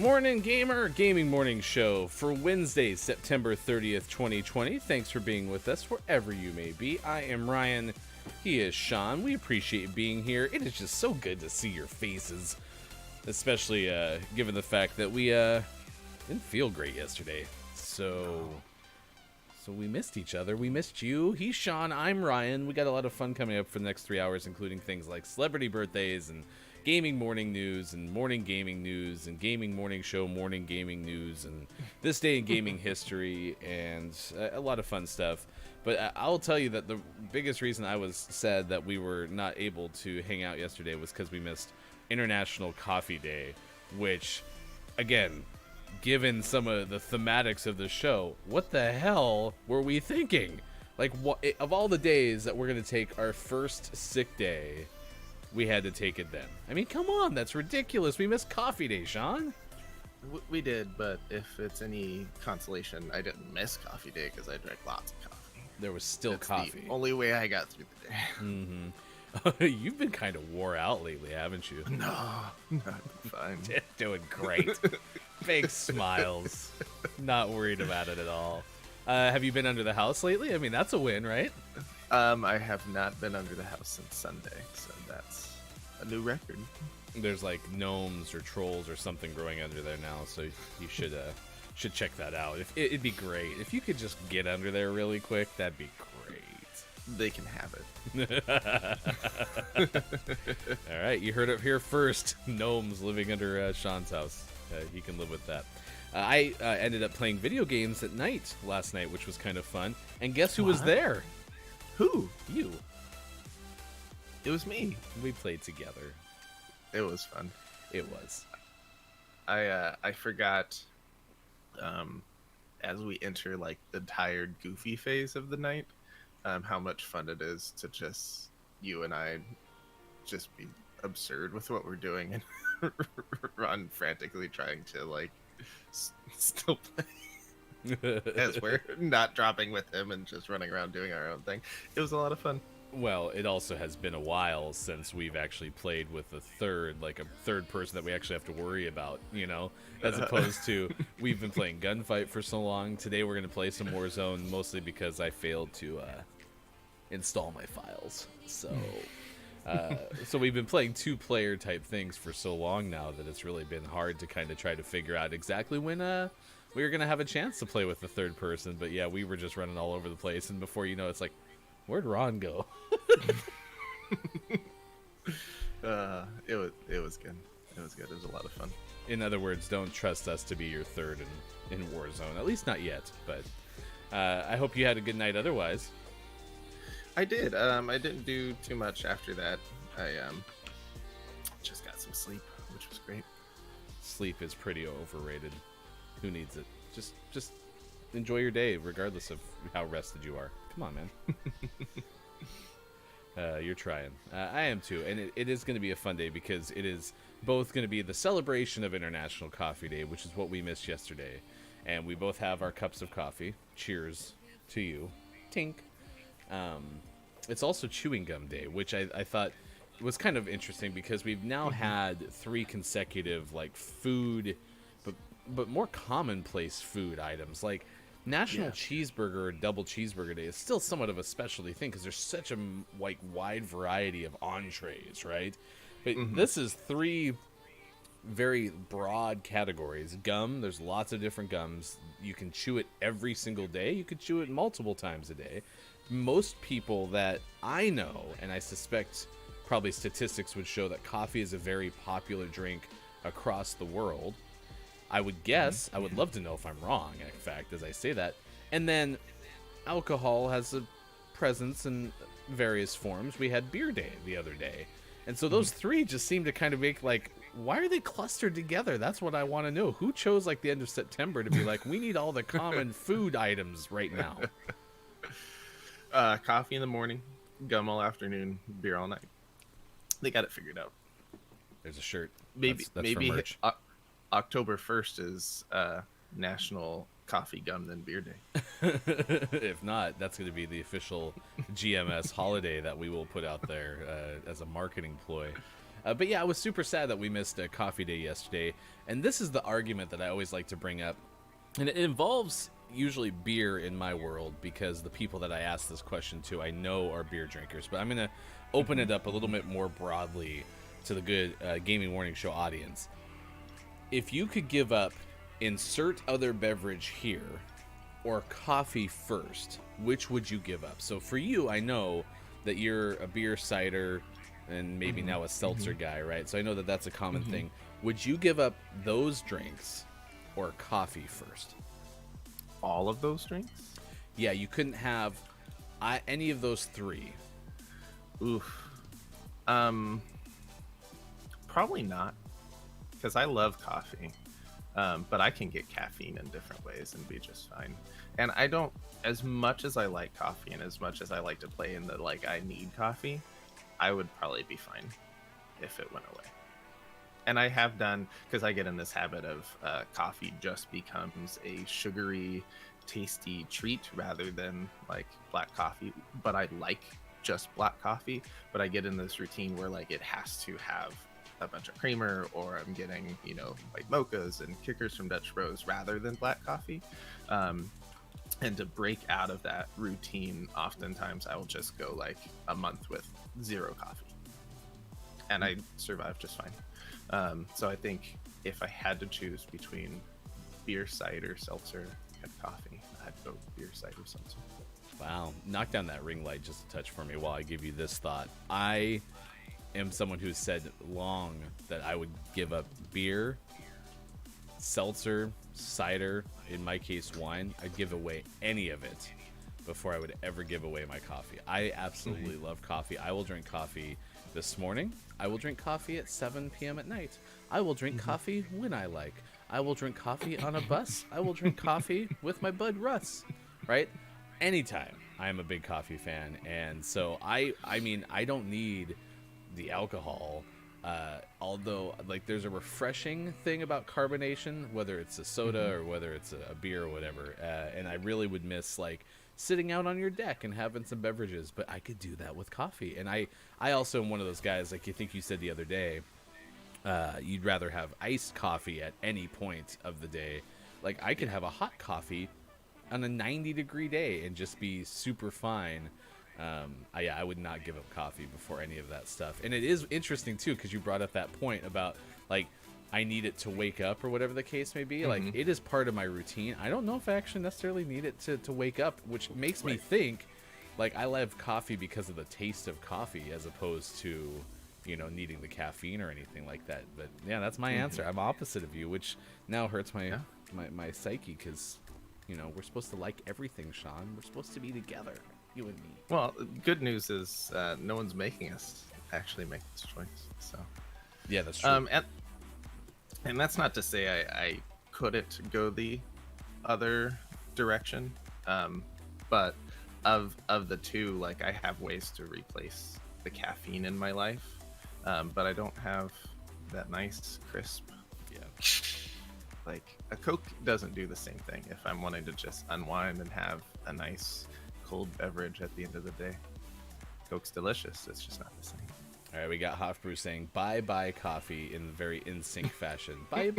Morning Gamer Gaming Morning Show for Wednesday, September 30th, 2020. Thanks for being with us wherever you may be. I am Ryan. He is Sean. We appreciate being here. It is just so good to see your faces, especially given the fact that we didn't feel great yesterday. So we missed each other. We missed you. He's Sean. I'm Ryan. We got a lot of fun coming up for the next 3 hours, including things like celebrity birthdays and gaming morning news and morning gaming news and gaming morning show morning gaming news and this day in gaming history and a lot of fun stuff. But I'll tell you that the biggest reason I was sad that we were not able to hang out yesterday was because we missed International Coffee Day, which, again, given some of the thematics of the show, what the hell were we thinking? Like, of all the days that we're going to take our first sick day, we had to take it then. I mean, come on, that's ridiculous. We missed Coffee Day, Sean. We did, but if it's any consolation, I didn't miss Coffee Day because I drank lots of coffee. There was still That's coffee. The only way I got through the day. Mm-hmm. You've been kind of wore out lately, haven't you? No, I'm fine. Doing great. Fake smiles. Not worried about it at all. Have you been under the house lately? I mean, that's a win, right? I have not been under the house since Sunday, so that's a new record. There's like gnomes or trolls or something growing under there now, so you should check that out. It'd be great if you could just get under there really quick. That'd be great. They can have it. All right, you heard it here first. Gnomes living under Sean's house. He can live with that. I ended up playing video games at night last night, which was kind of fun. And guess who was there? Who? You. It was me. We played together. It was fun. It was. I forgot, as we enter like the tired, goofy phase of the night, how much fun it is to just you and I just be absurd with what we're doing and run frantically trying to like still play as we're not dropping with him and just running around doing our own thing. It was a lot of fun. Well, it also has been a while since we've actually played with a third person that we actually have to worry about, you know, as opposed to we've been playing Gunfight for so long. Today we're going to play some Warzone, mostly because I failed to install my files. So we've been playing two-player type things for so long now that it's really been hard to kind of try to figure out exactly when we were going to have a chance to play with the third person. But yeah, we were just running all over the place, and before you know, it's like, where'd Ron go? It was good. It was good. It was a lot of fun. In other words, don't trust us to be your third in Warzone. At least not yet. But I hope you had a good night otherwise. I did. I didn't do too much after that. I just got some sleep, which was great. Sleep is pretty overrated. Who needs it? Just enjoy your day, regardless of how rested you are. Come on, man. You're trying. I am too, and it is going to be a fun day because it is both going to be the celebration of International Coffee Day, which is what we missed yesterday, and we both have our cups of coffee. Cheers to you. Tink. It's also Chewing Gum Day, which I thought was kind of interesting because we've now had 3 consecutive like food, but more commonplace food items like National Cheeseburger or Double Cheeseburger Day is still somewhat of a specialty thing because there's such a wide variety of entrees, right? But this is 3 very broad categories. Gum, there's lots of different gums. You can chew it every single day. You could chew it multiple times a day. Most people that I know, and I suspect probably statistics would show that coffee is a very popular drink across the world. I would guess, I would love to know if I'm wrong, in fact, as I say that. And then alcohol has a presence in various forms. We had Beer Day the other day. And so those 3 just seem to kind of make like, why are they clustered together? That's what I want to know. Who chose like the end of September to be like, we need all the common food items right now? Coffee in the morning, gum all afternoon, beer all night. They got it figured out. There's a shirt. Maybe That's for merch. October 1st is National Coffee, Gum, then Beer Day. If not, that's going to be the official GMS holiday that we will put out there as a marketing ploy. But yeah, I was super sad that we missed a coffee day yesterday. And this is the argument that I always like to bring up. And it involves usually beer in my world because the people that I ask this question to I know are beer drinkers. But I'm going to open it up a little bit more broadly to the good Gaming Morning Show audience. If you could give up insert other beverage here or coffee first, which would you give up? So for you, I know that you're a beer, cider, and maybe now a seltzer guy, right? So I know that that's a common thing. Would you give up those drinks or coffee first? All of those drinks? Yeah, you couldn't have any of those three. Oof. Probably not, because I love coffee. But I can get caffeine in different ways and be just fine. And I don't, as much as I like coffee and as much as I like to play in the like I need coffee, I would probably be fine if it went away. And I have done, because I get in this habit of coffee just becomes a sugary, tasty treat rather than like black coffee. But I like just black coffee. But I get in this routine where like it has to have a bunch of creamer, or I'm getting, you know, like mochas and kickers from Dutch Bros rather than black coffee. And to break out of that routine, oftentimes I will just go like a month with zero coffee. And I survive just fine. So I think if I had to choose between beer, cider, seltzer, and coffee, I'd go beer, cider, seltzer. Wow. Knock down that ring light just a touch for me while I give you this thought. I am someone who's said long that I would give up beer, seltzer, cider, in my case wine. I'd give away any of it before I would ever give away my coffee. I absolutely love coffee. I will drink coffee this morning. I will drink coffee at 7 p.m. at night. I will drink coffee when I like. I will drink coffee on a bus. I will drink coffee with my bud Russ, right? Anytime. I am a big coffee fan, and so I mean, I don't need the alcohol, although like there's a refreshing thing about carbonation, whether it's a soda or whether it's a beer or whatever, and I really would miss like sitting out on your deck and having some beverages, but I could do that with coffee. And I also am one of those guys, like you think you said the other day, you'd rather have iced coffee at any point of the day. Like I could have a hot coffee on a 90-degree day and just be super fine. I would not give up coffee before any of that stuff. And it is interesting too, because you brought up that point about like I need it to wake up or whatever the case may be. Like it is part of my routine. I don't know if I actually necessarily need it to wake up, which makes me think like I love coffee because of the taste of coffee as opposed to, you know, needing the caffeine or anything like that. But yeah, that's my answer. I'm opposite of you, which now hurts my my psyche, because you know we're supposed to like everything, Sean. We're supposed to be together, you and me. Well, good news is no one's making us actually make this choice. So yeah, that's true. And that's not to say I couldn't go the other direction, but of the two, like I have ways to replace the caffeine in my life, but I don't have that nice crisp. Yeah. Like a Coke doesn't do the same thing if I'm wanting to just unwind and have a nice cold beverage at the end of the day. Coke's delicious. It's just not the same. All right, we got Hofbrew saying bye coffee in very in sync fashion. Bye.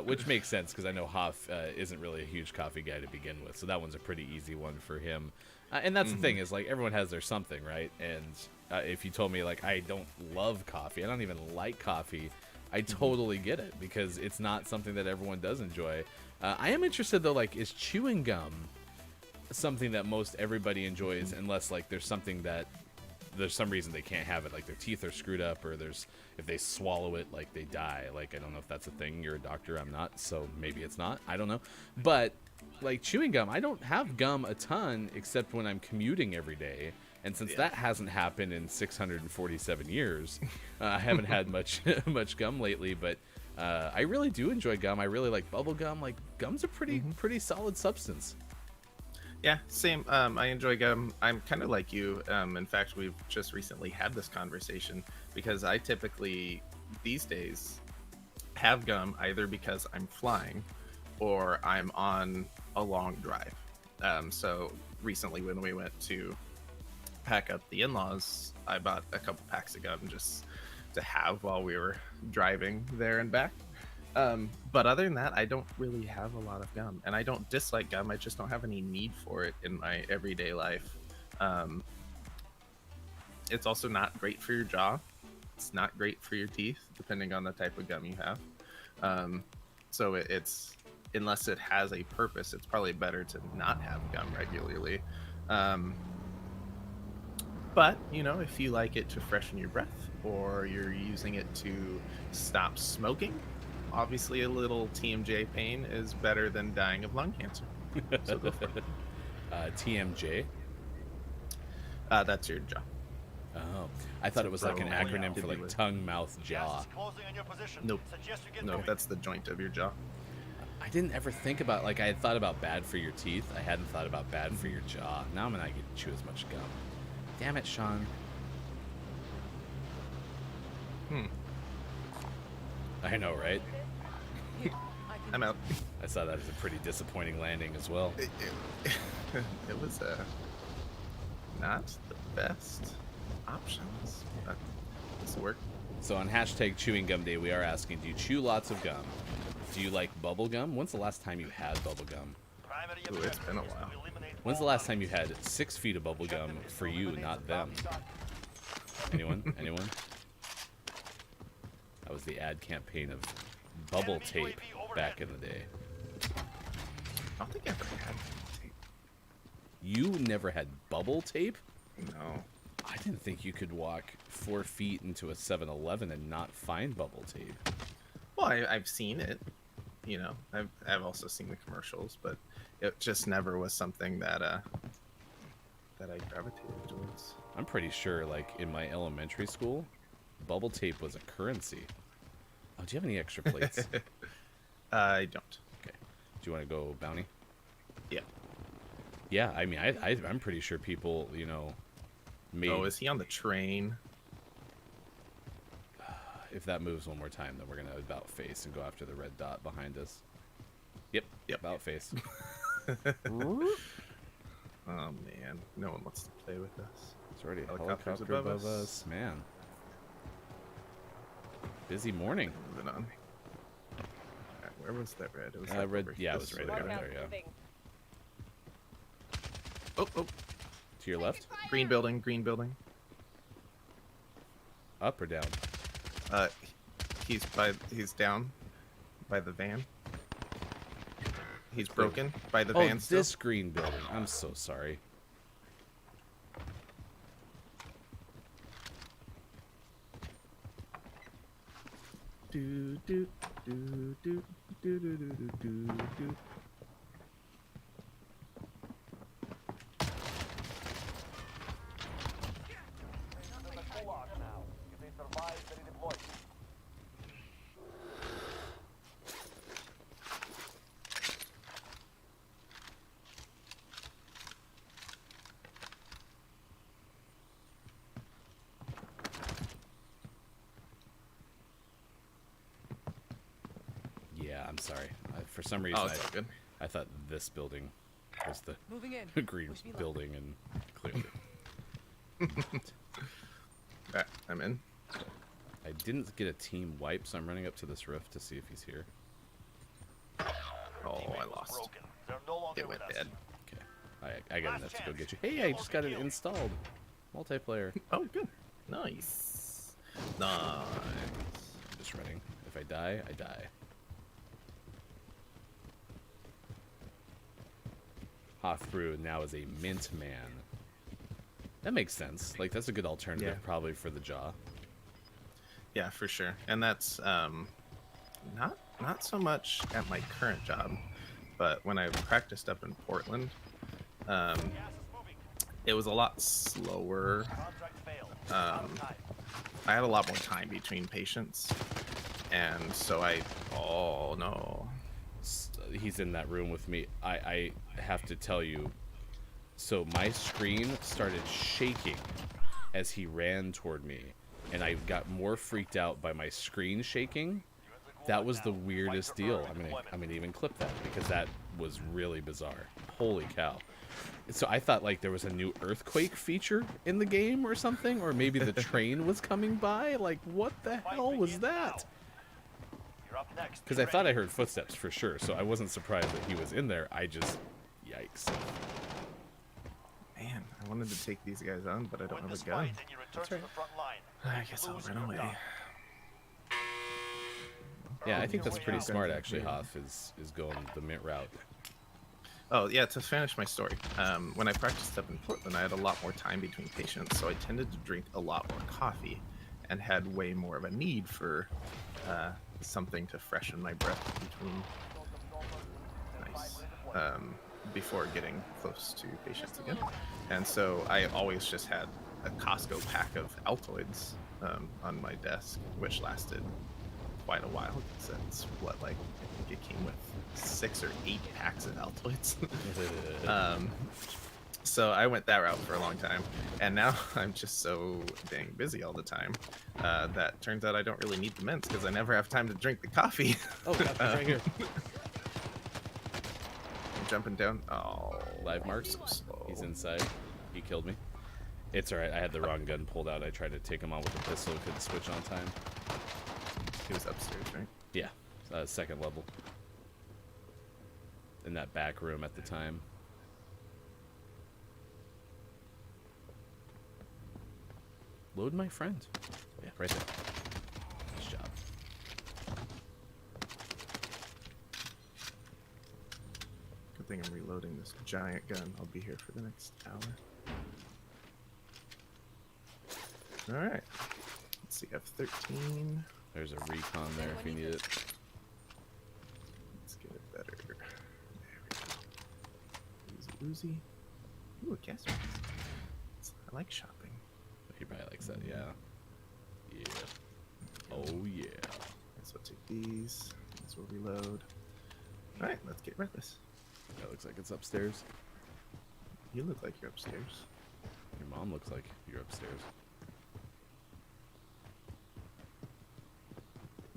Which makes sense because I know Hoff isn't really a huge coffee guy to begin with, so that one's a pretty easy one for him. And that's the thing is like everyone has their something, right? And if you told me like I don't love coffee, I don't even like coffee, I totally get it because it's not something that everyone does enjoy. I am interested though, like is chewing gum something that most everybody enjoys, unless like there's something that there's some reason they can't have it, like their teeth are screwed up, or there's if they swallow it like they die. Like I don't know if that's a thing. You're a doctor, I'm not, so maybe it's not, I don't know. But like chewing gum, I don't have gum a ton except when I'm commuting every day, and since that hasn't happened in 647 years, I haven't had much gum lately. But I really do enjoy gum. I really like bubble gum. Like gum's a pretty solid substance. Yeah, same. I enjoy gum. I'm kind of like you. In fact, we've just recently had this conversation because I typically, these days, have gum either because I'm flying or I'm on a long drive. So recently when we went to pack up the in-laws, I bought a couple packs of gum just to have while we were driving there and back. But other than that, I don't really have a lot of gum, and I don't dislike gum. I just don't have any need for it in my everyday life. It's also not great for your jaw. It's not great for your teeth, depending on the type of gum you have. So it's, unless it has a purpose, it's probably better to not have gum regularly. But, you know, if you like it to freshen your breath, or you're using it to stop smoking, obviously a little TMJ pain is better than dying of lung cancer. So go for it. TMJ. That's your jaw. Oh, I thought it was like an acronym for like tongue, mouth, jaw. Nope. No, that's the joint of your jaw. I didn't ever think about, like, I had thought about bad for your teeth. I hadn't thought about bad for your jaw. Now I'm gonna get to chew as much gum. Damn it, Sean. I know, right? I'm out. I saw that as a pretty disappointing landing as well. It was not the best options, but this worked. So on hashtag Chewing Gum Day, we are asking, do you chew lots of gum? Do you like bubble gum? When's the last time you had bubble gum? Ooh, it's been a while. When's the last time you had 6 feet of bubble gum for you, not them? Anyone? Anyone? That was the ad campaign of bubble tape back in the day. I don't think I ever had tape. You never had bubble tape? No. I didn't think you could walk 4 feet into a 7-Eleven and not find bubble tape. Well, I've seen it. You know, I've also seen the commercials, but it just never was something that I gravitated towards. I'm pretty sure, like, in my elementary school, bubble tape was a currency. Oh, do you have any extra plates? I don't. Okay. Do you want to go bounty? Yeah. Yeah, I mean, I'm pretty sure people, you know, made... Oh, is he on the train? If that moves one more time, then we're going to about face and go after the red dot behind us. Yep, about face. Oh, man. No one wants to play with us. It's already a Helicopters helicopter above us. Man. Busy morning. Moving on. Alright, where was that red? It was Red, over yeah, it this was right way. over there, yeah. Oh, To your left? green building, green building. Up or down? He's down by the van. He's broken by the van still. This green building. I'm so sorry. Do do do do do do do do do do. Yeah, I'm sorry. For some reason, Oh, it's all good. I thought this building was the Moving in. green Wish me luck. building, and clearly Alright, I'm in. I didn't get a team wipe, so I'm running up to this roof to see if he's here. Oh, I lost. It went dead. Okay, I got enough to go get you. Hey, I just got it installed. Multiplayer. Oh, good. Nice. Nice. I'm just running. If I die, I die. Hothbrew now is a mint man. That makes sense. Like, that's a good alternative, Yeah. probably, for the jaw. Yeah, for sure. And that's not so much at my current job, but when I practiced up in Portland, it was a lot slower. I had a lot more time between patients, and so oh no. He's in that room with me. I have to tell you, so my screen started shaking as he ran toward me, and I got more freaked out by my screen shaking. That was the weirdest deal. I'm gonna even clip that because that was really bizarre. Holy cow. So I thought like there was a new earthquake feature in the game or something, or maybe the train was coming by. Like, what the hell was that? Because I thought I heard footsteps for sure, so I wasn't surprised that he was in there. I just, yikes. Man, I wanted to take these guys on, but I don't have a gun. That's right. I guess I'll run away. Yeah, I think that's pretty smart actually. Hoff is going the mint route. Oh, yeah, to finish my story. When I practiced up in Portland, I had a lot more time between patients, so I tended to drink a lot more coffee and had way more of a need for something to freshen my breath between. Nice. Before getting close to patients again. And so I always just had a Costco pack of Altoids on my desk, which lasted quite a while. It's what, like, I think it came with 6 or 8 packs of Altoids. So I went that route for a long time, and now I'm just so dang busy all the time that turns out I don't really need the mints because I never have time to drink the coffee. Oh, God, he's right here. I'm jumping down. Oh, Live mark. so slow. He's inside. He killed me. It's alright. I had the wrong gun pulled out. I tried to take him on with the pistol. Couldn't switch on time. He was upstairs, right? Yeah, second level. In that back room at the time. Load my friend. Yeah, right there. Nice job. Good thing I'm reloading this giant gun. I'll be here for the next hour. Alright. Let's see, F-13. There's a recon there if you need it. Let's get it better. There we go. Uzi. Ooh, a gas mask. I like shopping. He probably likes that, yeah. Yeah. Oh, yeah. So I'll take these. This will reload. Alright, let's get reckless. That looks like it's upstairs. You look like you're upstairs. Your mom looks like you're upstairs.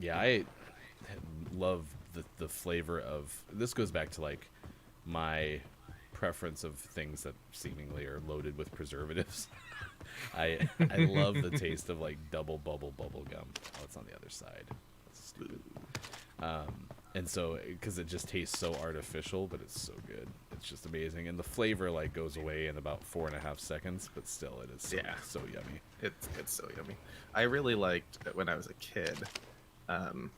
Yeah, I love the flavor of... This goes back to, like, my preference of things that seemingly are loaded with preservatives. I love the taste of, like, double bubble gum. Oh, it's on the other side. That's stupid. And so, because it just tastes so artificial, but it's so good. It's just amazing. And the flavor, like, goes away in about 4.5 seconons, but still, it is so yummy. It's so yummy. I really liked it when I was a kid. God,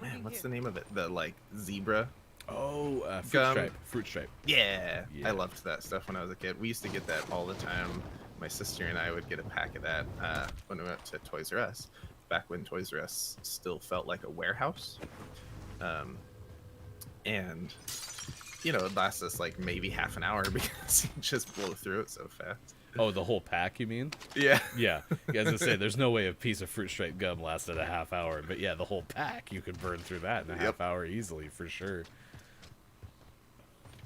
man, what's the name of it? The, like, zebra. Oh, fruit stripe. Yeah, I loved that stuff when I was a kid. We used to get that all the time. My sister and I would get a pack of that when we went to Toys R Us, back when Toys R Us still felt like a warehouse. And, you know, it lasts us like maybe half an hour because you just blow through it so fast. Oh, the whole pack, you mean? Yeah. Yeah. As I say, there's no way a piece of fruit stripe gum lasted a half hour. But yeah, the whole pack, you could burn through that in a half hour easily, for sure.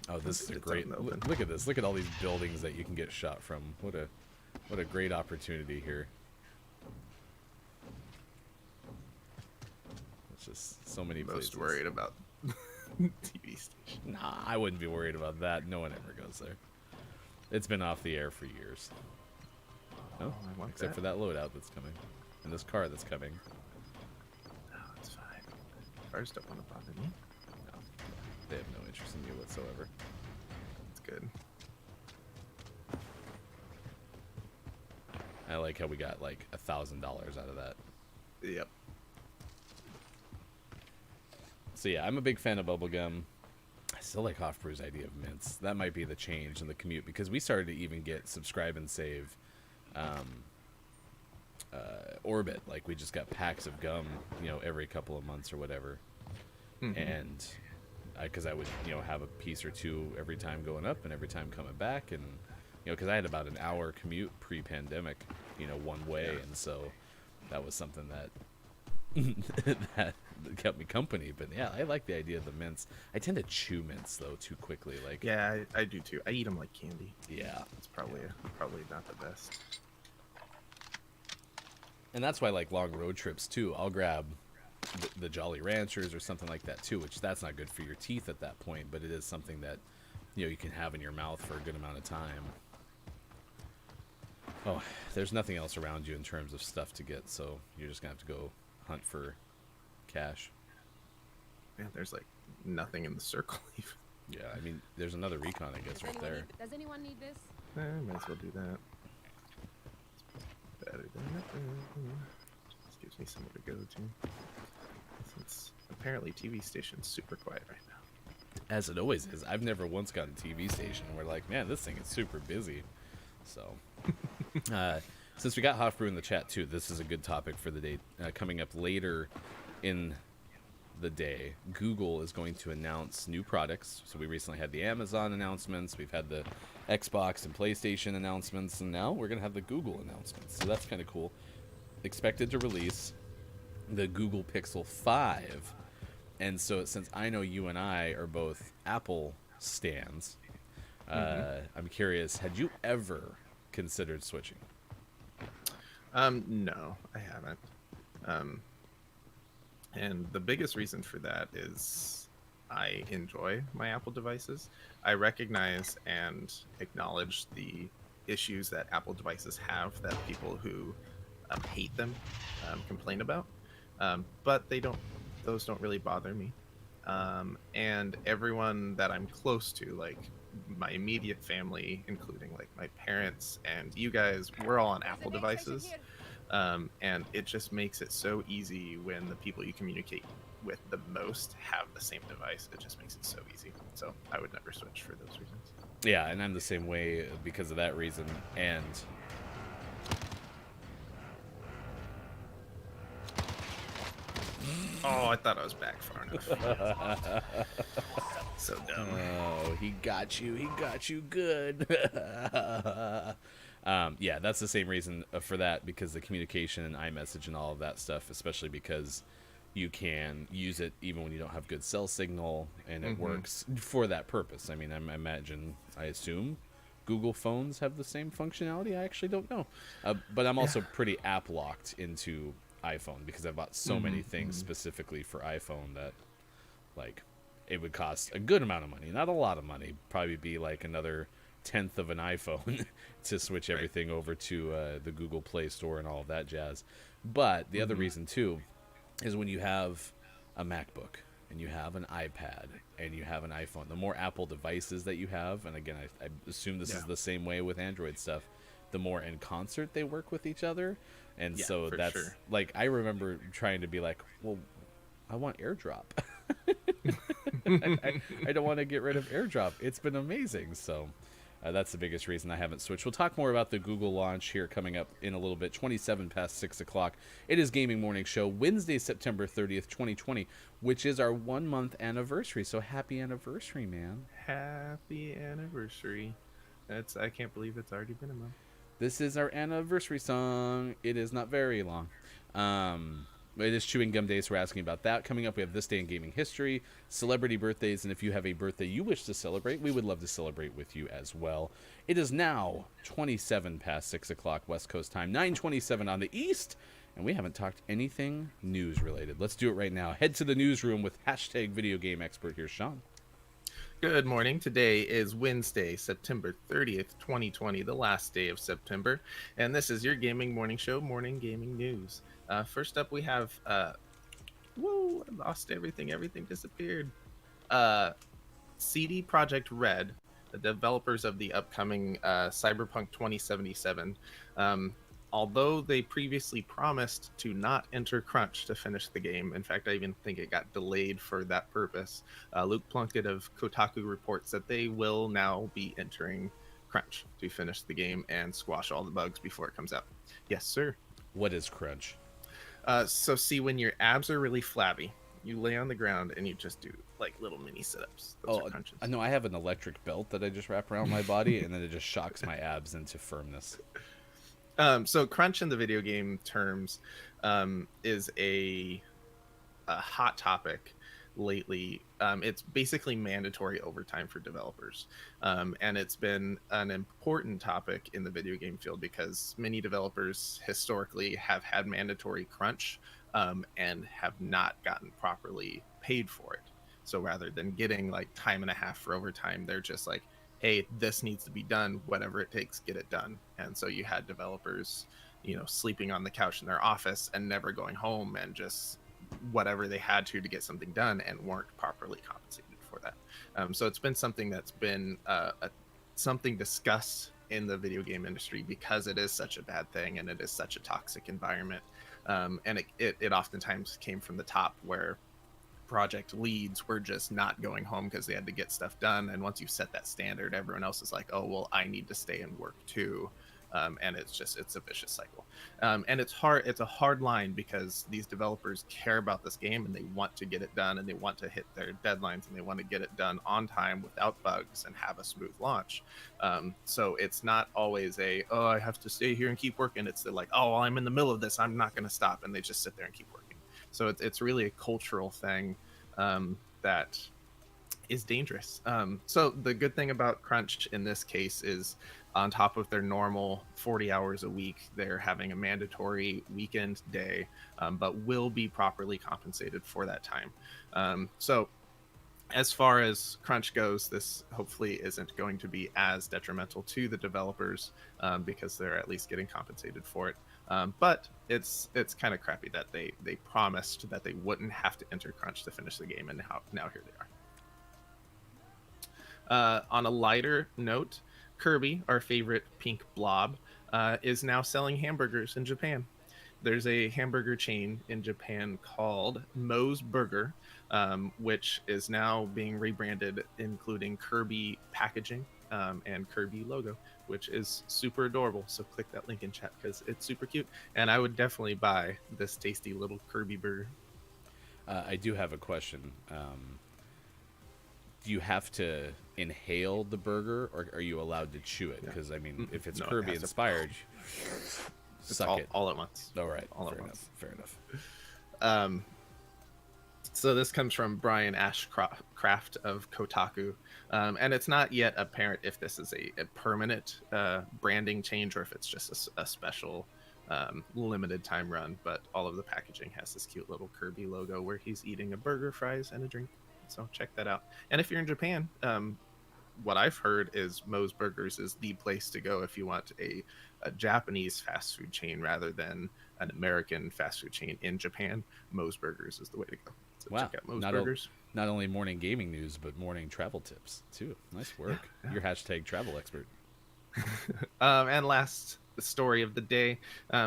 Oh, this is a great... Look at this. Look at all these buildings that you can get shot from. What a great opportunity here. It's just so many places. Most worried about TV station. Nah, I wouldn't be worried about that. No one ever goes there. It's been off the air for years. Oh, except for that loadout that's coming. And this car that's coming. No, it's fine. Cars don't want to bother me. No. They have no interest in you whatsoever. It's good. I like how we got like $1,000 out of that. Yep. So yeah, I'm a big fan of bubblegum. I still like Hofbrew's idea of mints. That might be the change in the commute, because we started to even get subscribe and save Orbit. Like, we just got packs of gum, you know, every couple of months or whatever. Mm-hmm. And because I would, you know, have a piece or two every time going up and every time coming back. And, you know, because I had about an hour commute pre-pandemic, you know, one way. Yeah. And so that was something that that kept me company. But yeah, I like the idea of the mints. I tend to chew mints though too quickly. Like, yeah, I do too. I eat them like candy. Yeah, it's probably not the best. And that's why, like, long road trips too, I'll grab the Jolly Ranchers or something like that too, which that's not good for your teeth at that point, but it is something that, you can have in your mouth for a good amount of time. Oh, there's nothing else around you in terms of stuff to get, so you're just gonna have to go hunt for cash. Yeah, there's like nothing in the circle even. Yeah, I mean, there's another recon, I guess, right there. Does anyone need this? Might as well do that. Better than nothing. Just gives me somewhere to go to. Since apparently TV station's super quiet right now. As it always is. I've never once gotten a TV station where like, man, this thing is super busy. So, since we got Hofbrew in the chat too, this is a good topic for the day. Coming up later in the day, Google is going to announce new products. So we recently had the Amazon announcements, we've had the Xbox and PlayStation announcements, and now we're going to have the Google announcements. So that's kind of cool. Expected to release the Google Pixel 5. And so since I know you and I are both Apple stans, I'm curious, had you ever considered switching? No, I haven't. And the biggest reason for that is I enjoy my Apple devices. I recognize and acknowledge the issues that Apple devices have that people who hate them complain about. But those don't really bother me. And everyone that I'm close to, like my immediate family, including like my parents and you guys, we're all on Apple devices. And it just makes it so easy when the people you communicate with the most have the same device. It just makes it so easy. So I would never switch for those reasons. Yeah, and I'm the same way because of that reason. And oh, I thought I was back far enough. So dumb. oh, he got you good. Yeah, that's the same reason for that, because the communication and iMessage and all of that stuff, especially because you can use it even when you don't have good cell signal, and it works for that purpose. I mean, I assume Google phones have the same functionality. I actually don't know. But I'm also pretty app locked into iPhone because I bought so many things specifically for iPhone that, like, it would cost a good amount of money. Not a lot of money. Probably be like another tenth of an iPhone to switch everything over to the Google Play Store and all of that jazz. But the other reason, too, is when you have a MacBook and you have an iPad and you have an iPhone, the more Apple devices that you have, and again, I assume this is the same way with Android stuff, the more in concert they work with each other. And so that's, like, I remember trying to be like, well, I want AirDrop. I don't want to get rid of AirDrop. It's been amazing. So that's the biggest reason I haven't switched. We'll talk more about the Google launch here coming up in a little bit. 27 past 6 o'clock. It is Gaming Morning Show, Wednesday, September 30th, 2020, which is our 1 month anniversary. So happy anniversary, man. Happy anniversary. I can't believe it's already been a month. This is our anniversary song. It is not very long. It is Chewing Gum Day, so we're asking about that. Coming up, we have This Day in Gaming History, celebrity birthdays, and if you have a birthday you wish to celebrate, we would love to celebrate with you as well. It is now 27 past 6 o'clock West Coast time, 9:27 on the East, and we haven't talked anything news-related. Let's do it right now. Head to the newsroom with hashtag video game expert. Here's Sean. Good morning. Today is Wednesday, September 30th, 2020, the last day of September, and this is your Gaming Morning Show, Morning Gaming News. First up, we have, whoa, I lost everything. Everything disappeared. CD Projekt Red, the developers of the upcoming Cyberpunk 2077, although they previously promised to not enter crunch to finish the game. In fact, I even think it got delayed for that purpose. Luke Plunkett of Kotaku reports that they will now be entering crunch to finish the game and squash all the bugs before it comes out. Yes, sir. What is crunch? So see, when your abs are really flabby, you lay on the ground and you just do like little mini sit-ups. Those are crunches. No, I have an electric belt that I just wrap around my body, and then it just shocks my abs into firmness. So crunch in the video game terms is a hot topic lately. It's basically mandatory overtime for developers. And it's been an important topic in the video game field because many developers historically have had mandatory crunch and have not gotten properly paid for it. So rather than getting like time and a half for overtime, they're just like, hey, this needs to be done, whatever it takes, get it done. And so you had developers, sleeping on the couch in their office and never going home, and just whatever they had to get something done, and weren't properly compensated for that. So it's been something that's been something discussed in the video game industry, because it is such a bad thing and it is such a toxic environment. And it oftentimes came from the top, where project leads were just not going home because they had to get stuff done. And once you set that standard, everyone else is like, oh, well, I need to stay and work too. And it's a vicious cycle. And it's a hard line, because these developers care about this game and they want to get it done, and they want to hit their deadlines, and they want to get it done on time without bugs and have a smooth launch. So it's not always oh, I have to stay here and keep working. It's like, oh, well, I'm in the middle of this, I'm not going to stop. And they just sit there and keep working. So it's really a cultural thing that is dangerous. So the good thing about Crunch in this case is, on top of their normal 40 hours a week, they're having a mandatory weekend day, but will be properly compensated for that time. So as far as Crunch goes, this hopefully isn't going to be as detrimental to the developers, because they're at least getting compensated for it. But it's kind of crappy that they promised that they wouldn't have to enter Crunch to finish the game, and now here they are. On a lighter note, Kirby, our favorite pink blob, is now selling hamburgers in Japan. There's a hamburger chain in Japan called Moe's Burger, which is now being rebranded, including Kirby packaging and Kirby logo, which is super adorable. So click that link in chat, because it's super cute. And I would definitely buy this tasty little Kirby burger. I do have a question. Do you have to inhale the burger, or are you allowed to chew it? Because I mean, if it's Kirby inspired, suck it all at once. All right, all fair at enough. once. Fair enough. So this comes from Brian Ashcraft of Kotaku, and it's not yet apparent if this is a permanent branding change, or if it's just a special limited time run. But all of the packaging has this cute little Kirby logo where he's eating a burger, fries, and a drink. So check that out. And if you're in Japan, what I've heard is Moe's Burgers is the place to go if you want a Japanese fast food chain rather than an American fast food chain in Japan. Moe's Burgers is the way to go. So Wow. check out Moe's Burgers. Not only morning gaming news, but morning travel tips too. Nice work. Yeah. You're hashtag travel expert. And last story of the day,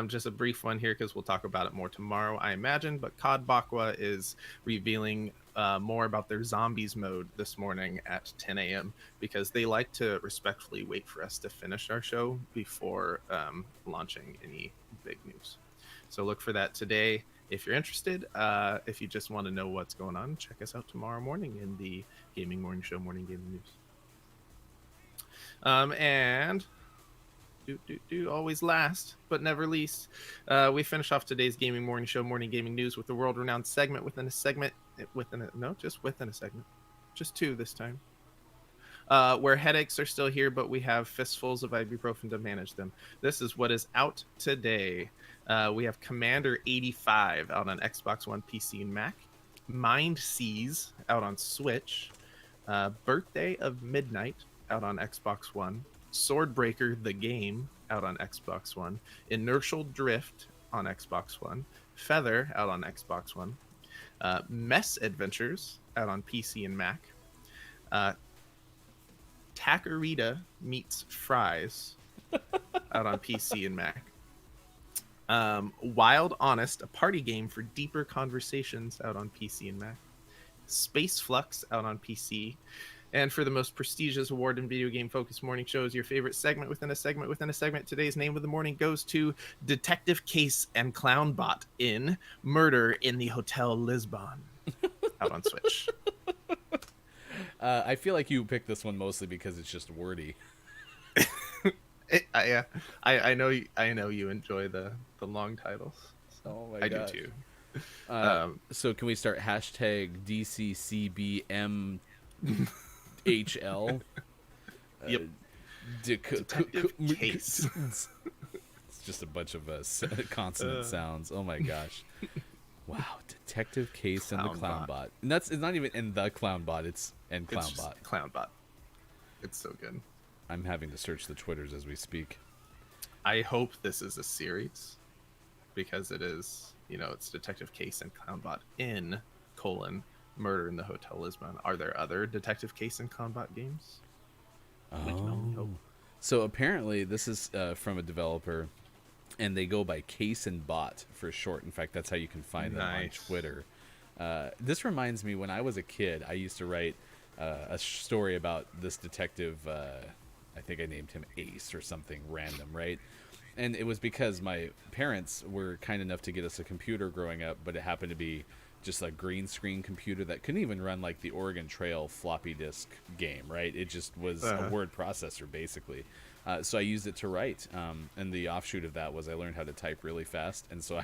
just a brief one here, because we'll talk about it more tomorrow, I imagine. But COD Bakwa is revealing more about their zombies mode this morning at 10 a.m. because they like to respectfully wait for us to finish our show before launching any big news. So look for that today if you're interested. If you just want to know what's going on, check us out tomorrow morning in the Gaming Morning Show Morning Gaming News. And always last but never least, we finish off today's Gaming Morning Show Morning Gaming News with the world-renowned segment within a segment, just within a segment, just two this time, where headaches are still here, but we have fistfuls of ibuprofen to manage them. This is what is out today. We have Commander 85 out on Xbox One, PC, and Mac. Mind Seize out on Switch. Birthday of Midnight out on Xbox One. Swordbreaker the Game out on Xbox One. Inertial Drift on Xbox One. Feather out on Xbox One. Mess Adventures out on PC and Mac. Taquerita Meets Fries out on PC and Mac. Wild Honest, a party game for deeper conversations out on PC and Mac. Space Flux out on PC. And for the most prestigious award in video game focused morning shows, your favorite segment within a segment within a segment, today's name of the morning goes to Detective Case and Clownbot in Murder in the Hotel Lisbon out on Switch. I feel like you picked this one mostly because it's just wordy. Yeah, I know you enjoy the long titles. So Oh my I gosh. do too. So can we start hashtag DCCBM HL? Yep. Detective Case. It's just a bunch of consonant sounds. Oh my gosh. Wow, Detective Case and the Clownbot. Clownbot. And it's not even in the Clownbot, it's and It's Clownbot. just Clownbot. It's so good. I'm having to search the Twitters as we speak. I hope this is a series because it is, it's Detective Case and Clownbot in Murder in the Hotel Lisbon. Are there other Detective Case and Clownbot games? We can only hope. So apparently this is from a developer, and they go by Case and Bot for short. In fact, that's how you can find them on Nice. Twitter. This reminds me, when I was a kid, I used to write a story about this detective. I think I named him Ace or something random, right? And it was because my parents were kind enough to get us a computer growing up, but it happened to be just a green screen computer that couldn't even run like the Oregon Trail floppy disk game, right? It just was a word processor, basically. So I used it to write, and the offshoot of that was I learned how to type really fast, and so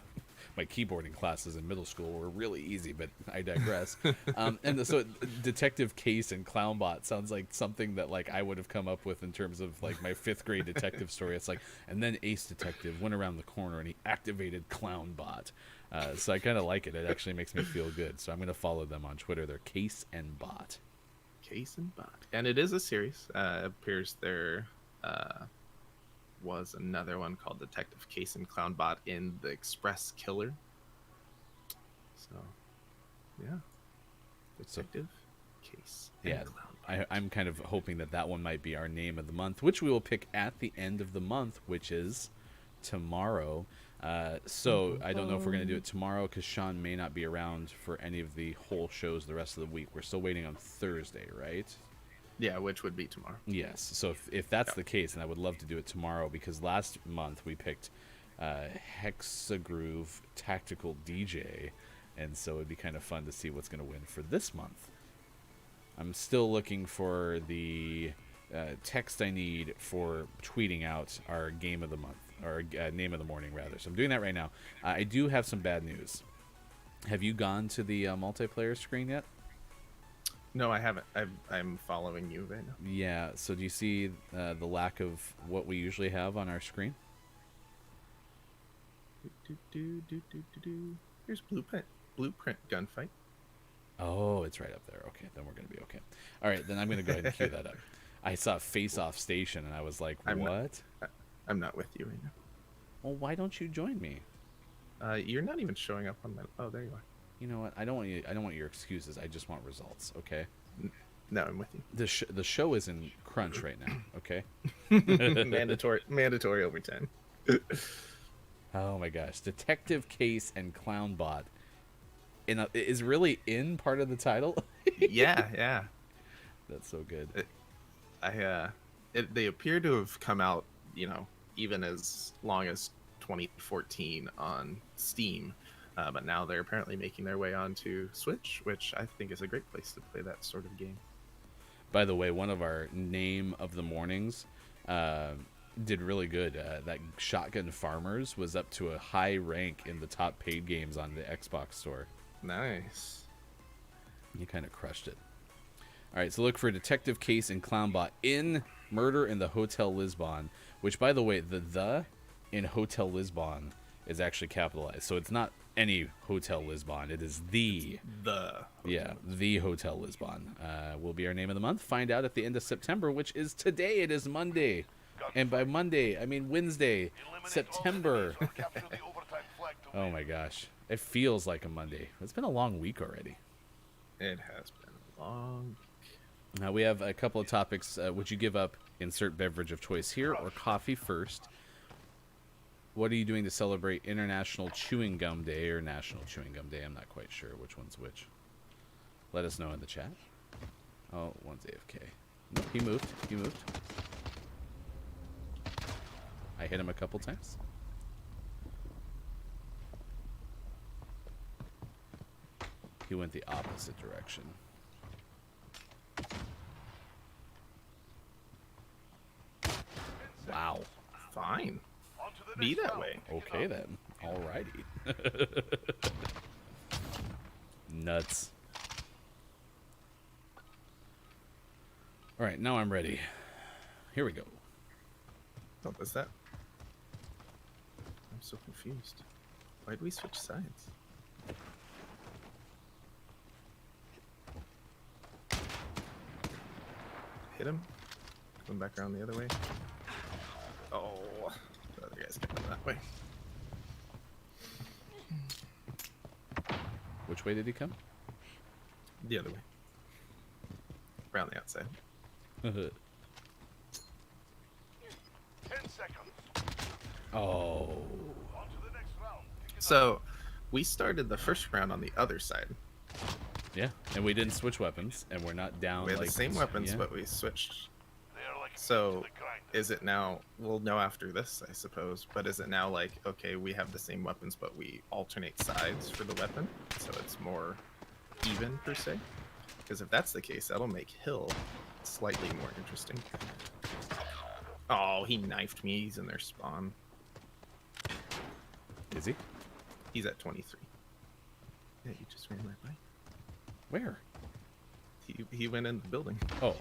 my keyboarding classes in middle school were really easy, but I digress. So Detective Case and Clownbot sounds like something that like I would have come up with in terms of like my 5th grade detective story. It's like, and then Ace Detective went around the corner and he activated Clownbot. So I kind of like it. It actually makes me feel good. So I'm going to follow them on Twitter. They're Case and Bot. Case and Bot. And it is a series. Appears there was another one called Detective Case and Clownbot in the Express Killer. So, yeah. Detective Case and Yeah, Clownbot. I'm kind of hoping that one might be our name of the month, which we will pick at the end of the month, which is tomorrow. So I don't know if we're going to do it tomorrow because Sean may not be around for any of the whole shows the rest of the week. We're still waiting on Thursday, right? Yeah, which would be tomorrow. Yes. So if that's the case, then I would love to do it tomorrow because last month we picked Hexagroove Tactical DJ, and so it'd be kind of fun to see what's going to win for this month. I'm still looking for the text I need for tweeting out our game of the month, or name of the morning, rather. So I'm doing that right now. I do have some bad news. Have you gone to the multiplayer screen yet? No, I haven't. I'm following you right now. Yeah, so do you see the lack of what we usually have on our screen? Here's Blueprint Gunfight. Oh, it's right up there. Okay, then we're going to be okay. All right, then I'm going to go ahead and cue that up. I saw Face Off Station, and I was like, what? I'm not with you right now. Well, why don't you join me? You're not even showing up on my... Oh, there you are. You know what? I don't want your excuses. I just want results, okay? No, I'm with you. The show is in crunch right now, okay? mandatory overtime. Oh my gosh. Detective Case and Clownbot is really in part of the title? Yeah. That's so good. They appear to have come out, even as long as 2014 on Steam. But now they're apparently making their way onto Switch, which I think is a great place to play that sort of game. By the way, one of our name of the mornings did really good. That Shotgun Farmers was up to a high rank in the top paid games on the Xbox store. Nice. You kind of crushed it. All right, so look for Detective Case and Clownbot in Murder in the Hotel Lisbon, which, by the way, the in Hotel Lisbon is actually capitalized. So it's not any Hotel Lisbon. It is the Hotel Lisbon. Will be our name of the month. Find out at the end of September, which is today. It is Monday. And by Monday, I mean Wednesday, September. Oh my gosh. It feels like a Monday. It's been a long week already. It has been a long week. We have a couple of topics. Would you give up insert beverage of choice here or coffee first? What are you doing to celebrate International Chewing Gum Day or National Chewing Gum Day? I'm not quite sure which one's which. Let us know in the chat. Oh, one's AFK. Nope, he moved. I hit him a couple times. He went the opposite direction. Wow. Fine. Be that way. Okay then. Alrighty. Nuts. Alright, now I'm ready. Here we go. What was that? I'm so confused. Why did we switch sides? hit him. Going back around the other way. Oh, the other guy's coming that way. Which way did he come? The other way. Around the outside. 10 seconds. Oh. On to the next round. Pick it up. So, we started the first round on the other side. Yeah, and we didn't switch weapons, and we're not down. We had like the same weapons, yeah. but we switched. They are like meat So, to the grinder. is it now? We'll know after this, I suppose. But is it now like, okay, we have the same weapons, but we alternate sides for the weapon, so it's more even per se? Because if that's the case, that'll make Hill slightly more interesting. Oh, he knifed me. He's in their spawn. Is he? He's at 23. Yeah, he just ran right by. Where? He went in the building. Oh,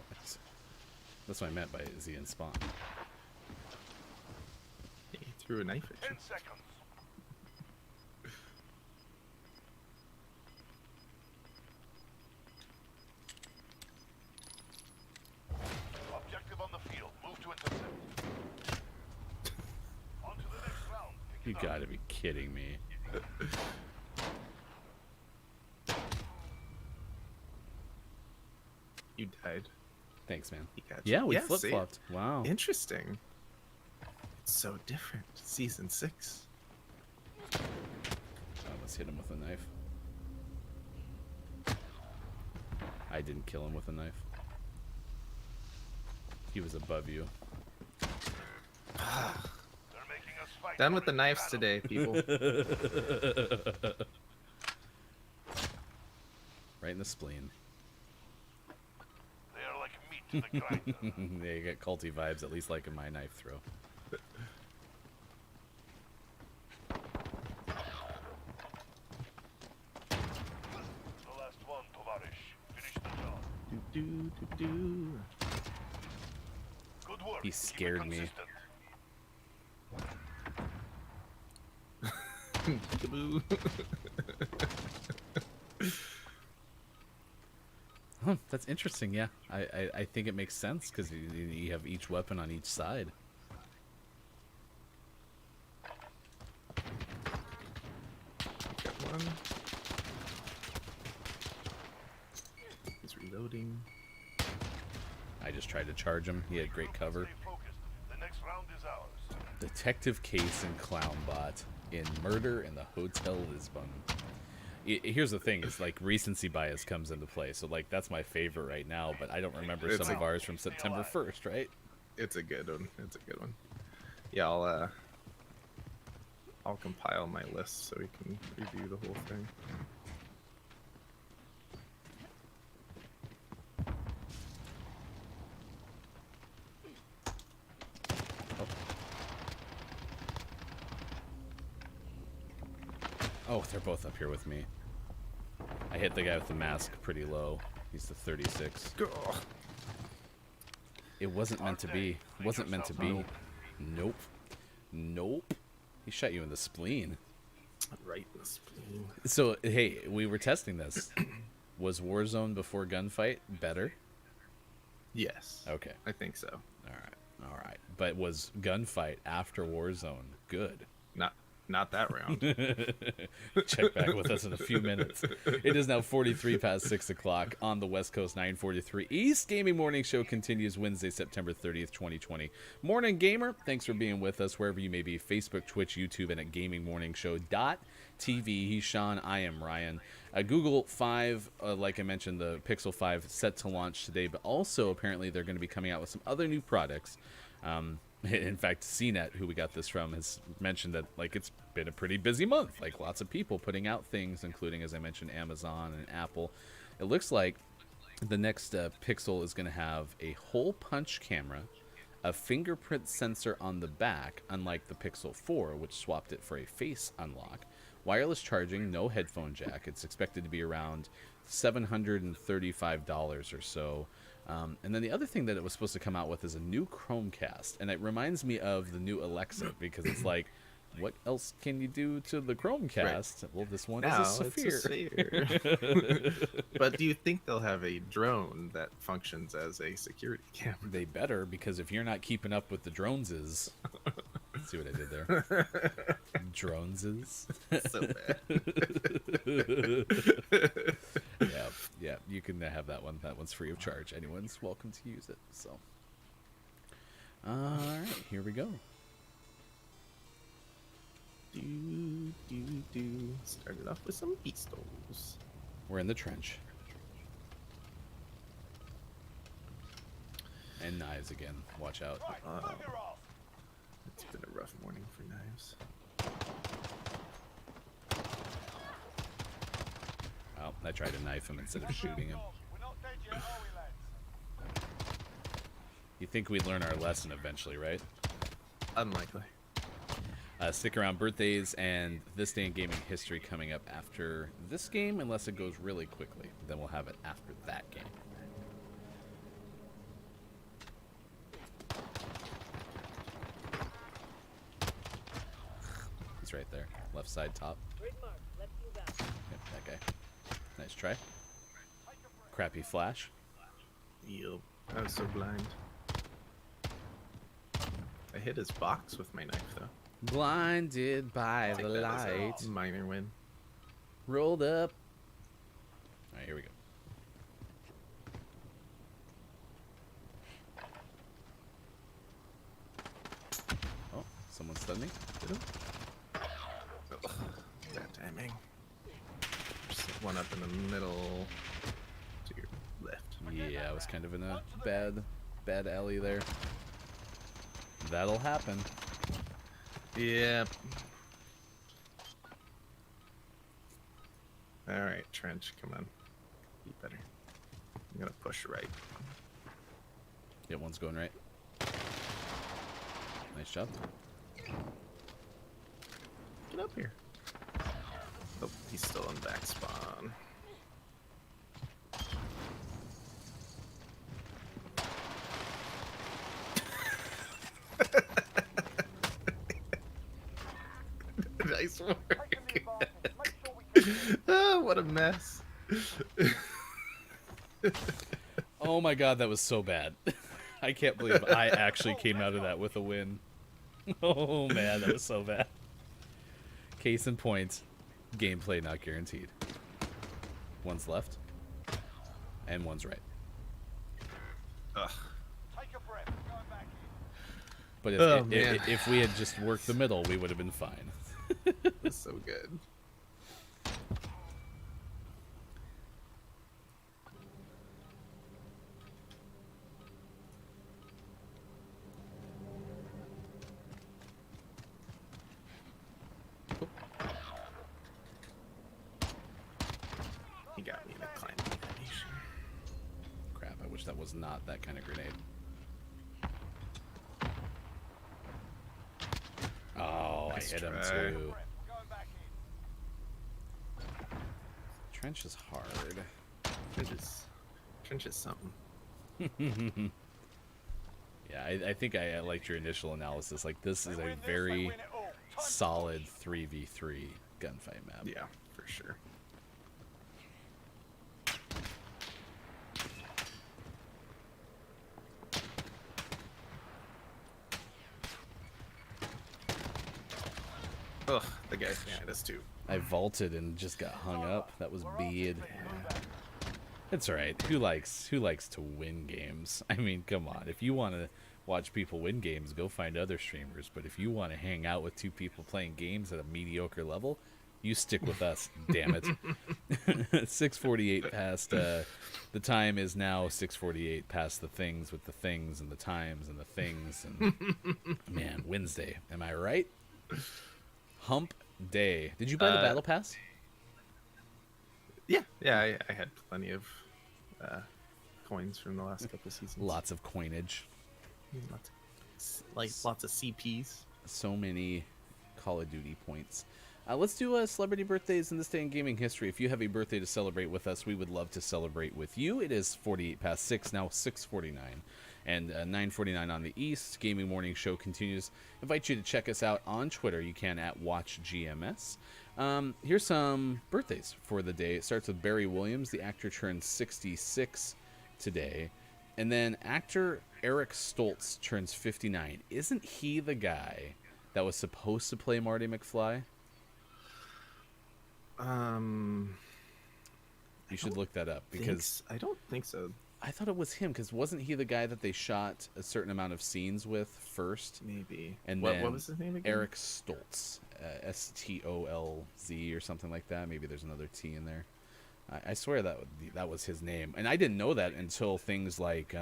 that's what I meant by is he in spawn? He threw a knife at you. 10 seconds. Objective on the field. Move to intercept. On to the next round. Pick You it up. gotta be kidding me. You died. Thanks, man. He got you. Yeah, we see? flip flopped. Wow. Interesting. It's so different. Season 6. I almost hit him with a knife. I didn't kill him with a knife. He was above you. They're making us fight. Done with the for knives battle. today, people. Right in the spleen. They are like meat to the grinder. Yeah, you get culty vibes, at least like in my knife throw. The last one, Tovarish. Finish the job. do, do, do, do. Good work. He Keep it scared me. consistent. Peekaboo. Huh, that's interesting, yeah. I think it makes sense because you have each weapon on each side. Got one. He's reloading. I just tried to charge him. He had great cover. Stay focused. The next round is ours. Detective Case and Clownbot in Murder in the Hotel Lisbon. Here's the thing: is like recency bias comes into play. So like that's my favorite right now, but I don't remember It's some a- of ours from September 1st, right? It's a good one. It's a good one. Yeah, I'll compile my list so we can review the whole thing. Oh, they're both up here with me. I hit the guy with the mask pretty low. He's the 36. It wasn't meant to be. It wasn't meant to be. Nope. Nope. He shot you in the spleen. Right in the spleen. So, hey, we were testing this. Was Warzone before Gunfight better? Yes. Okay. I think so. All right. All right. But was Gunfight after Warzone good? Not that round. Check back with us in a few minutes. It is now 43 past 6 o'clock on the West Coast, 9:43 East. Gaming Morning Show continues Wednesday, September 30th, 2020. Morning Gamer, thanks for being with us wherever you may be. Facebook, Twitch, YouTube, and at gamingmorningshow.tv. He's Sean. I am Ryan. Google 5, like I mentioned, the Pixel 5 set to launch today, but also apparently they're going to be coming out with some other new products. In fact, CNET, who we got this from, has mentioned that like it's been a pretty busy month. Like lots of people putting out things, including, as I mentioned, Amazon and Apple. It looks like the next Pixel is going to have a hole punch camera, a fingerprint sensor on the back, unlike the Pixel 4, which swapped it for a face unlock. Wireless charging, no headphone jack. It's expected to be around $735 or so. And then the other thing that it was supposed to come out with is a new Chromecast. And it reminds me of the new Alexa because it's like what else can you do to the Chromecast? Well, this one Now is a it's a sphere. sphere. But do you think they'll have a drone that functions as a security camera? They better, because if you're not keeping up with the Droneses, see what I did there? Droneses. So bad. Yeah, you can have that one. That one's free of charge. Anyone's welcome to use it. So, all right, here we go. Started off with some pistols. We're in the trench. And knives again. Watch out. Right, bugger off. It's been a rough morning for knives. Oh, I tried to knife him instead of shooting him. We're not dead yet, are we, lads? You think we'd learn our lesson eventually, right? Unlikely. Stick around. Birthdays and This Day in Gaming History coming up after this game, unless it goes really quickly. Then we'll have it after that game. He's right there. Left side top. Yep, that guy. Nice try. Crappy flash. Yup. I was so blind. I hit his box with my knife, though. Blinded by Take the that as a light. minor win. Rolled up. Alright, here we go. Oh, someone stunned me. Did him? Ugh, bad timing. There's one up in the middle to your left. Yeah, I was kind of in a bad alley there. That'll happen. Yep. Alright, Trench, come on. Be better. I'm gonna push right. Yeah, one's going right. Nice job. Get up here. Oh, he's still in back spawn. Nice work. Taking the advantage. Make sure we can Ah, what a mess. Oh my god, that was so bad. I can't believe I actually came out of that with a win. Oh man, that was so bad. Case in point, gameplay not guaranteed. One's left, and one's right. Ugh. take a breath. Going back in. But Oh, man. if we had just worked the middle, we would have been fine. That's so good. He got me in a climbing animation. Crap, I wish that was not that kind of grenade. Oh, Nice I hit him try. too. Breath. Going back in. Trench is hard. Trench is something. Yeah, I think I liked your initial analysis. Like, this is They a win this, they very win it all. Time to solid polish. 3v3 gunfight map. Yeah, for sure. Ugh, the guy's behind us too. I vaulted and just got hung up. That was bad. It's alright. Who likes to win games? I mean, come on. If you want to watch people win games, go find other streamers. But if you want to hang out with two people playing games at a mediocre level, you stick with us. Damn it. 6:48 past. The time is now 6:48 past the things with the things and the times and the things and man, Wednesday. Am I right? Hump day. Did you buy the battle pass? Yeah, I had plenty of coins from the last couple seasons. Lots of coinage. Lots of CPs. So many Call of Duty points. Let's do celebrity birthdays in This Day in Gaming History. If you have a birthday to celebrate with us, we would love to celebrate with you. It is 48 past 6, now 6:49. And 9:49 on the East. Gaming Morning Show continues. Invite you to check us out on Twitter. You can at WatchGMS. Here's some birthdays for the day. It starts with Barry Williams. The actor turns 66 today. And then actor Eric Stoltz turns 59. Isn't he the guy that was supposed to play Marty McFly? You should look that up because I don't think so. I thought it was him because wasn't he the guy that they shot a certain amount of scenes with first? Maybe. And what then was his name again? Eric Stoltz, Stolz or something like that. Maybe there's another T in there. I swear that was his name, and I didn't know that until things like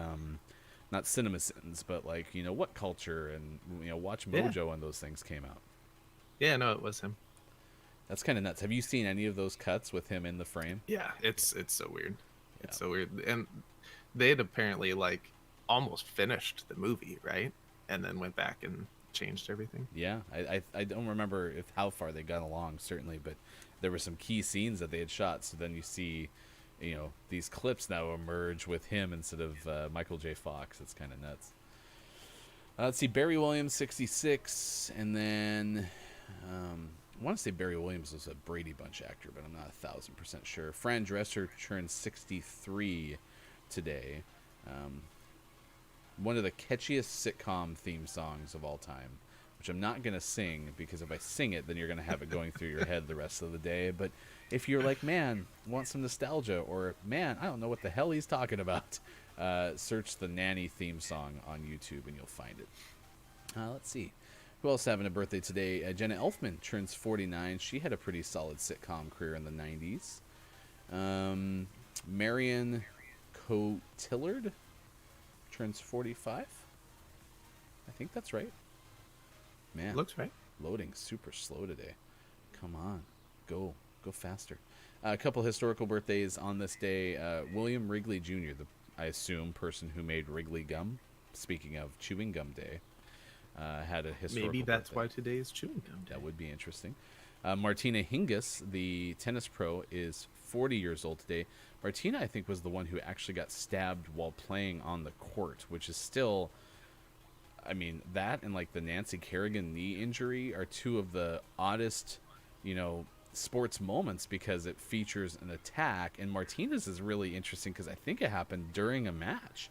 not CinemaSins, but like What Culture and Watch Mojo and those things came out. Yeah, no, it was him. That's kind of nuts. Have you seen any of those cuts with him in the frame? Yeah, it's so weird. It's so weird, and they had apparently like almost finished the movie, right? And then went back and changed everything. Yeah, I don't remember how far they got along, certainly, but there were some key scenes that they had shot. So then you see, these clips now emerge with him instead of Michael J. Fox. It's kind of nuts. Let's see, Barry Williams, 66, and then I want to say Barry Williams was a Brady Bunch actor, but I'm not 1,000% sure. Fran Drescher turns 63 today. One of the catchiest sitcom theme songs of all time, which I'm not going to sing because if I sing it, then you're going to have it going through your head the rest of the day. But if you're like, man, want some nostalgia, or man, I don't know what the hell he's talking about, search the Nanny theme song on YouTube and you'll find it. Let's see. Who else having a birthday today? Jenna Elfman turns 49. She had a pretty solid sitcom career in the 90s. Marion Cotillard turns 45. I think that's right. Man, Looks right. loading super slow today. Come on, go faster. A couple historical birthdays on this day. William Wrigley Jr., I assume person who made Wrigley gum. Speaking of chewing gum day, had a historical. Maybe that's birthday. why today is chewing gum day. That would be interesting. Martina Hingis, the tennis pro, is 40 years old today. Martina, I think, was the one who actually got stabbed while playing on the court, which is still, I mean, that and like the Nancy Kerrigan knee injury are two of the oddest, sports moments because it features an attack. And Martina's is really interesting because I think it happened during a match,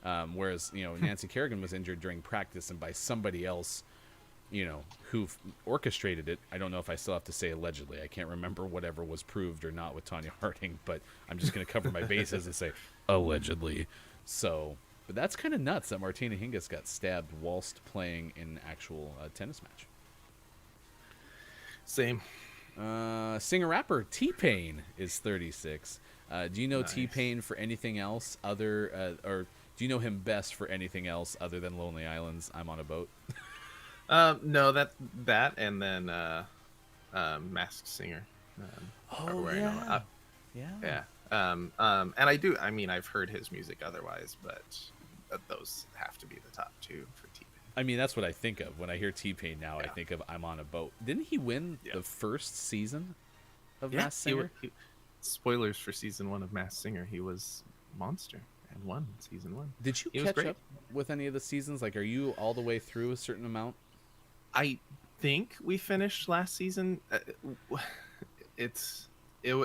whereas Nancy Kerrigan was injured during practice and by somebody else, who orchestrated it. I don't know if I still have to say allegedly. I can't remember whatever was proved or not with Tonya Harding, but I'm just going to cover my bases and say allegedly. So, but that's kind of nuts that Martina Hingis got stabbed whilst playing an actual tennis match. Same. Singer-rapper T-Pain is 36. Do you know Nice. T-Pain for anything else other, or do you know him best for anything else other than Lonely Island's I'm on a Boat? No, that and then Masked Singer. Oh, where I know- yeah. yeah. And I do. I mean, I've heard his music otherwise, but those have to be the top two for T-Pain. I mean, that's what I think of when I hear T-Pain now. I Yeah. think of I'm on a Boat. Didn't he win Yeah. the first season of Yeah, Masked Singer? spoilers for season 1 of Masked Singer. He was Monster and won season 1. Did you He was catch great. up with any of the seasons? Like, are you all the way through a certain amount? I think we finished last season.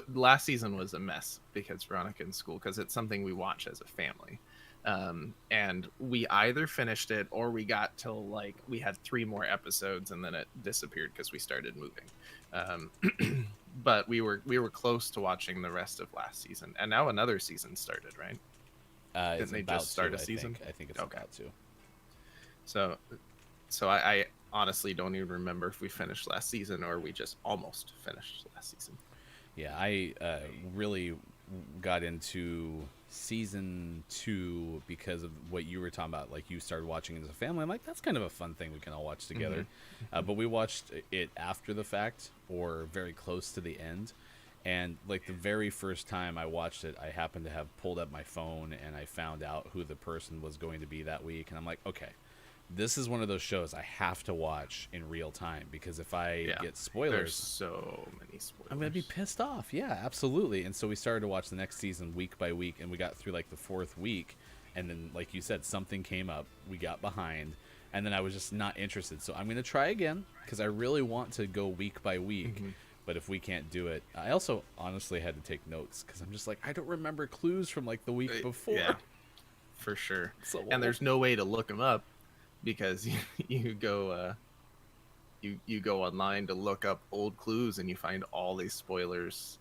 Last season was a mess because Veronica in school, because it's something we watch as a family. And we either finished it or we got till like we had 3 more episodes and then it disappeared because we started moving. But we were close to watching the rest of last season, and now another season started, right? It's they about just start to, a season? I think it's Okay. about to. So I honestly don't even remember if we finished last season or we just almost finished last season. Yeah, I really got into season 2 because of what you were talking about. Like, you started watching it as a family. I'm like, that's kind of a fun thing we can all watch together. But we watched it after the fact or very close to the end. And like the very first time I watched it, I happened to have pulled up my phone and I found out who the person was going to be that week. And I'm like, okay, this is one of those shows I have to watch in real time because if I get There's spoilers, so many spoilers. I'm gonna be pissed off. Yeah, absolutely. And so we started to watch the next season week by week, and we got through like the 4th week, and then, like you said, something came up. We got behind, and then I was just not interested. So I'm gonna try again because I really want to go week by week. But if we can't do it, I also honestly had to take notes because I'm just like, I don't remember clues from like the week before. Yeah, for sure. So And there's no way to look them up because you go you go online to look up old clues and you find all these spoilers,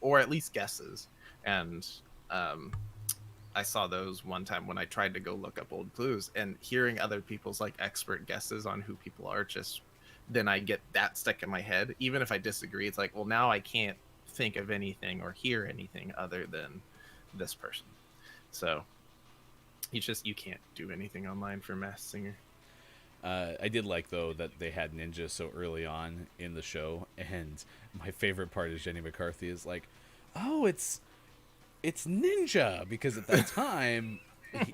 or at least guesses. And I saw those one time when I tried to go look up old clues, and hearing other people's like expert guesses on who people are, just then I get that stuck in my head. Even if I disagree, it's like, well, now I can't think of anything or hear anything other than this person. So you can't do anything online for Masked Singer. I did like, though, that they had Ninja so early on in the show, and my favorite part is Jenny McCarthy is like, oh, it's Ninja, because at that time,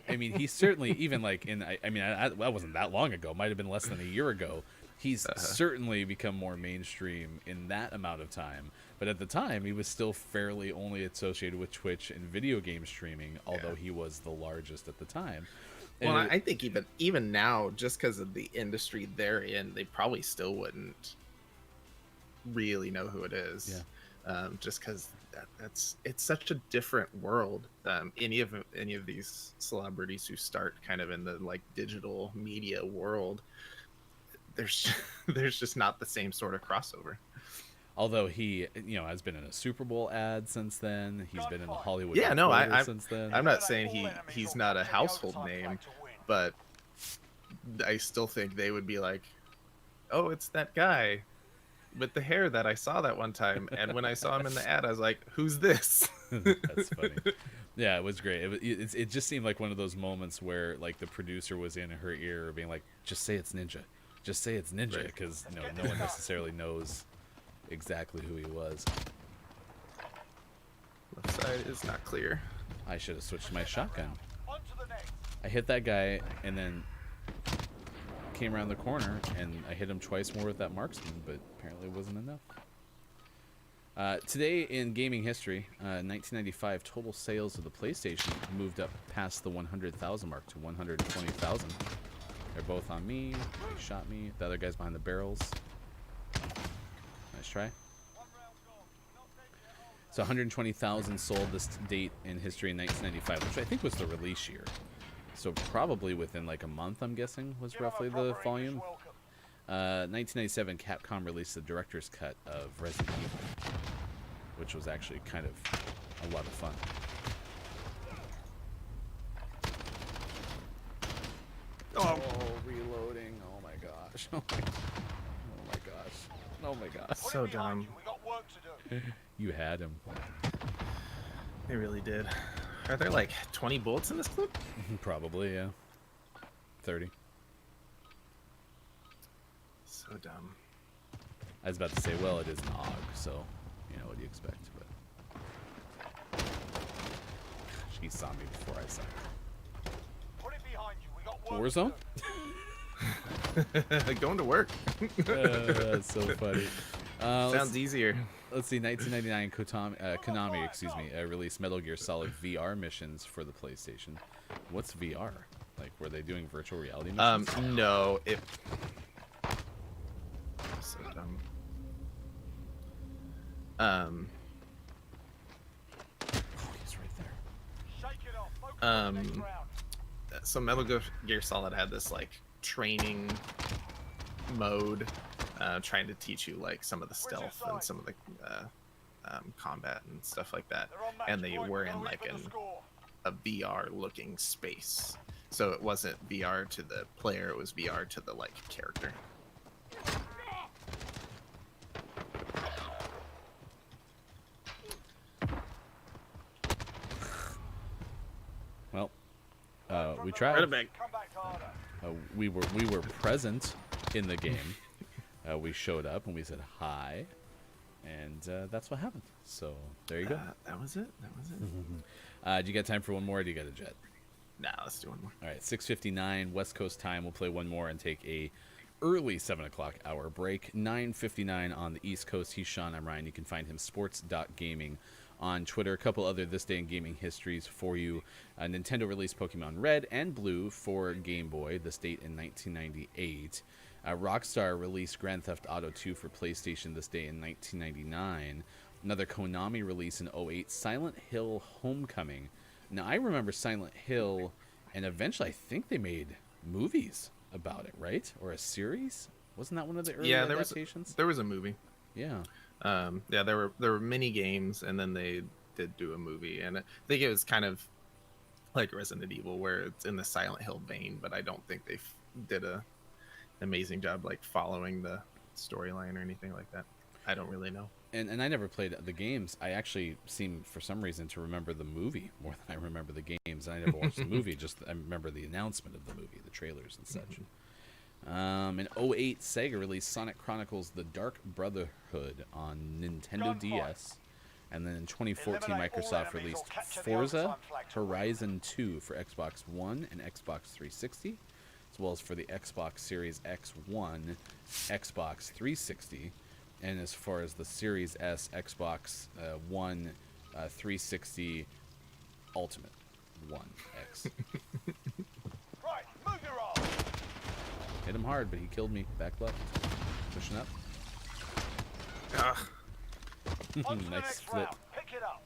he certainly, even like that wasn't that long ago, might have been less than a year ago, he's certainly become more mainstream in that amount of time, but at the time, he was still fairly only associated with Twitch and video game streaming, although he was the largest at the time. Well, I think even now, just because of the industry they're in, they probably still wouldn't really know who it is. Yeah. Just because it's such a different world. Any of these celebrities who start kind of in the like digital media world, there's just not the same sort of crossover. Although he, has been in a Super Bowl ad since then. He's been in a Hollywood since then. I'm not saying he's not a household name, but I still think they would be like, oh, it's that guy with the hair that I saw that one time. And when I saw him in the ad, I was like, who's this? That's funny. Yeah, it was great. It just seemed like one of those moments where like the producer was in her ear being like, just say it's Ninja. Just say it's Ninja, because no one necessarily knows exactly who he was. Left side is not clear. I should have switched to my shotgun. I hit that guy and then came around the corner and I hit him twice more with that marksman, but apparently it wasn't enough. Today in gaming history, 1995 total sales of the PlayStation moved up past the 100,000 mark to 120,000. They're both on me. He shot me. The other guy's behind the barrels. Nice try. So 120,000 sold this date in history in 1995, which I think was the release year. So probably within like a month, I'm guessing, was roughly the volume. 1997, Capcom released the director's cut of Resident Evil, which was actually kind of a lot of fun. Oh, reloading. Oh my gosh. Oh my gosh. Oh my gosh. So dumb. You had him. They really did. Are there like 20 bullets in this clip? Probably, yeah. 30. So dumb. I was about to say, well, it is an AUG, so, what do you expect? But she saw me before I saw her. Put it behind you. We got work Warzone? Going to work. That's so funny. Sounds easier. Let's see, 1999, Konami, released Metal Gear Solid VR missions for the PlayStation. What's VR? Like, were they doing virtual reality missions? No, so dumb. Oh, he's right there. Shake it off. Focus on the next round. So Metal Gear Solid had this like training mode, trying to teach you like some of the stealth and some of the combat and stuff like that, and they were in like a VR looking space. So it wasn't VR to the player, it was VR to the like character. Well, we tried. Come back harder. We were present in the game. We showed up and we said hi, and that's what happened. So there you go. That was it. Do you got time for one more, or do you got a jet? Nah, let's do one more. All right, 6:59 West Coast time. We'll play one more and take a early 7 o'clock hour break. 9:59 on the East Coast. He's Sean. I'm Ryan. You can find him sports.gaming on Twitter. A couple other This Day in Gaming histories for you. Nintendo released Pokemon Red and Blue for Game Boy, this date in 1998. Rockstar released Grand Theft Auto 2 for PlayStation this day in 1999. Another Konami release in 08, Silent Hill Homecoming. Now, I remember Silent Hill, and eventually I think they made movies about it, right? Or a series? Wasn't that one of the early adaptations? There was a movie. Yeah. Yeah, there were mini games, and then they did do a movie, and I think it was kind of like Resident Evil, where it's in the Silent Hill vein, but I don't think they did an amazing job like following the storyline or anything like that. I don't really know. And I never played the games. I actually seem, for some reason, to remember the movie more than I remember the games. And I never watched the movie, just I remember the announcement of the movie, the trailers and such. In 08, Sega released Sonic Chronicles The Dark Brotherhood on Nintendo DS. And then in 2014, Microsoft released Forza Horizon 2 for Xbox One and Xbox 360, as well as for the Xbox Series X1, Xbox 360, and as far as the Series S, Xbox One, 360 Ultimate One X. Right, move your arm. Hit him hard, but he killed me. Back left. Pushing up. Ah, On to the Nice next flip. round. Pick it up.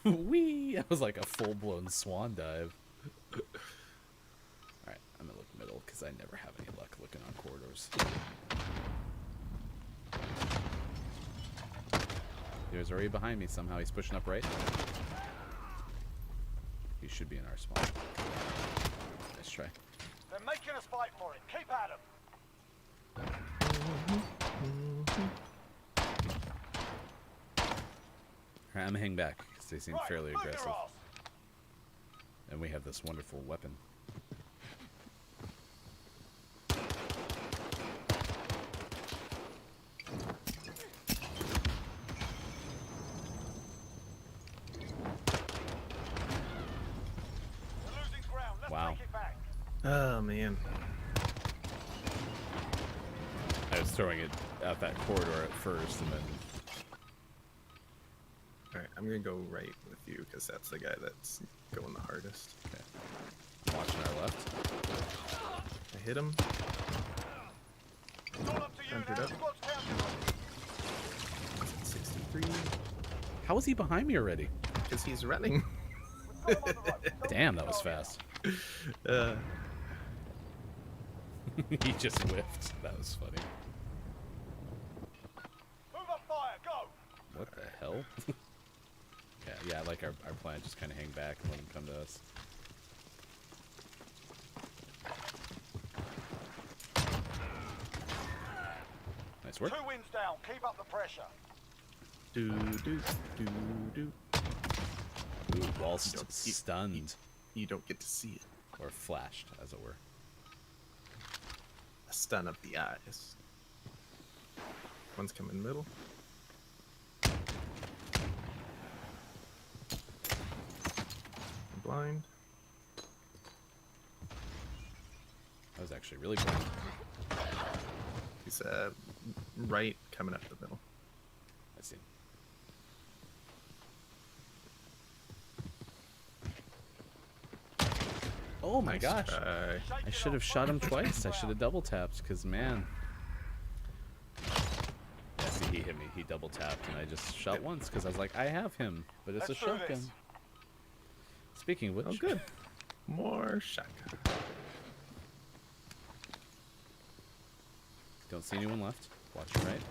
Whee! That was like a full-blown swan dive. Alright, I'm gonna look middle, because I never have any luck looking on corridors. He was already behind me somehow. He's pushing up right. He should be in our spawn. Nice try. They're making us fight for it. Keep at 'em. Alright, I'm gonna hang back, because they seem Right, fairly move your aggressive. ass. And we have this wonderful weapon. We're losing ground. Let's Wow. take it back. oh man. I was throwing it out that corridor at first, and then... All right, I'm gonna go right with you because that's the guy that's going the hardest. Okay. Watching our left. I hit him. It's all up to you Rounded now. up. Squad's counting on you. 63 How was he behind me already? because he's running. We've got 'em on the rope. Don't Damn, lose that was target. fast. Uh, He just whiffed. That was funny. Move up fire. Go. What the hell? Yeah, I like our plan. Just kind of hang back and let him come to us. Nice work. 2 wins down. Keep up the pressure. do do do do. Ooh, while don't- you- stunned. You don't get to see it. Or flashed, as it were. A stun of the eyes. One's coming middle. Blind. That was actually really cool. He's right coming up the middle. I see. Oh my Nice gosh. try. Shake I it should off. have shot him Move to the twice. next I should have round. double tapped, because man. Yeah, see, he hit me. He double tapped, and I just shot once, because I was like, I have him, but it's Let's a do shotgun. this. Speaking of which, Oh, good. More shotgun. don't see anyone left. Watch your right.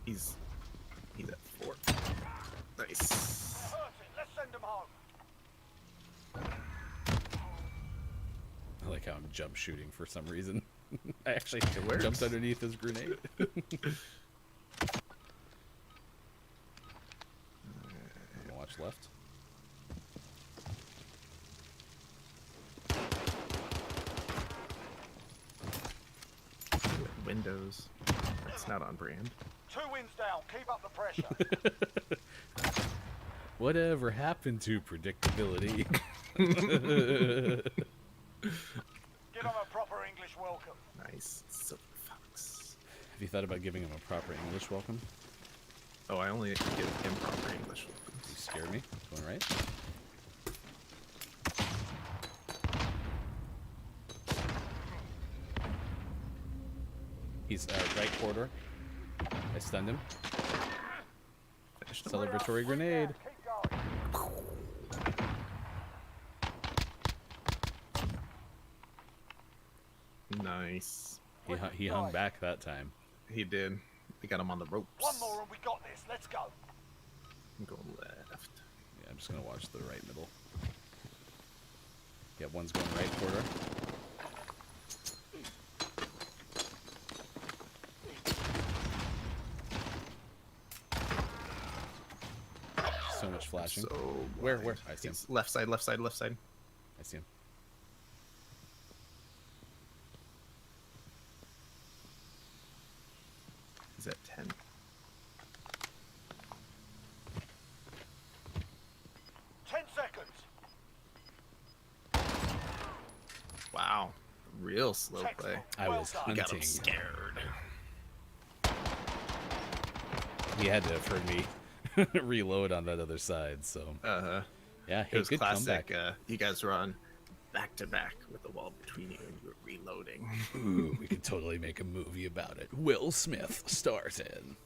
He's at 4. Nice. Perfect. Let's send them home. I like how I'm jump shooting for some reason. I actually works. jumped underneath his grenade. Watch left. Windows. That's not on brand. 2 wins down. Keep up the pressure. Whatever happened to predictability? Give him a proper English welcome. Nice. Silver fox. Have you thought about giving him a proper English welcome? Oh, I only give improper English welcomes. You scared me. Going right? He's right corridor. I stunned him. Finished him. Celebratory grenade. Keep going. Nice. He hung back that time. He did. We got him on the ropes. One more and we got this. Let's go. Go left. Yeah, I'm just gonna watch the right middle. Yeah, one's going right corridor. So much flashing. So Where? blind. I see him. He's left side, left side, left side. I see him. He's at 10. Ten seconds. Wow. Real slow play. Textbook. I Well was done. We got him hunting. scared. He had to have heard me reload on that other side. So Uh-huh. yeah, It hey, was good classic. comeback. You guys were on back to back with the wall between you and you were reloading. Ooh, we could totally make a movie about it. Will Smith stars in.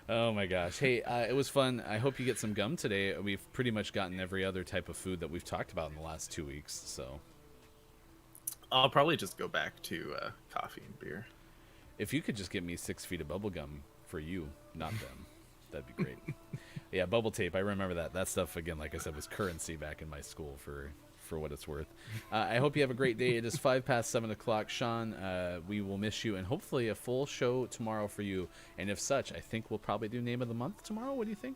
Oh my gosh. Hey, it was fun. I hope you get some gum today. We've pretty much gotten every other type of food that we've talked about in the last 2 weeks. So I'll probably just go back to coffee and beer. if you could just get me 6 feet of bubble gum for you, not them, that'd be great. Yeah, bubble tape. I remember that. That stuff, again, like I said, was currency back in my school for what it's worth. I hope you have a great day. It is 7:05. Sean, we will miss you, and hopefully a full show tomorrow for you. And if such, I think we'll probably do Name of the Month tomorrow. What do you think?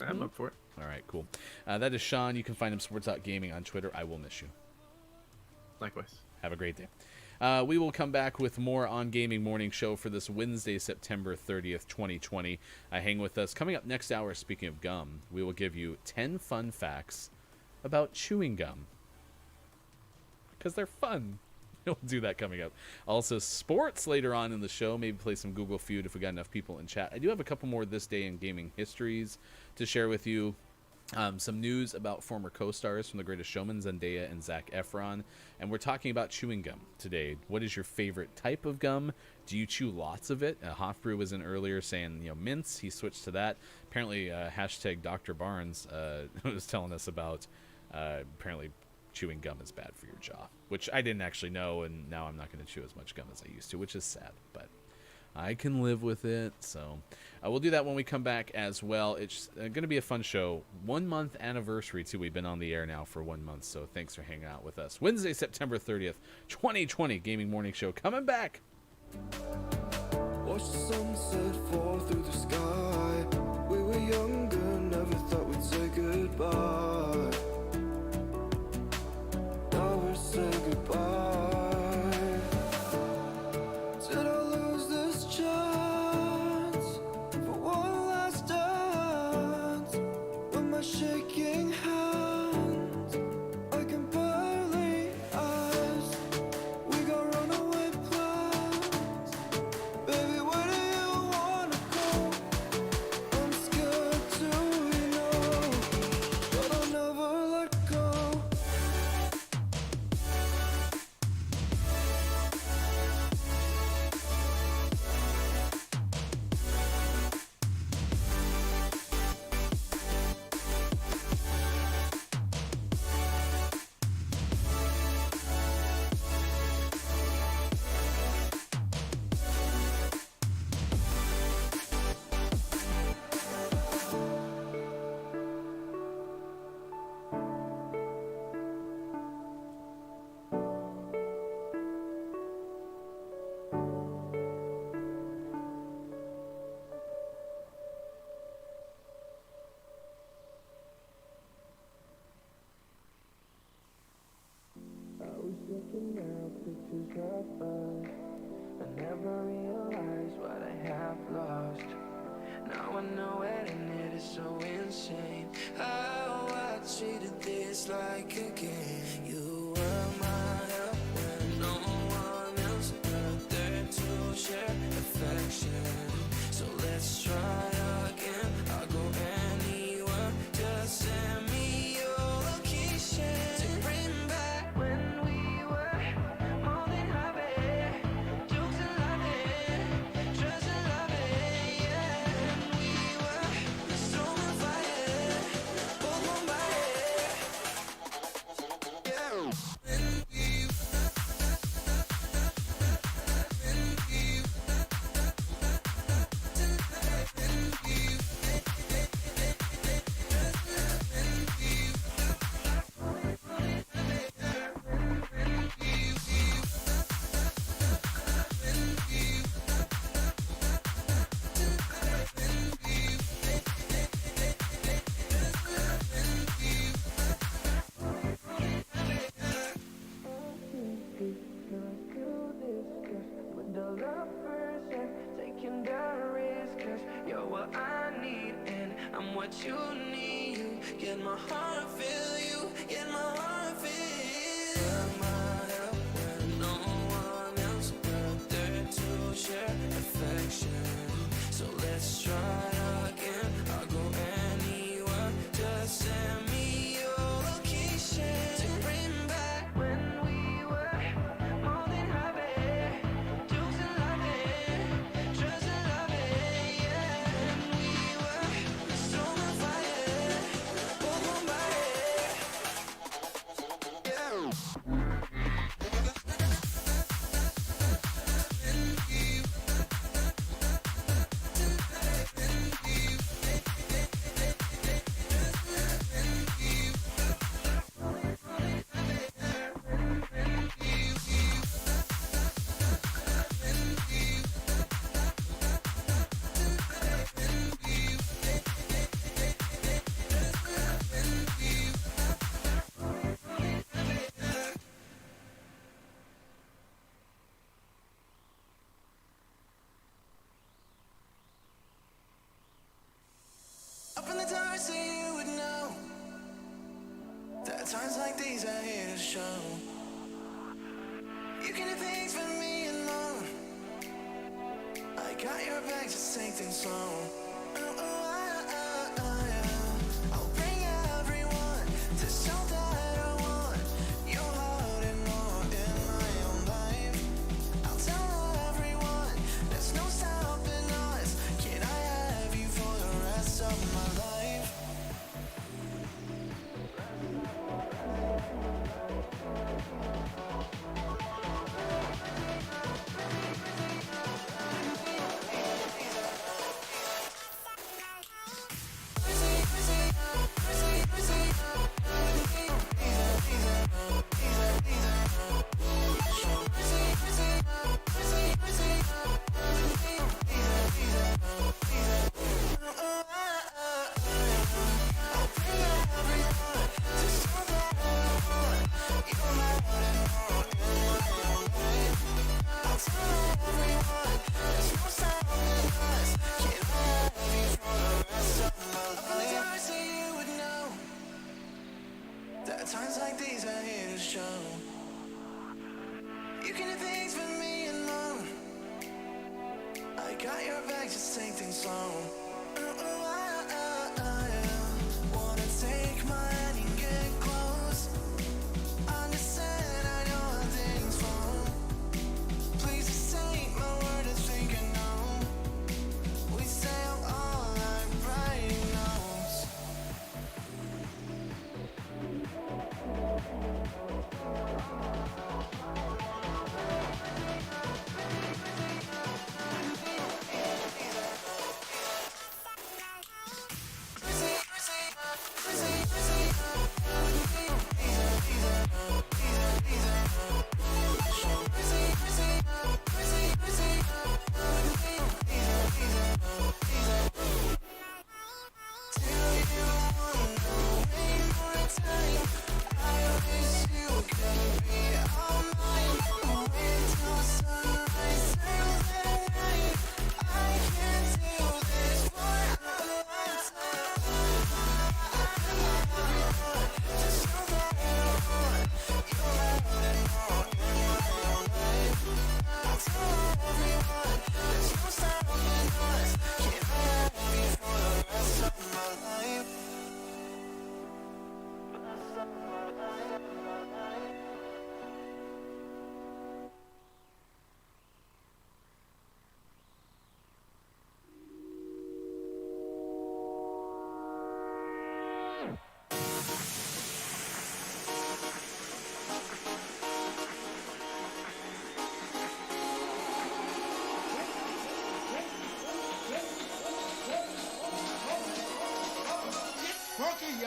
I'm up for it. All right, cool. That is Sean. You can find him Sports Gaming on Twitter. I will miss you. Likewise. Have a great day. We will come back with more On Gaming Morning Show for this Wednesday, September 30th, 2020. Hang with us. Coming up next hour, speaking of gum, we will give you 10 fun facts about chewing gum. Because they're fun. We'll do that coming up. Also, sports later on in the show. Maybe play some Google Feud if we got enough people in chat. I do have a couple more this day in gaming histories to share with you. Some news about former co-stars from The Greatest Showman, Zendaya and Zac Efron. And we're talking about chewing gum today. What is your favorite type of gum? Do you chew lots of it? Hofbrew was in earlier saying, mints. He switched to that. Apparently, hashtag Dr. Barnes was telling us about apparently chewing gum is bad for your jaw, which I didn't actually know, and now I'm not going to chew as much gum as I used to, which is sad, but I can live with it. So we'll do that when we come back as well. It's going to be a fun show. 1 month anniversary too. We've been on the air now for 1 month, so thanks for hanging out with us. Wednesday, September 30th, 2020 Gaming Morning Show coming back. Watch the sunset fall through the sky. We were younger, never thought we'd say goodbye. Now we're saying goodbye. Did I lose this chance for one last dance? With my shaking hands, I can barely ask. We got runaway plans. Baby, where do you wanna go? I'm scared to, but I'll never let go. I was looking at pictures of us. I never realized what I have lost. Now I know it and it is it's like a game. You were my help when no one else was there to share affection. So let's try again. I'll go anywhere. Just send me your location to bring back when we were more than happy. Jokes and loving, trust and loving, yeah. And we were storm and fire, both on fire, yeah. When we taking down risk, 'cause you're what I need and I'm what you need. You get my heart feel, you get my heart feel. You're my help when no one else was there to share affection. So let's try again. I'll go anywhere. Just send me your location to bring back when we were more than happy. Jokes and loving, trust and loving, yeah. And we were storm and fire, both on fire, yeah. Up in the dark so you would know that times like these are here to show. You can do things for me alone. I got your back, just take things slow. I'll bring everyone to show that I want your heart and more in my own life. I'll tell everyone there's no stopping us. Can I have you for the rest of my life? Times like these are here to show. You can do things for me alone. I got your back, just take things slow. Wanna take my hand and get close. Understand I know how things fall. Please just take my word and think I know. We stay up all night writing notes. Just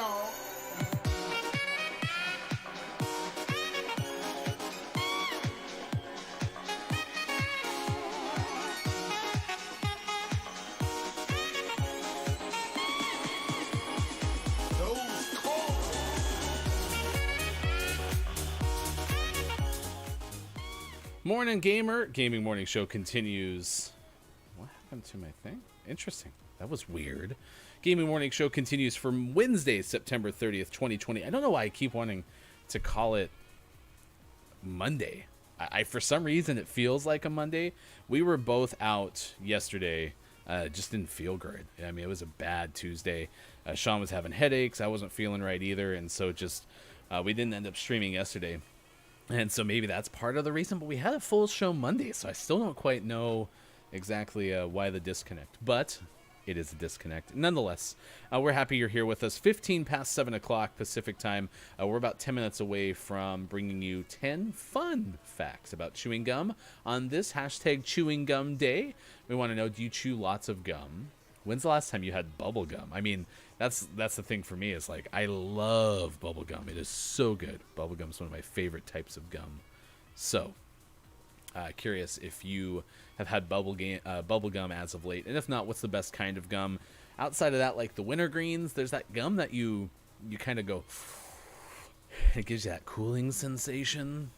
y'all. Those calls. Morning Gamer, Gaming Morning Show continues. What happened to my thing? Interesting. That was weird. Gaming Morning Show continues from Wednesday, September 30th, 2020. I don't know why I keep wanting to call it Monday. I for some reason, it feels like a Monday. We were both out yesterday. Just didn't feel good. I mean, it was a bad Tuesday. Sean was having headaches. I wasn't feeling right either. And so just, we didn't end up streaming yesterday. And so maybe that's part of the reason. But we had a full show Monday. So I still don't quite know exactly why the disconnect. But it is a disconnect. Nonetheless, we're happy you're here with us. 15 past 7 o'clock Pacific time. We're about 10 minutes away from bringing you 10 fun facts about chewing gum on this hashtag chewing gum day. We want to know, do you chew lots of gum? When's the last time you had bubble gum? I mean, that's the thing for me is like, I love bubble gum. It is so good. Bubble gum is one of my favorite types of gum. So, curious if you have had bubble gum as of late, and if not, what's the best kind of gum? Outside of that, like the wintergreens, there's that gum that you kind of go, it gives you that cooling sensation.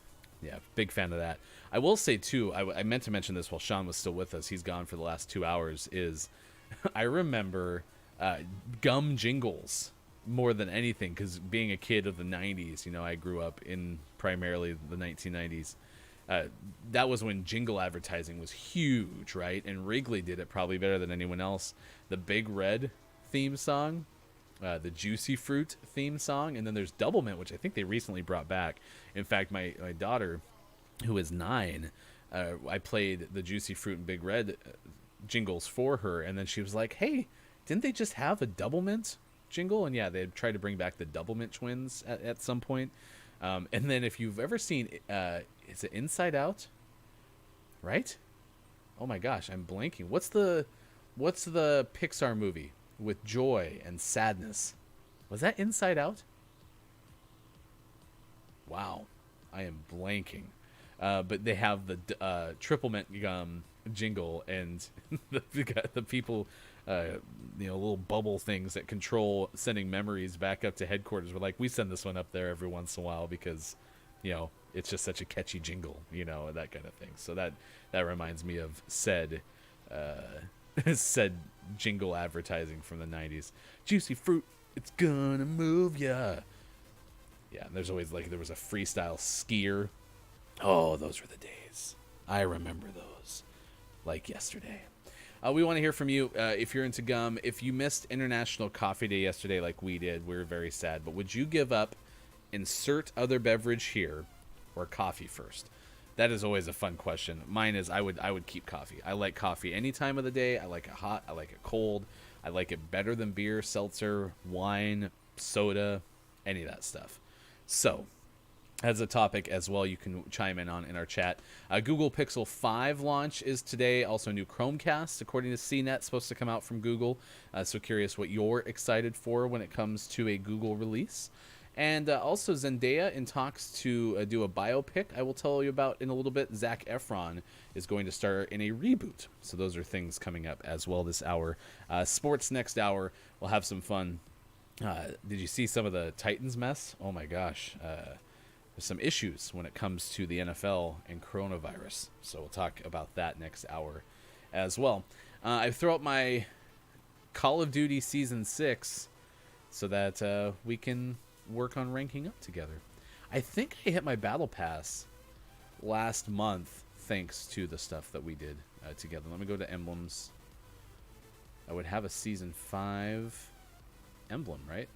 Yeah, big fan of that. I will say too, I meant to mention this while Sean was still with us. He's gone for the last 2 hours. Is I remember gum jingles more than anything, because being a kid of the 90s, you know, I grew up in primarily the 1990s. That was when jingle advertising was huge, right? And Wrigley did it probably better than anyone else. The Big Red theme song, the Juicy Fruit theme song, and then there's Double Mint, which I think they recently brought back. In fact, my daughter, who is 9, I played the Juicy Fruit and Big Red jingles for her, and then she was like, hey, didn't they just have a Double Mint jingle? And yeah, they had tried to bring back the Double Mint twins at some point. And then if you've ever seen, is it Inside Out? Right? Oh my gosh, I'm blanking. What's the Pixar movie with joy and sadness? Was that Inside Out? Wow, I am blanking. But they have the Triple Mint gum jingle, and the people, little bubble things that control sending memories back up to headquarters were like, we send this one up there every once in a while because, it's just such a catchy jingle, that kind of thing. So that reminds me of said jingle advertising from the 90s. Juicy fruit, it's gonna move ya. Yeah, and there's always there was a freestyle skier. Oh, those were the days. I remember those like yesterday. We want to hear from you if you're into gum. If you missed International Coffee Day yesterday like we did, we were very sad. But would you give up insert other beverage here or coffee first? That is always a fun question. Mine is I would keep coffee. I like coffee any time of the day. I like it hot. I like it cold. I like it better than beer, seltzer, wine, soda, any of that stuff. So, as a topic as well, you can chime in on in our chat. Google Pixel 5 launch is today. Also, new Chromecast, according to CNET, supposed to come out from Google. So curious what you're excited for when it comes to a Google release. And also Zendaya in talks to do a biopic I will tell you about in a little bit. Zac Efron is going to star in a reboot. So those are things coming up as well this hour. Sports next hour. We'll have some fun. Did you see some of the Titans mess? Oh my gosh. There's some issues when it comes to the NFL and coronavirus. So we'll talk about that next hour as well. I throw up my Call of Duty Season 6 so that we can work on ranking up together. I think I hit my Battle Pass last month thanks to the stuff that we did together. Let me go to emblems. I would have a Season 5 emblem, right?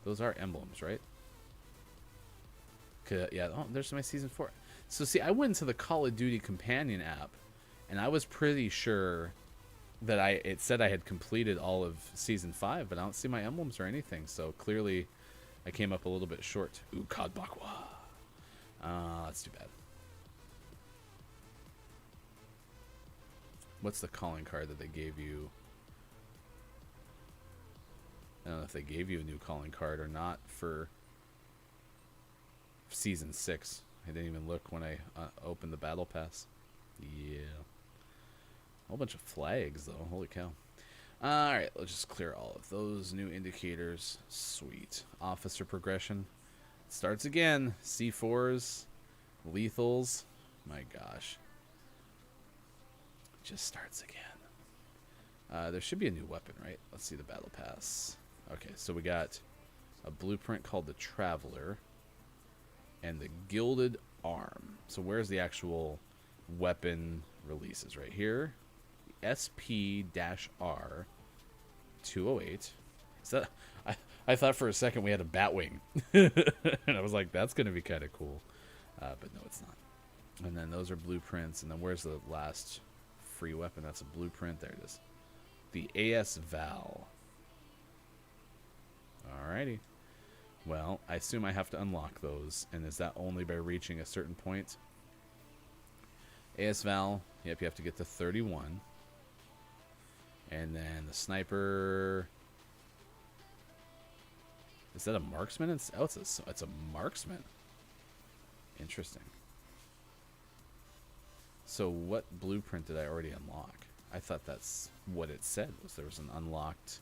Those are emblems, right? Yeah, oh, there's my Season 4. So, see, I went into the Call of Duty Companion app, and I was pretty sure that it said I had completed all of Season 5, but I don't see my emblems or anything, so clearly I came up a little bit short. Ooh, Cod Bakwa. That's too bad. What's the calling card that they gave you? I don't know if they gave you a new calling card or not for Season 6. I didn't even look when I opened the Battle Pass. Yeah. A whole bunch of flags, though. Holy cow. Alright, let's just clear all of those new indicators. Sweet. Officer progression. Starts again. C4s. Lethals. My gosh. Just starts again. There should be a new weapon, right? Let's see the Battle Pass. Okay, so we got a blueprint called the Traveler and the Gilded Arm. So where's the actual weapon releases? Right here. SP-R 208. Is that? I thought for a second we had a Batwing. And I was like, that's going to be kind of cool. But no, it's not. And then those are blueprints. And then where's the last free weapon? That's a blueprint. There it is. The AS Val. Alrighty. Well, I assume I have to unlock those. And is that only by reaching a certain point? AS Val. Yep, you have to get to 31. And then the sniper. Is that a marksman? Oh, it's a marksman. Interesting. So what blueprint did I already unlock? I thought that's what it said. Was there was an unlocked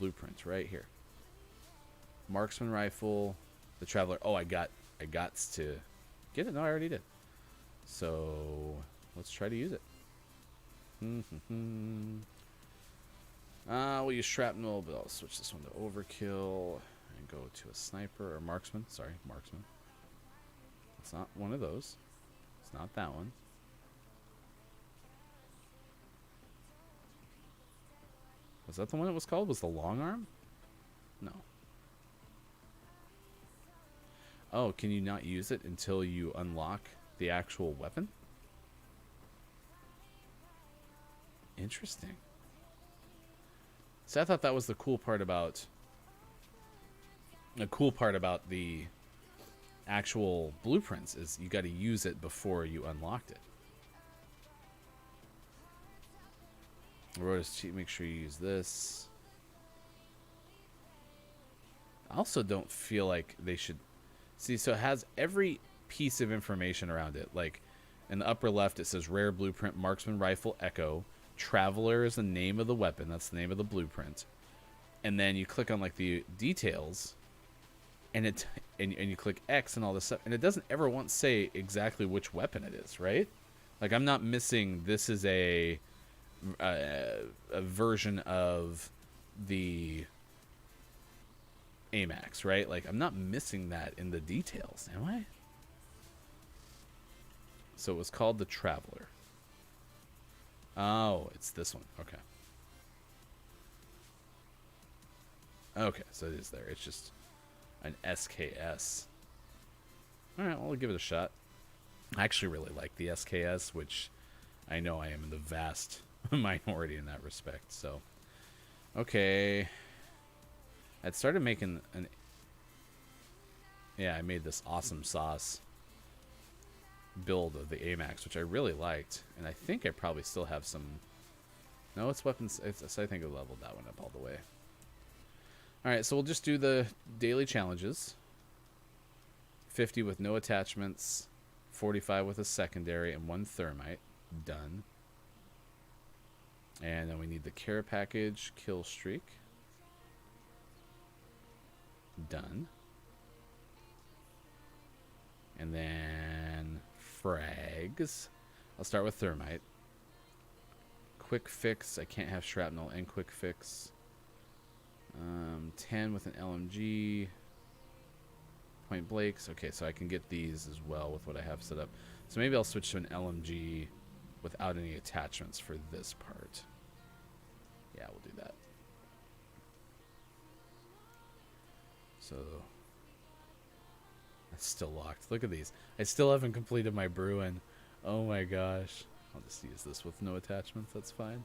blueprint right here. Marksman rifle, the Traveler. Oh, I got to get it. No, I already did. So let's try to use it. We'll use shrapnel, but I'll switch this one to overkill and go to a sniper or marksman. Sorry, marksman. It's not one of those. It's not that one. Was that the one it was called? Was the long arm? No. Oh, can you not use it until you unlock the actual weapon? Interesting. So I thought that was the cool part about the actual blueprints is you got to use it before you unlocked it. Rota's cheat, make sure you use this. I also don't feel like they should see, so it has every piece of information around it. Like in the upper left it says rare blueprint, marksman rifle, echo. Traveler is the name of the weapon, that's the name of the blueprint. And then you click on like the details and you click X and all this stuff, and it doesn't ever once say exactly which weapon it is, right? Like I'm not missing this is a version of the AMAX, right? Like I'm not missing that in the details, am I? So it was called the Traveler. Oh, it's this one. Okay. Okay, so it is there. It's just an SKS. Alright, well, I'll give it a shot. I actually really like the SKS, which I know I am in the vast minority in that respect, so. Okay. I'd started making an... Yeah, I made this awesome sauce build of the AMAX, which I really liked, and I think I probably still have some... No, it's weapons... so I think I leveled that one up all the way. Alright, so we'll just do the daily challenges. 50 with no attachments, 45 with a secondary, and 1 thermite. Done. And then we need the care package, kill streak. Done. And then frags. I'll start with thermite. Quick fix. I can't have shrapnel and quick fix. 10 with an LMG. Point blanks. Okay, so I can get these as well with what I have set up. So maybe I'll switch to an LMG without any attachments for this part. Yeah, we'll do that. So that's still locked. Look at these. I still haven't completed my Bruin. Oh my gosh. I'll just use this with no attachments. That's fine.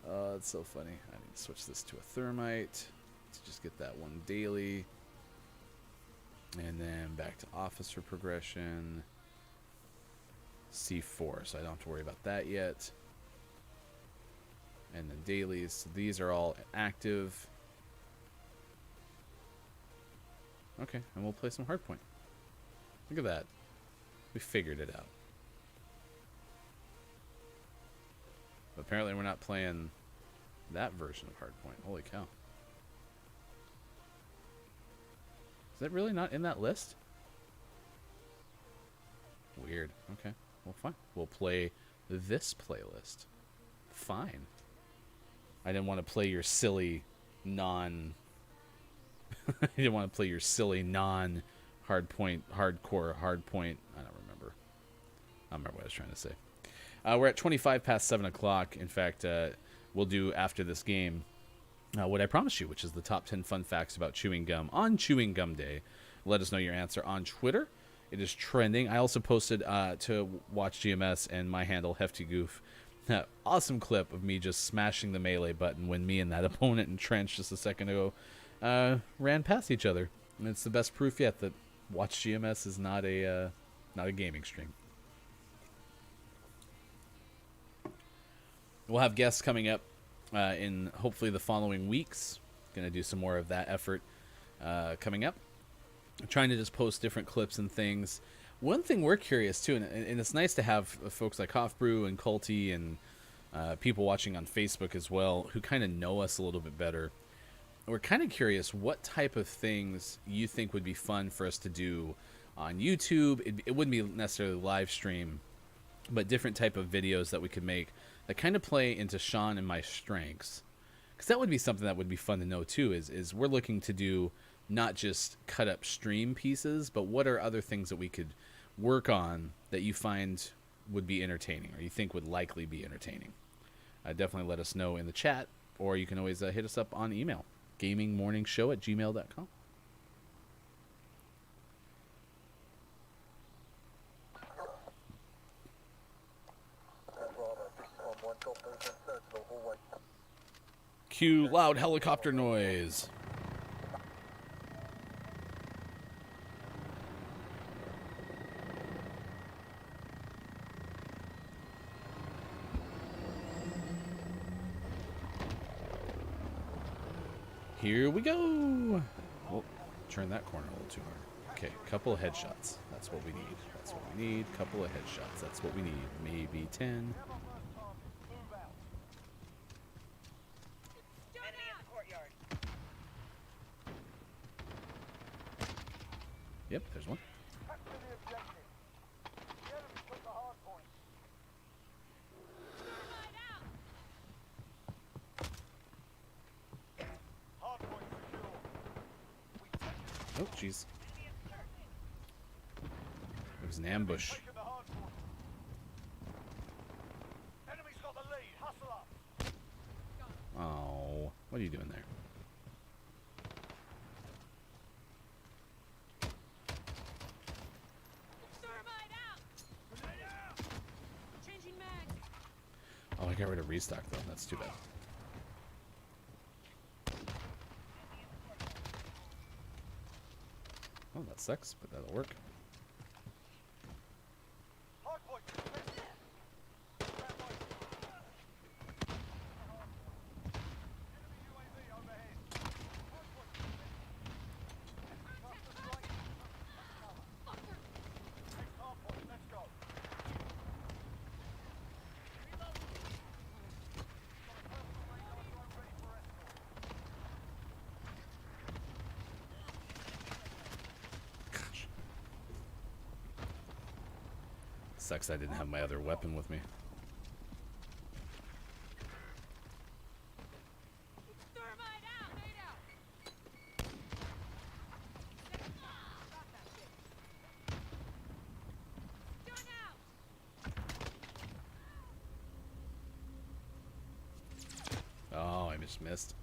Oh, it's so funny. I need to switch this to a thermite to just get that one daily. And then back to officer progression. C4, so I don't have to worry about that yet. And then dailies. So these are all active. Okay, and we'll play some Hardpoint. Look at that. We figured it out. But apparently we're not playing that version of Hardpoint. Holy cow. Is that really not in that list? Weird. Okay. Well, fine. We'll play this playlist. Fine. I didn't want to play your silly non... I didn't want to play your silly non-hardcore hardpoint. I don't remember. I don't remember what I was trying to say. We're at 25 past 7 o'clock. In fact, we'll do after this game what I promised you, which is the top 10 fun facts about chewing gum on Chewing Gum Day. Let us know your answer on Twitter. It is trending. I also posted to Watch GMS and my handle, Hefty Goof, awesome clip of me just smashing the melee button when me and that opponent in trench just a second ago ran past each other. And it's the best proof yet that Watch GMS is not a gaming stream. We'll have guests coming up in hopefully the following weeks. Going to do some more of that effort coming up. I'm trying to just post different clips and things. One thing we're curious too, and it's nice to have folks like Hofbrew and Culty and people watching on Facebook as well who kind of know us a little bit better. We're kind of curious what type of things you think would be fun for us to do on YouTube. It wouldn't be necessarily live stream, but different type of videos that we could make that kind of play into Sean and my strengths. Because that would be something that would be fun to know too, is we're looking to do not just cut up stream pieces, but what are other things that we could work on that you find would be entertaining or you think would likely be entertaining. Definitely let us know in the chat, or you can always hit us up on email, gamingmorningshow@gmail.com. Cue loud helicopter noise. Here we go. Oh, turn that corner a little too hard. Okay, couple of headshots. That's what we need. That's what we need. Couple of headshots. That's what we need. Maybe 10. Yep, there's one. Oh, jeez. It was an ambush. Oh, what are you doing there? Oh, I got rid of restock though. That's too bad. Oh, that sucks, but that'll work. Sucks I didn't have my other weapon with me. Oh, I just missed.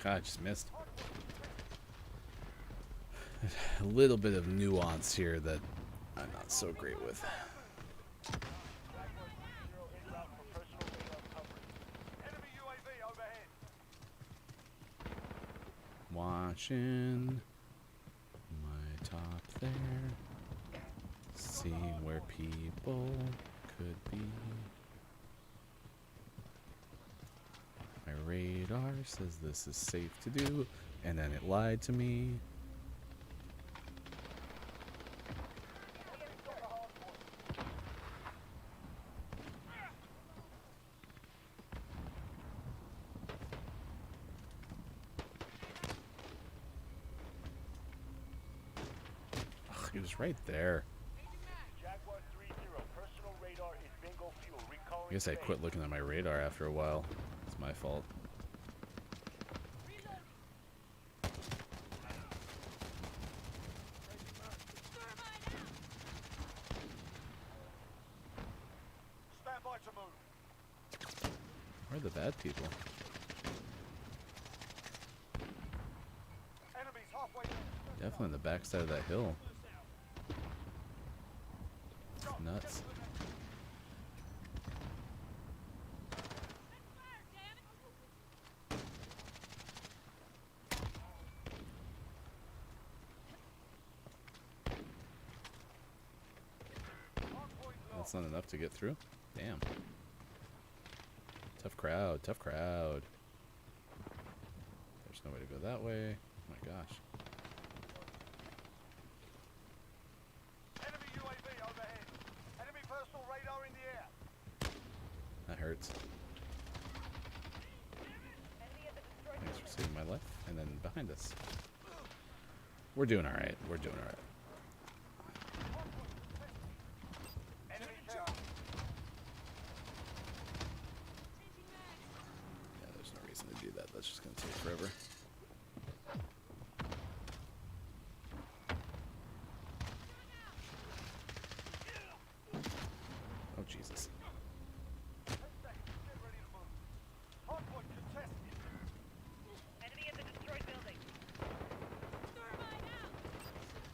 God, I just missed. a little bit of nuance here that I'm not so great with. Jaguar 3-0 en route for personal radar coverage. Enemy UAV overhead. Watching my top there, seeing where people could be. My radar says this is safe to do, and then it lied to me. Ugh, he was right there. Jaguar 3-0, personal radar is bingo fuel. Recalling I guess I today. quit looking at my radar after a while. It's my fault. Stand by to move. Where are the bad people? Enemies halfway there. Definitely on the backside of that hill. It's nuts. That's not enough to get through? Damn. Tough crowd, tough crowd. There's no way to go that way. Oh my gosh. Enemy UAV overhead. Enemy personal radar in the air. That hurts. Thanks for saving my life. And then behind us. We're doing alright. We're doing alright. Enemy down. Yeah, there's no reason to do that. That's just gonna take forever. Oh, Jesus. 10 seconds. Get ready to move. Hardpoint contested. Enemy at the destroyed building.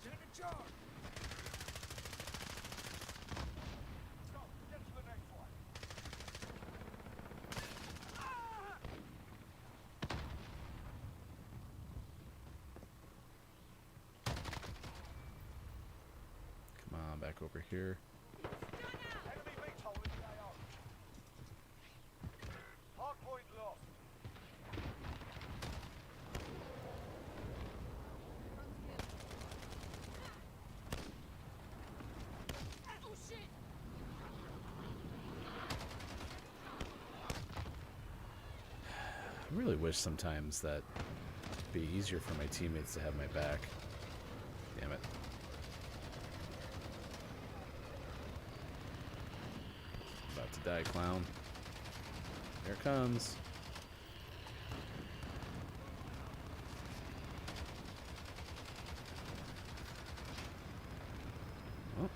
Taking charge. Go. Get to the next one. Come on, back over here. Enemy VTOL in the AO. Hardpoint lost. I really wish sometimes that it'd be easier for my teammates to have my back. Damn it. About to die, clown. Here it comes. Oh.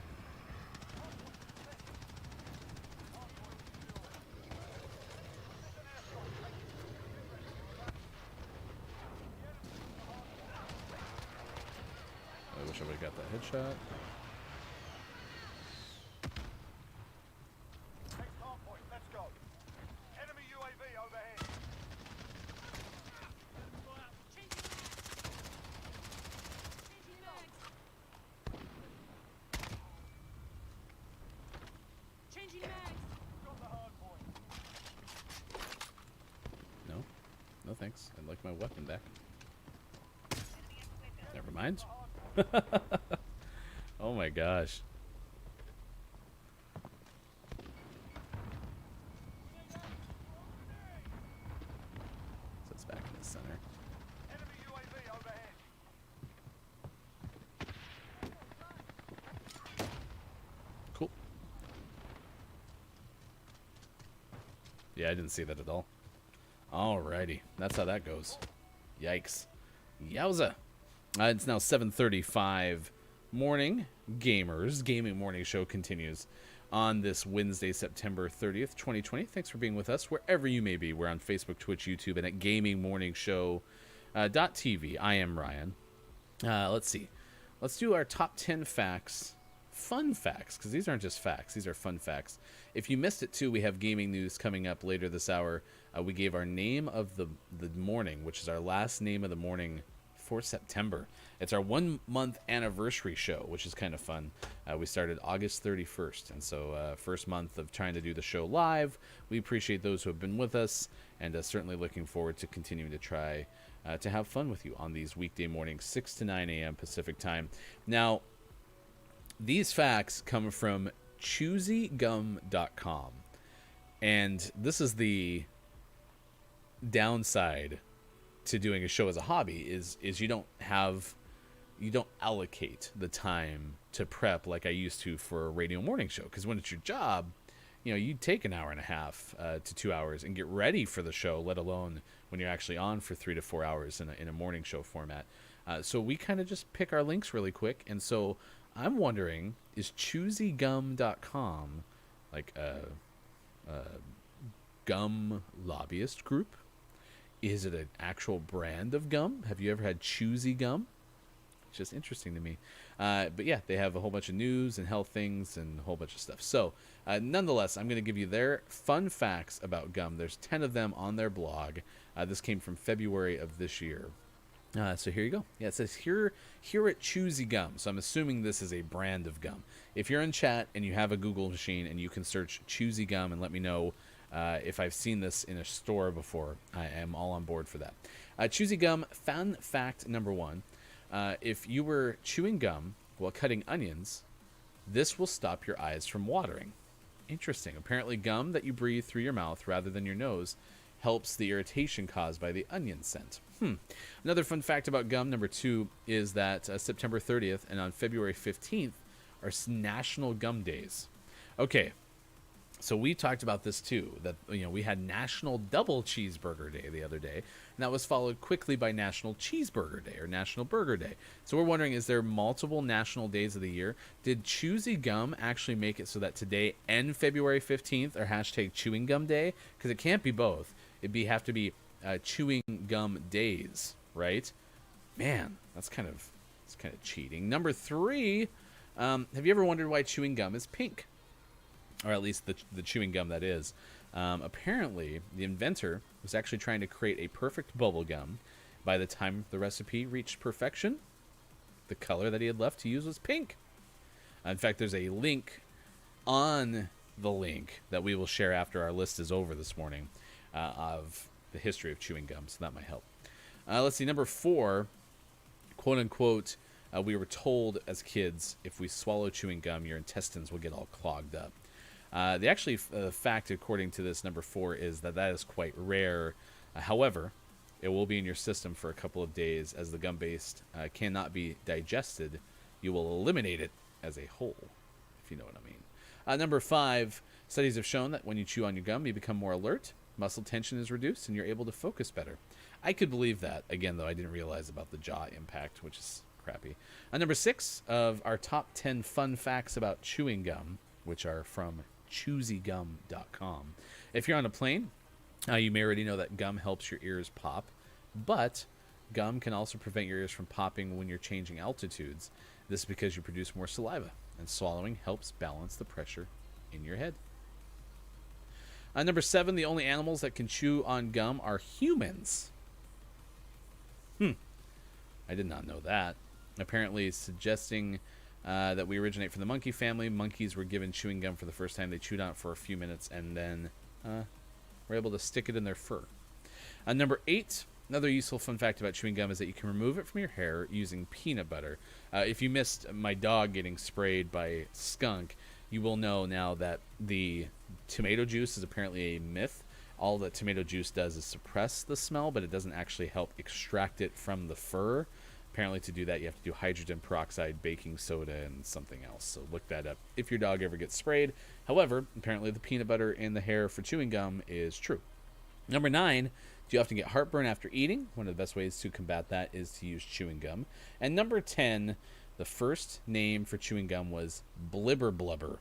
I wish I would have got that headshot. Next hardpoint. Let's go. Enemy UAV overhead. Changing mags. Got the hardpoint. No. No thanks. I'd like my weapon back. Never mind. Oh my gosh. So it's back in the center. Enemy UAV overhead. Cool. Yeah, I didn't see that at all. Alrighty. That's how that goes. Yikes. Yowza. It's now 7:35 morning. Gamers Gaming Morning Show continues on this Wednesday, September 30th, 2020. Thanks for being with us wherever you may be. We're on Facebook, Twitch, YouTube, and at gamingmorningshow.tv. I am Ryan. Let's see. let's do our top 10 facts, fun facts, because these aren't just facts, these are fun facts. If you missed it too, we have gaming news coming up later this hour. We gave our name of the morning, which is our last name of the morning for September. It's our 1 month anniversary show, which is kind of fun. We started August 31st, and so first month of trying to do the show live. We appreciate those who have been with us, and certainly looking forward to continuing to try to have fun with you on these weekday mornings, 6 to 9 a.m. Pacific time. Now, these facts come from choosygum.com, and this is the downside to doing a show as a hobby is you don't allocate the time to prep like I used to for a radio morning show, because when it's your job, you take an hour and a half to 2 hours and get ready for the show, let alone when you're actually on for 3 to 4 hours in a morning show format. So we kind of just pick our links really quick, and so I'm wondering, is choosygum.com like a gum lobbyist group? Is it an actual brand of gum? Have you ever had Choosy Gum? It's just interesting to me. But yeah, they have a whole bunch of news and health things and a whole bunch of stuff. So nonetheless, I'm going to give you their fun facts about gum. There's 10 of them on their blog. This came from February of this year. So here you go. Yeah, it says here at Choosy Gum. So I'm assuming this is a brand of gum. If you're in chat and you have a Google machine and you can search Choosy Gum and let me know if I've seen this in a store before, I am all on board for that. Choosy Gum, fun fact number 1. If you were chewing gum while cutting onions, this will stop your eyes from watering. Interesting. Apparently gum that you breathe through your mouth rather than your nose helps the irritation caused by the onion scent. Another fun fact about gum, number 2, is that September 30th and on February 15th are National Gum Days. Okay, so we talked about this too, that we had National Double Cheeseburger Day the other day, and that was followed quickly by National Cheeseburger Day or National Burger Day. So we're wondering, is there multiple national days of the year? Did Choosy Gum actually make it so that today and February 15th are hashtag Chewing Gum Day? Because it can't be both. It'd have to be Chewing Gum Days, right? Man, that's kind of cheating. Number 3, have you ever wondered why chewing gum is pink? Or at least the chewing gum that is. Apparently, the inventor was actually trying to create a perfect bubble gum. By the time the recipe reached perfection, the color that he had left to use was pink. In fact, there's a link on the link that we will share after our list is over this morning of the history of chewing gum, so that might help. Let's see, number 4, quote unquote, we were told as kids, if we swallow chewing gum, your intestines will get all clogged up. The actually fact, according to this number 4, is that is quite rare. However, it will be in your system for a couple of days, as the gum-based cannot be digested. You will eliminate it as a whole, if you know what I mean. Number 5, studies have shown that when you chew on your gum, you become more alert, muscle tension is reduced, and you're able to focus better. I could believe that. Again, though, I didn't realize about the jaw impact, which is crappy. Number 6 of our top 10 fun facts about chewing gum, which are from choosygum.com. If you're on a plane, you may already know that gum helps your ears pop, but gum can also prevent your ears from popping when you're changing altitudes. This is because you produce more saliva, and swallowing helps balance the pressure in your head. Number 7, the only animals that can chew on gum are humans. I did not know that. Apparently suggesting that we originate from the monkey family. Monkeys were given chewing gum for the first time. They chewed on it for a few minutes and then were able to stick it in their fur. Number 8, another useful fun fact about chewing gum is that you can remove it from your hair using peanut butter. If you missed my dog getting sprayed by skunk, you will know now that the tomato juice is apparently a myth. All that tomato juice does is suppress the smell, but it doesn't actually help extract it from the fur. Apparently to do that, you have to do hydrogen peroxide, baking soda, and something else. So look that up if your dog ever gets sprayed. However, apparently the peanut butter in the hair for chewing gum is true. Number 9, do you often get heartburn after eating? One of the best ways to combat that is to use chewing gum. And number 10, the first name for chewing gum was Blibber Blubber.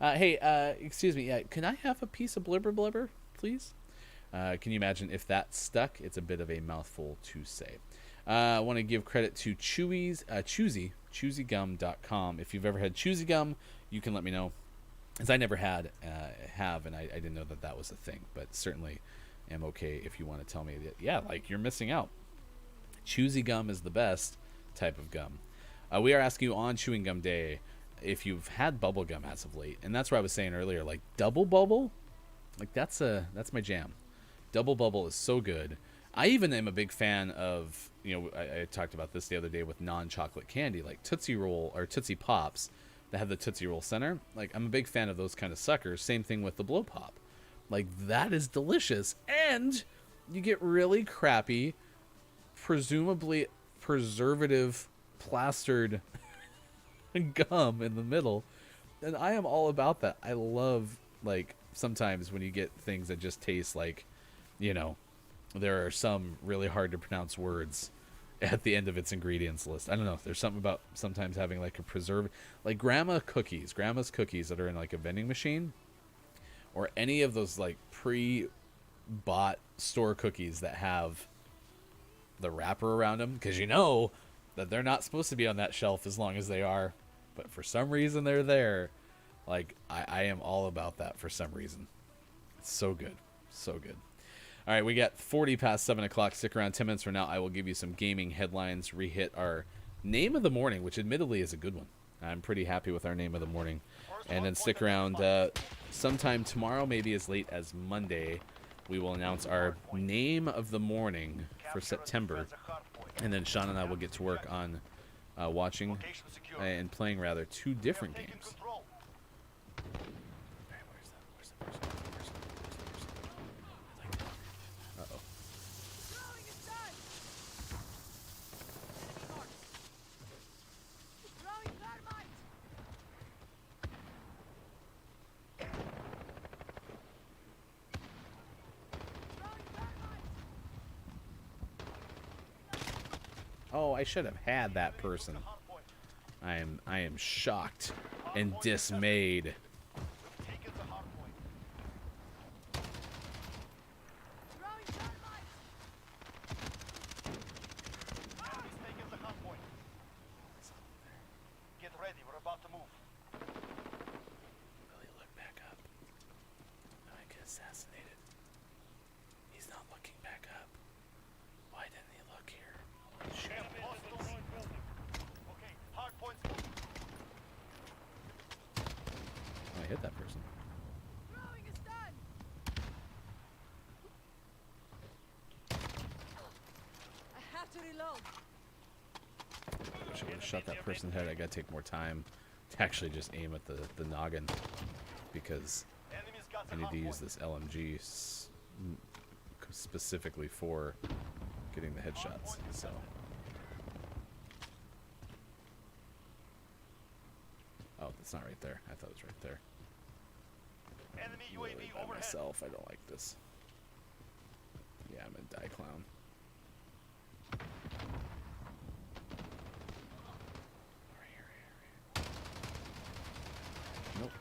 Hey, excuse me, can I have a piece of Blibber Blubber, please? Can you imagine if that stuck? It's a bit of a mouthful to say. I want to give credit to ChoosyGum.com. If you've ever had Choosy Gum, you can let me know, as I never have, and I didn't know that that was a thing, but certainly am okay if you want to tell me that, yeah, like, you're missing out. Choosy Gum is the best type of gum. We are asking you on Chewing Gum Day if you've had bubble gum as of late, and that's what I was saying earlier, like, double bubble, like, that's my jam. Double bubble is so good. I even am a big fan of, I talked about this the other day with non-chocolate candy, like Tootsie Roll or Tootsie Pops that have the Tootsie Roll center. Like, I'm a big fan of those kind of suckers. Same thing with the Blow Pop. Like, that is delicious. And you get really crappy, presumably preservative plastered gum in the middle. And I am all about that. I love, like, sometimes when you get things that just taste like, there are some really hard to pronounce words at the end of its ingredients list. I don't know. There's something about sometimes having like a preserve, like grandma's cookies that are in like a vending machine, or any of those like pre-bought store cookies that have the wrapper around them, because that they're not supposed to be on that shelf as long as they are, but for some reason they're there. Like, I am all about that for some reason. It's so good. So good. All right, we got 40 past 7 o'clock. Stick around. 10 minutes from now, I will give you some gaming headlines, re-hit our name of the morning, which admittedly is a good one. I'm pretty happy with our name of the morning. And then stick around sometime tomorrow, maybe as late as Monday, we will announce our name of the morning for September. And then Sean and I will get to work on watching and playing, rather, 2 different games. Oh, I should have had that person. I am shocked and dismayed. Get ready, we're about to move. Will he look back up? No, I get assassinated. He's not looking back up. Why didn't he look here? Shit. Okay, hard points. Oh, I hit that person. Throwing is done. I have to reload. I wish I would have shot that person's head. I gotta take more time to actually just aim at the noggin, because Enemies got I the need to hard use point. this LMG specifically for getting the headshots. So. Oh, that's not right there. I thought it was right there. Enemy Really UAV by overhead. myself. I don't like this. Yeah, I'm a die clown. Right here, right here. Nope.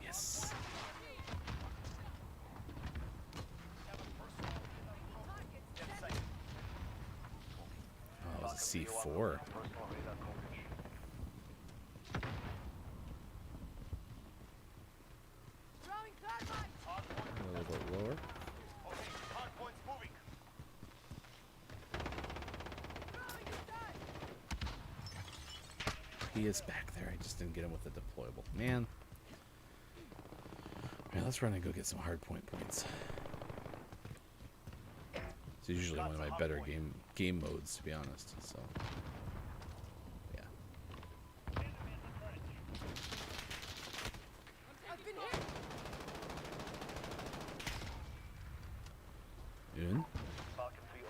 Yes. Oh, it was a C4. Personal radar coverage. Throwing thermite. A little bit lower. Okay, hard points moving. Throwing is done. He is back there. I just didn't get him with the deployable. Man. Alright, let's run and go get some hard point points. It's usually one of my better game modes, to be honest. So, yeah. I've been hit. In? Falcon 3-0.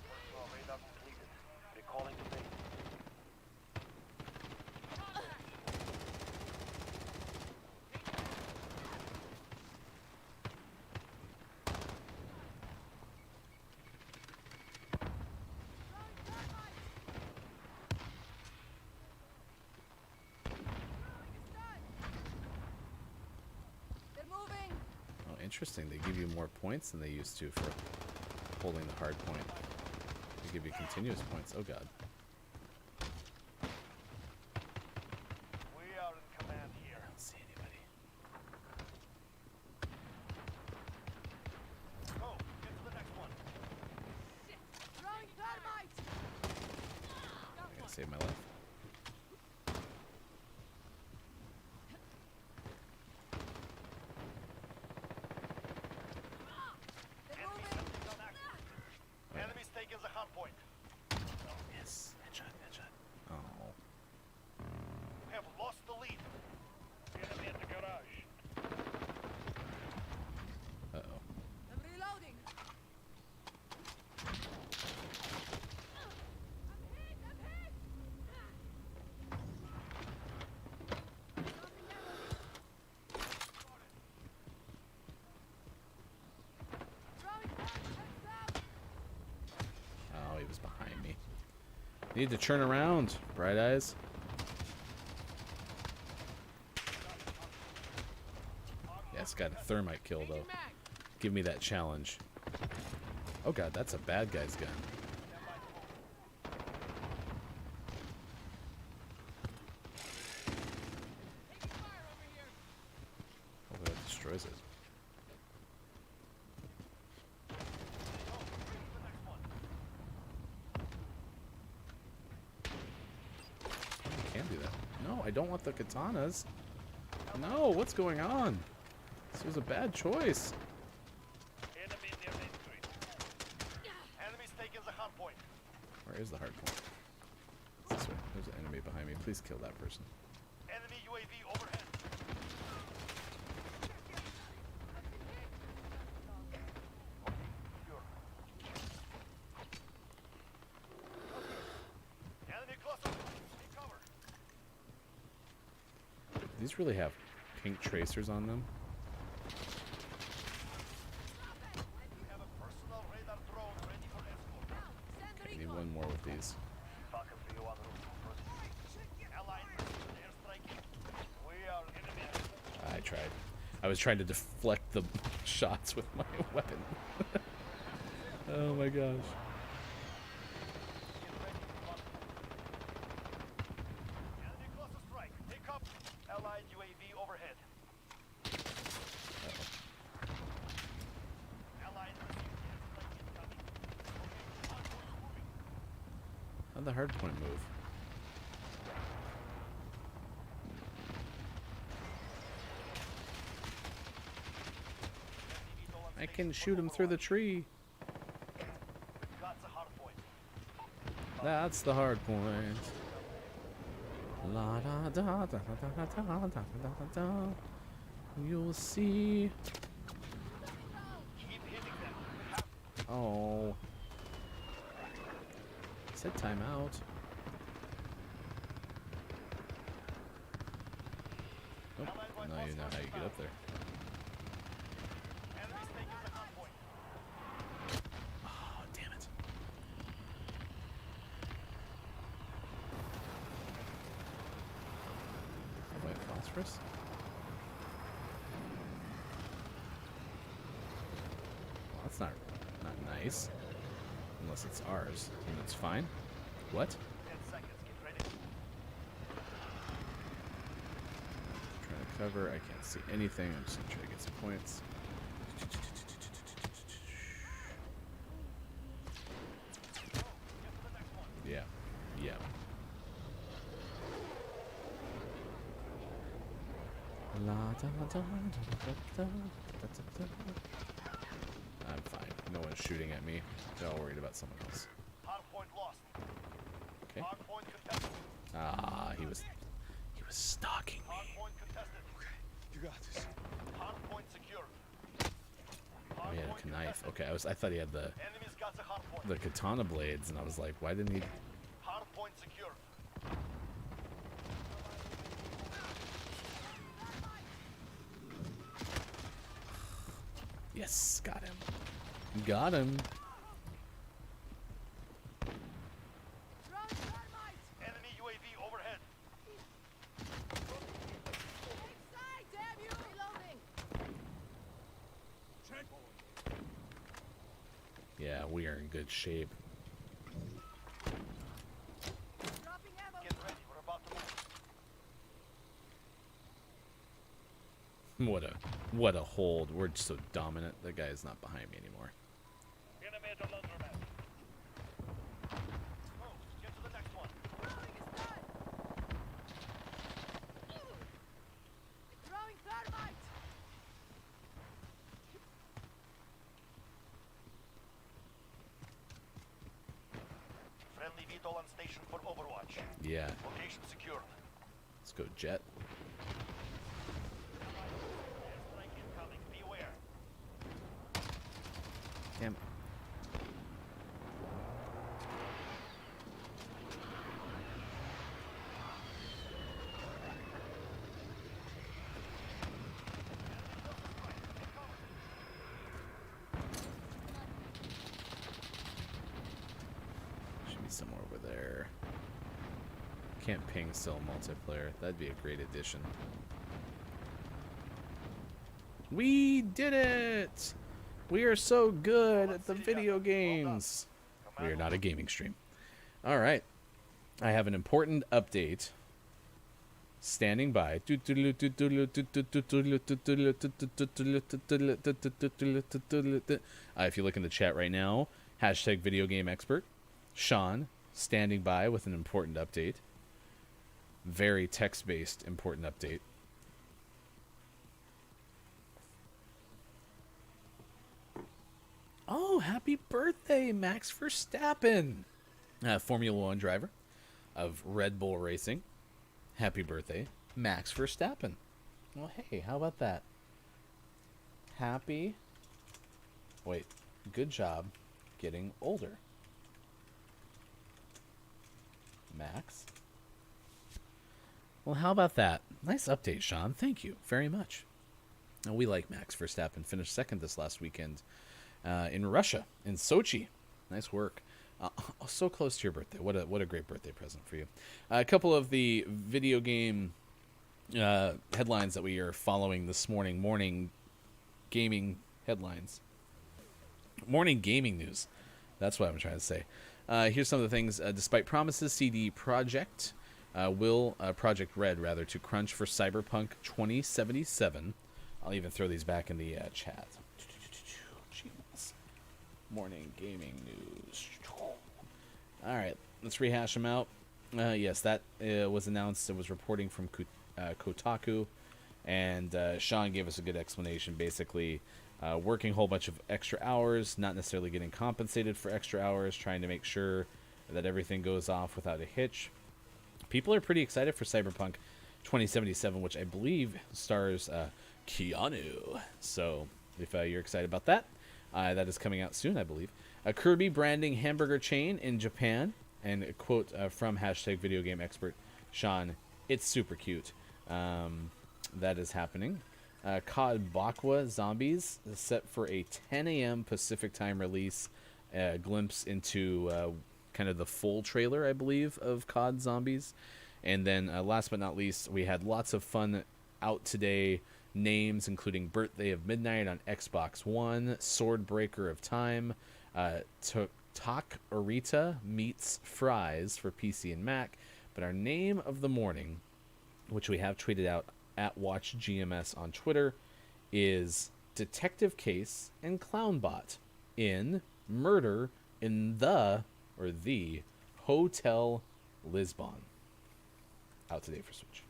Personal radar completed. Recalling the base. Interesting. They give you more points than they used to for holding the hard point. They give you continuous points. Oh god. We are in command here. I don't see anybody. Go, get to the next one. Throwing thermite! I gotta save my life. They're Enemy moving! sentries on active. Enemies taking the hard point. Yes. Headshot, headshot. Oh. We have lost the lead. Enemy at the garage. Uh-oh. I'm reloading! I'm hit! I'm hit! Dropping ammo. Throwing fire! Heads down! Oh, he was behind me. Need to turn around, Bright Eyes. Yeah, it's got a thermite kill, though. Give me that challenge. Oh god, that's a bad guy's gun. Taking fire over here! Hopefully that destroys it. I can't do that. No, I don't want the katanas. No, what's going on? This was a bad choice. Enemy near Main Street. Enemies taking the hard point. Where is the hard point? It's this way. There's an enemy behind me. Please kill that person. Enemy UAV overhead. Sure. Enemy closer. Take cover. These really have pink tracers on them. We have a personal radar drone ready for escort. Send I need recon! one more with these. Talking to you on the roof. Allied precision airstrike. We are enemy. I tried. I was trying to deflect the shots with my weapon. Oh my gosh. Get ready for one. Enemy cluster strike. Take up. Allied UAV overhead. Allied received airstrike incoming. Okay, hardpoint moving. How'd the hard point move? I can shoot him through the tree. Got the hardpoint. That's the hard point. La da da da da da da da da da da da. You'll see. Keep hitting them. We have Oh. Said timeout. Nope. Now you know how you get up there. enemies taking the hardpoint. Oh, damn it. Oh, wait, phosphorus? Well, that's not nice. Unless it's ours, and it's fine. What? 10 seconds. Get ready. Trying to cover. I can't see anything. I'm just gonna try to get some points. Get to the next one. Yeah. Yeah. La da da da da da da da. I'm fine. No one's shooting at me. They're all worried about someone else. Hardpoint lost. Okay. Hardpoint contested. Ah, he was stalking me. Hardpoint contested. You got this. Hardpoint secured. Oh, he had Hardpoint a knife. contested. Okay, I thought he had the Enemies got the hardpoint. katana blades, and I was like, why didn't he? Hardpoint secured. Yes, got him. Got him. Throwing thermite! Enemy UAV overhead. Inside, damn you! Reloading! yeah, we are in good shape. Dropping ammo. Get ready. We're about to move. What a hold. We're so dominant. That guy is not behind me anymore. Enemy at the laundromat. Move. Get to the next one. Throwing is done. Throwing thermite. Friendly VTOL on station for Overwatch. Yeah, Location secured. let's go jet. Airstrike incoming. Beware. Damn. Should be somewhere over there. Can't ping still multiplayer. That'd be a great addition. We did it! We are so good at the video games. We are not a gaming stream. All right. I have an important update. Standing by. If you look in the chat right now, hashtag video game expert. Sean, standing by with an important update. Very text-based important update. Oh, happy birthday, Max Verstappen! Formula One driver of Red Bull Racing. Happy birthday, Max Verstappen. Well, hey, how about that? Happy. Wait, good job getting older. Max. Well, how about that? Nice update, Sean. Thank you very much. We like Max Verstappen. Finished second this last weekend in Russia, in Sochi. Nice work. So close to your birthday. What a great birthday present for you. A couple of the video game headlines that we are following this morning. Morning gaming headlines. Morning gaming news. That's what I'm trying to say. Here's some of the things. Despite promises, CD Projekt Project Red, rather, to crunch for Cyberpunk 2077. I'll even throw these back in the chat. Jeez. Morning gaming news. All right, let's rehash them out. Yes, that was announced. It was reporting from Kotaku, and Sean gave us a good explanation. Basically, working a whole bunch of extra hours, not necessarily getting compensated for extra hours, trying to make sure that everything goes off without a hitch. People are pretty excited for Cyberpunk 2077, which I believe stars Keanu. So if you're excited about that, that is coming out soon, I believe. A Kirby branding hamburger chain in Japan, and a quote from hashtag video game expert Sean, it's super cute. That is happening. COD Bakwa Zombies is set for a 10 a.m. Pacific time release. A glimpse into kind of the full trailer, I believe, of COD Zombies. And then last but not least, we had lots of fun out today. Names including Birthday of Midnight on Xbox One, Swordbreaker of Time, Tak Orita meets Fries for PC and Mac. But our name of the morning, which we have tweeted out at WatchGMS on Twitter, is Detective Case and Clownbot in Murder in the Hotel Lisbon. Out today for Switch.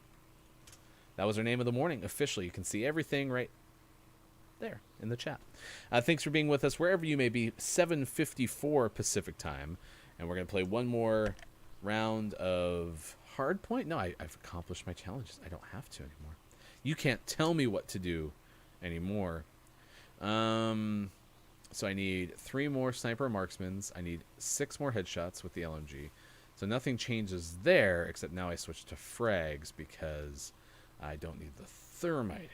That was our name of the morning. Officially, you can see everything right there in the chat. Thanks for being with us wherever you may be. 7:54 Pacific time, and we're going to play one more round of Hardpoint. No, I've accomplished my challenges. I don't have to anymore. You can't tell me what to do anymore. So I need 3 more sniper marksmans. I need 6 more headshots with the LMG. So nothing changes there, except now I switch to frags because I don't need the thermite anymore.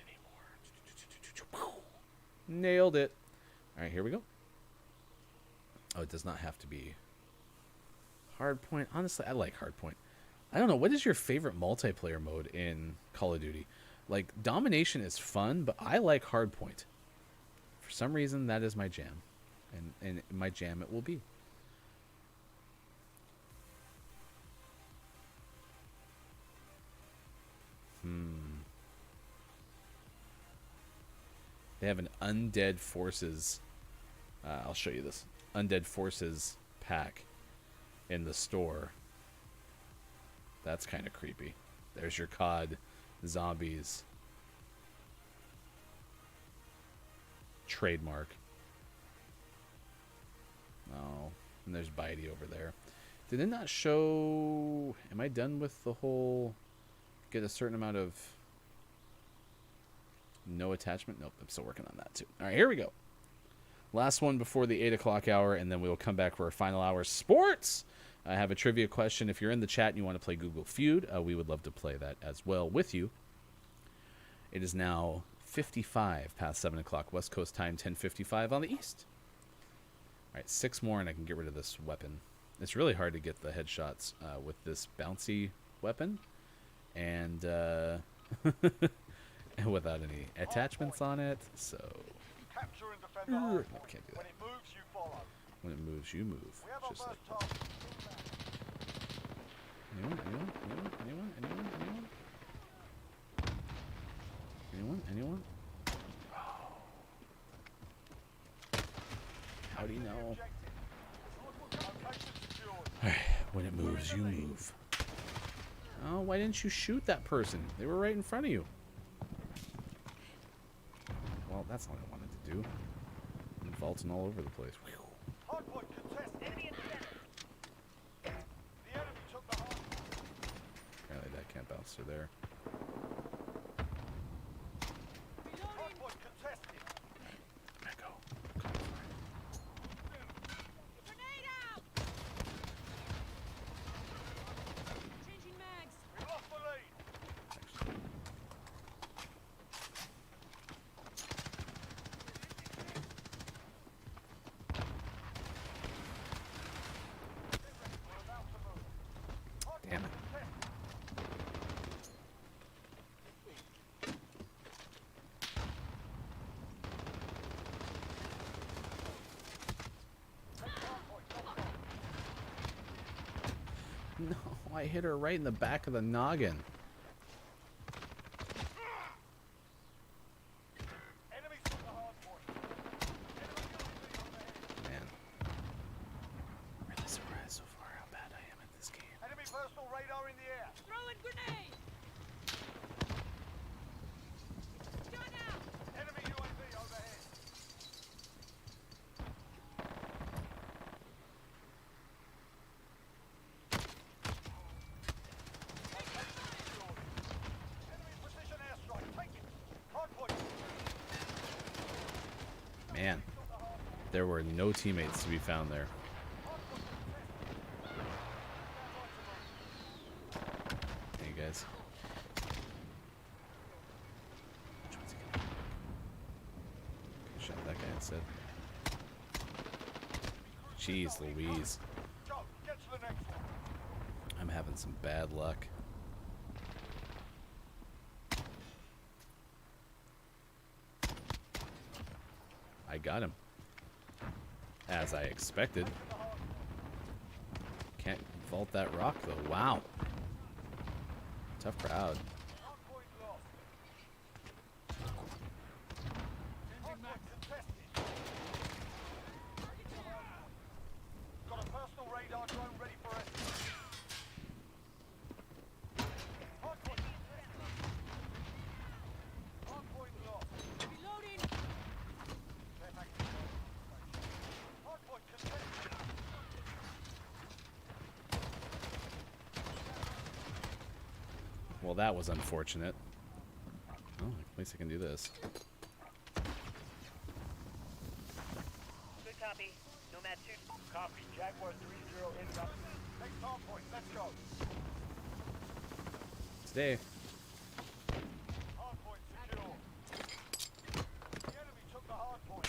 Nailed it. All right, here we go. Oh, it does not have to be Hardpoint. Honestly, I like Hardpoint. I don't know. What is your favorite multiplayer mode in Call of Duty? Like, Domination is fun, but I like Hardpoint. For some reason, that is my jam. and my jam it will be. They have an Undead Forces. I'll show you this Undead Forces pack in the store. That's kind of creepy. There's your COD zombies trademark. Oh, and there's Bitey over there. Did it not show? Am I done with the whole? Get a certain amount of no attachment. Nope, I'm still working on that too. All right, here we go. Last one before the 8 o'clock hour, and then we will come back for our final hour. Sports. I have a trivia question. If you're in the chat and you want to play Google Feud, we would love to play that as well with you. It is now 55 past 7 o'clock West Coast time, 10:55 on the East. All right, 6 more, and I can get rid of this weapon. It's really hard to get the headshots with this bouncy weapon, and without any attachments on it. So Capture and defend the hard no, point. can't do When that. it moves, you follow. When it moves, you move. We have our Just like first target. anyone? How do you know? Location secured. Alright, when it moves, you move. Oh, why didn't you shoot that person? They were right in front of you. Well, that's not what I wanted to do. I'm vaulting all over the place. Hardpoint contest. Enemy in center. The enemy took the hardpoint. Apparently that can't bounce through there. Hardpoint contested. Echo. Grenade out! Changing mags. We lost the lead. We're about to move. Hardpoint Damn it. contested. No, I hit her right in the back of the noggin. Enemy took the hardpoint. Enemy UAV overhead. Man. I'm really surprised so far how bad I am at this game. Enemy personal radar in the air. Throwing grenade! Gun out! Enemy UAV overhead. Enemy precision airstrike. Take it. Hardpoint. Man, there were no teammates to be found there. Hey guys. Which one's he gonna pick? Shot that guy instead. Jeez Louise. Go. Get to the next one. I'm having some bad luck. I got him. As I expected. Can't vault that rock though. Wow. Tough crowd. Hardpoint lost. Hardpoint contested. Got a personal radar drone ready for escort. Hardpoint contested. Hardpoint lost. Reloading! They're back to the station. Hardpoint contested. Well, that was unfortunate. Oh, at least I can do this. Good copy. Nomad 2. Copy. Jaguar 3-0 inbound. Next hardpoint. Let's go. Today. Hardpoint secure. The enemy took the hardpoint.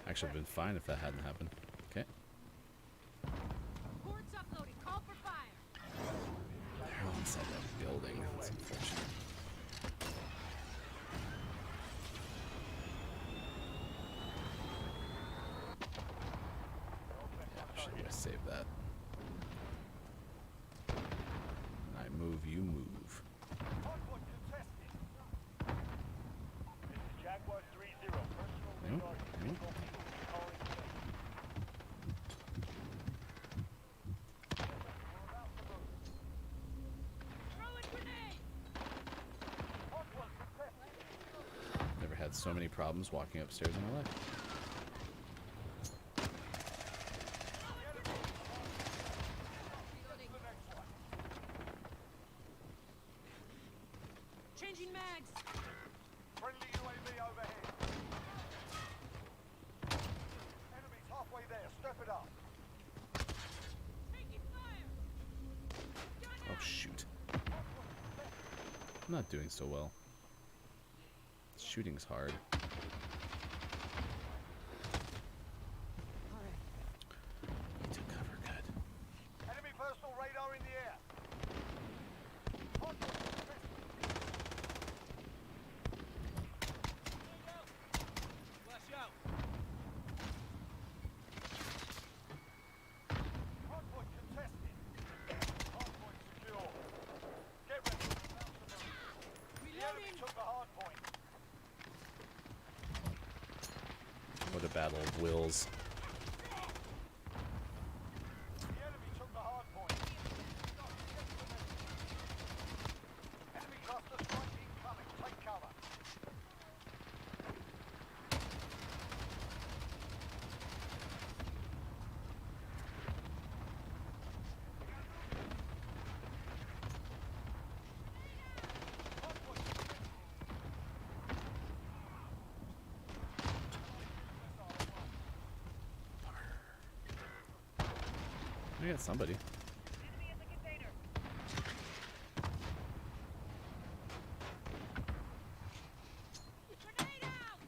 Actually, it'd been fine if that hadn't happened. Okay. Ports uploading. Call for fire. They're all inside that building. That's unfortunate. save that. I move, you move. Hardpoint contested. This is Jaguar 3-0. Personal Nope, radar. nope. Calling in. We're about to move. Throwing grenade! Hardpoint contested. Never had so many problems walking upstairs in my life. Reloading. Changing mags! Friendly UAV overhead. Enemies halfway there. Step it up. Taking fire! Oh, shoot. I'm not doing so well. Shooting's hard. Need to cover good. Enemy personal radar in the air. Hardpoint contested. Flash out. Hardpoint contested. Hardpoint secure. Get ready. The enemy Reloading! took the hardpoint. What a battle of wills. The enemy took the hardpoint. Enemy cluster strike incoming. Take cover. I got somebody. Grenade out!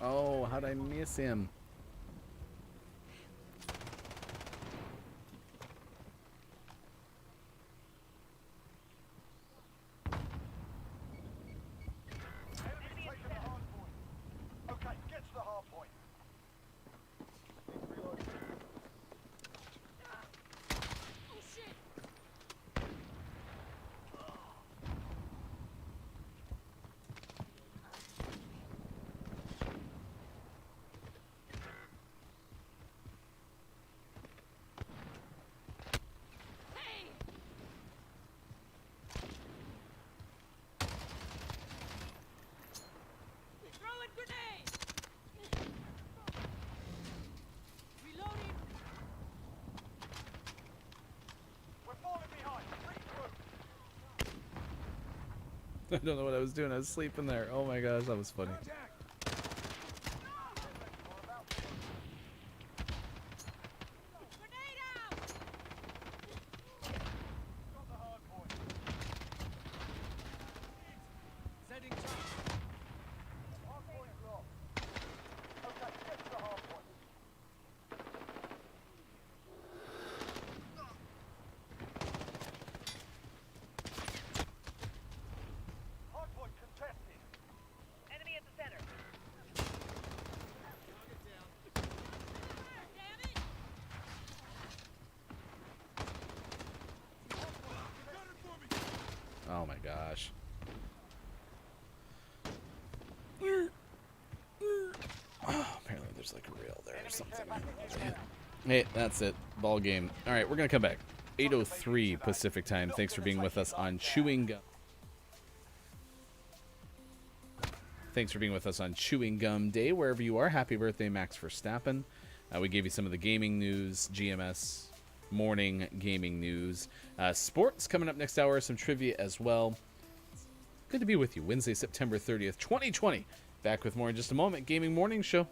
Oh, how'd I miss him? Enemy's taken the hardpoint. Okay, get to the hardpoint. Reload. Oh shit! Hey! Throwing grenade! Reloading! We're falling behind. Regroup. I don't know what I was doing. I was sleeping there. Oh my gosh, that was funny. We're about to move. Grenade out! Got the hardpoint. Sending charge! Hardpoint locked. Okay, get to the hardpoint. Hardpoint contested. Enemy at the center. Damn it! Oh my gosh. Oh, apparently there's like a rail there or something. Hey, that's it. Ball game. All right, we're going to come back. 8:03 Pacific time. Thanks for being with us on Chewing Gum. Thanks for being with us on Chewing Gum Day, wherever you are. Happy birthday, Max Verstappen. We gave you some of the gaming news, GMS morning gaming news. Sports coming up next hour, some trivia as well. Good to be with you. Wednesday, September 30th, 2020. Back with more in just a moment. Gaming Morning Show.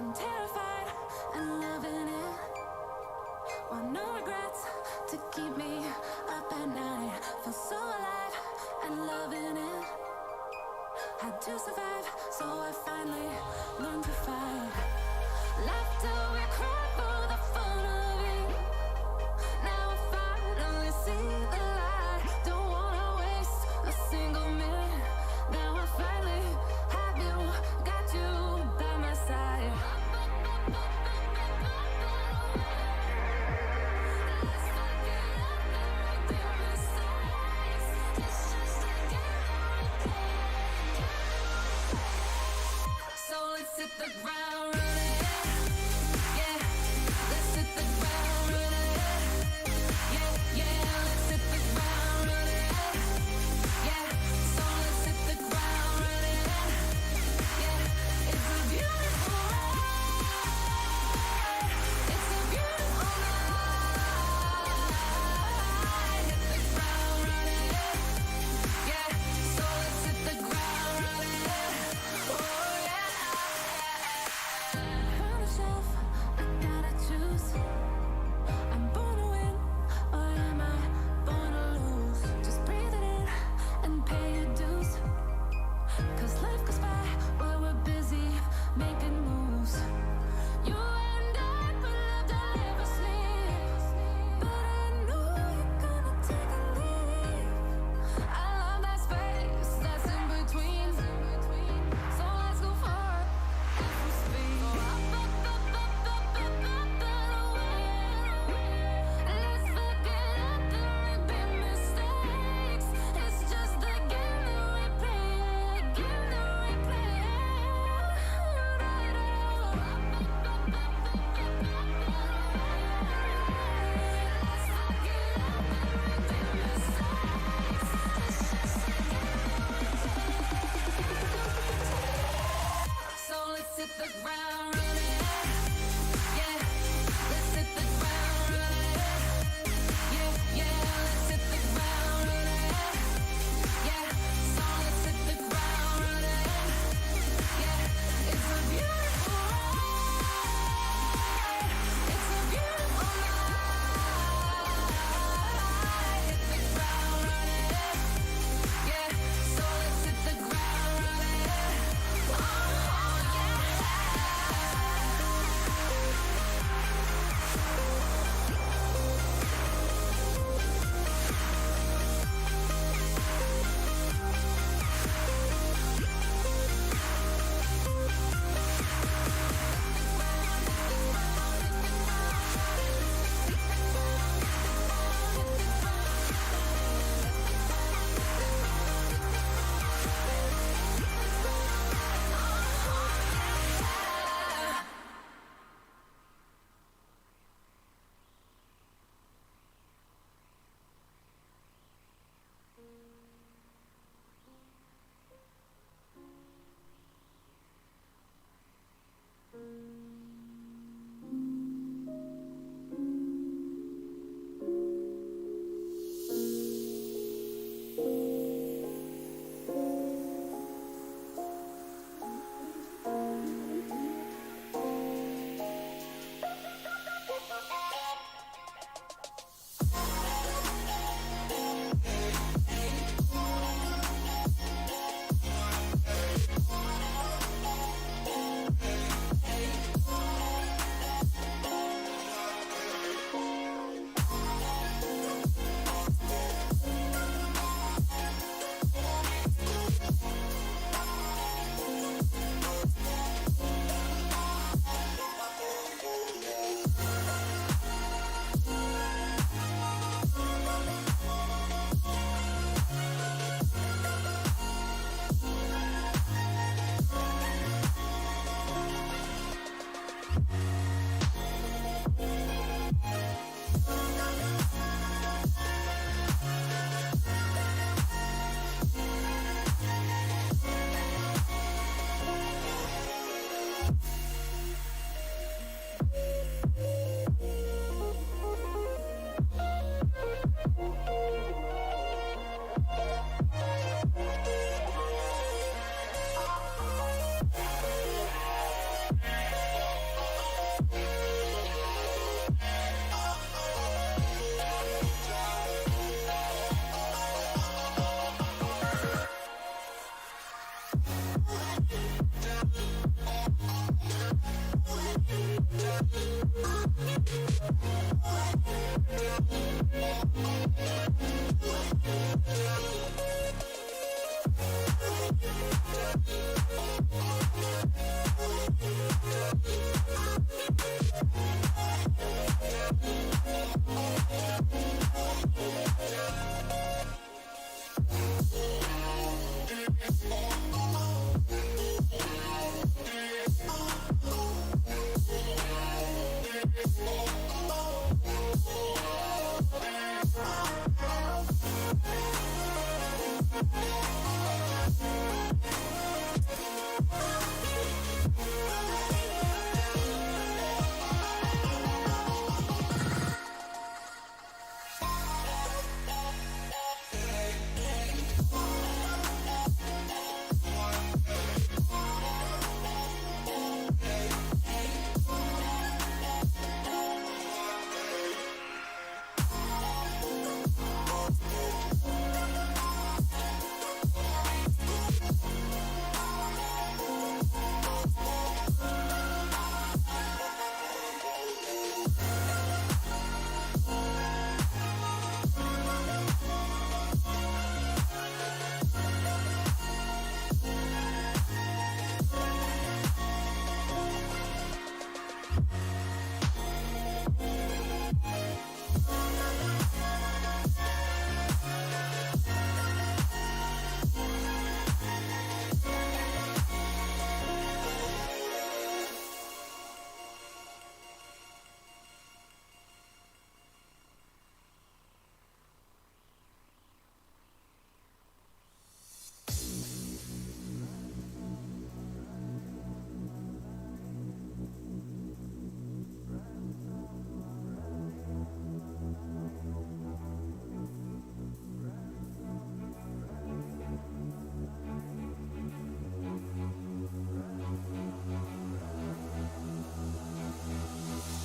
I'm terrified and loving it. Want no regrets to keep me up at night. Feel so alive and loving it. Had to survive, so I finally learned to fight. Laughed till we cried for the fun of it. Now I finally see the light. Don't wanna waste a single minute. Now I finally have you, got you by my side. Let's fuck it up and make the mistakes. It's just a game. So let's hit the ground running.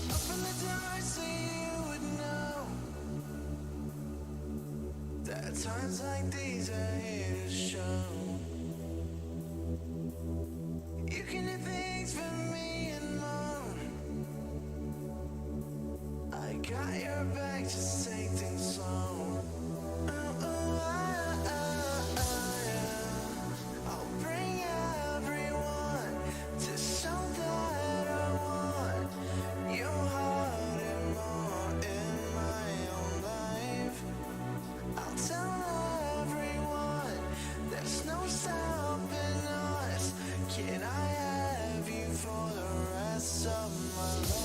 From the dark so you would know that times like these are here to show. You can do things for me and more. I got your back, just take things slow. I'll bring everyone to show that I want your heart and more in my own life. I'll tell everyone there's no stopping us. Can I have you for the rest of my life?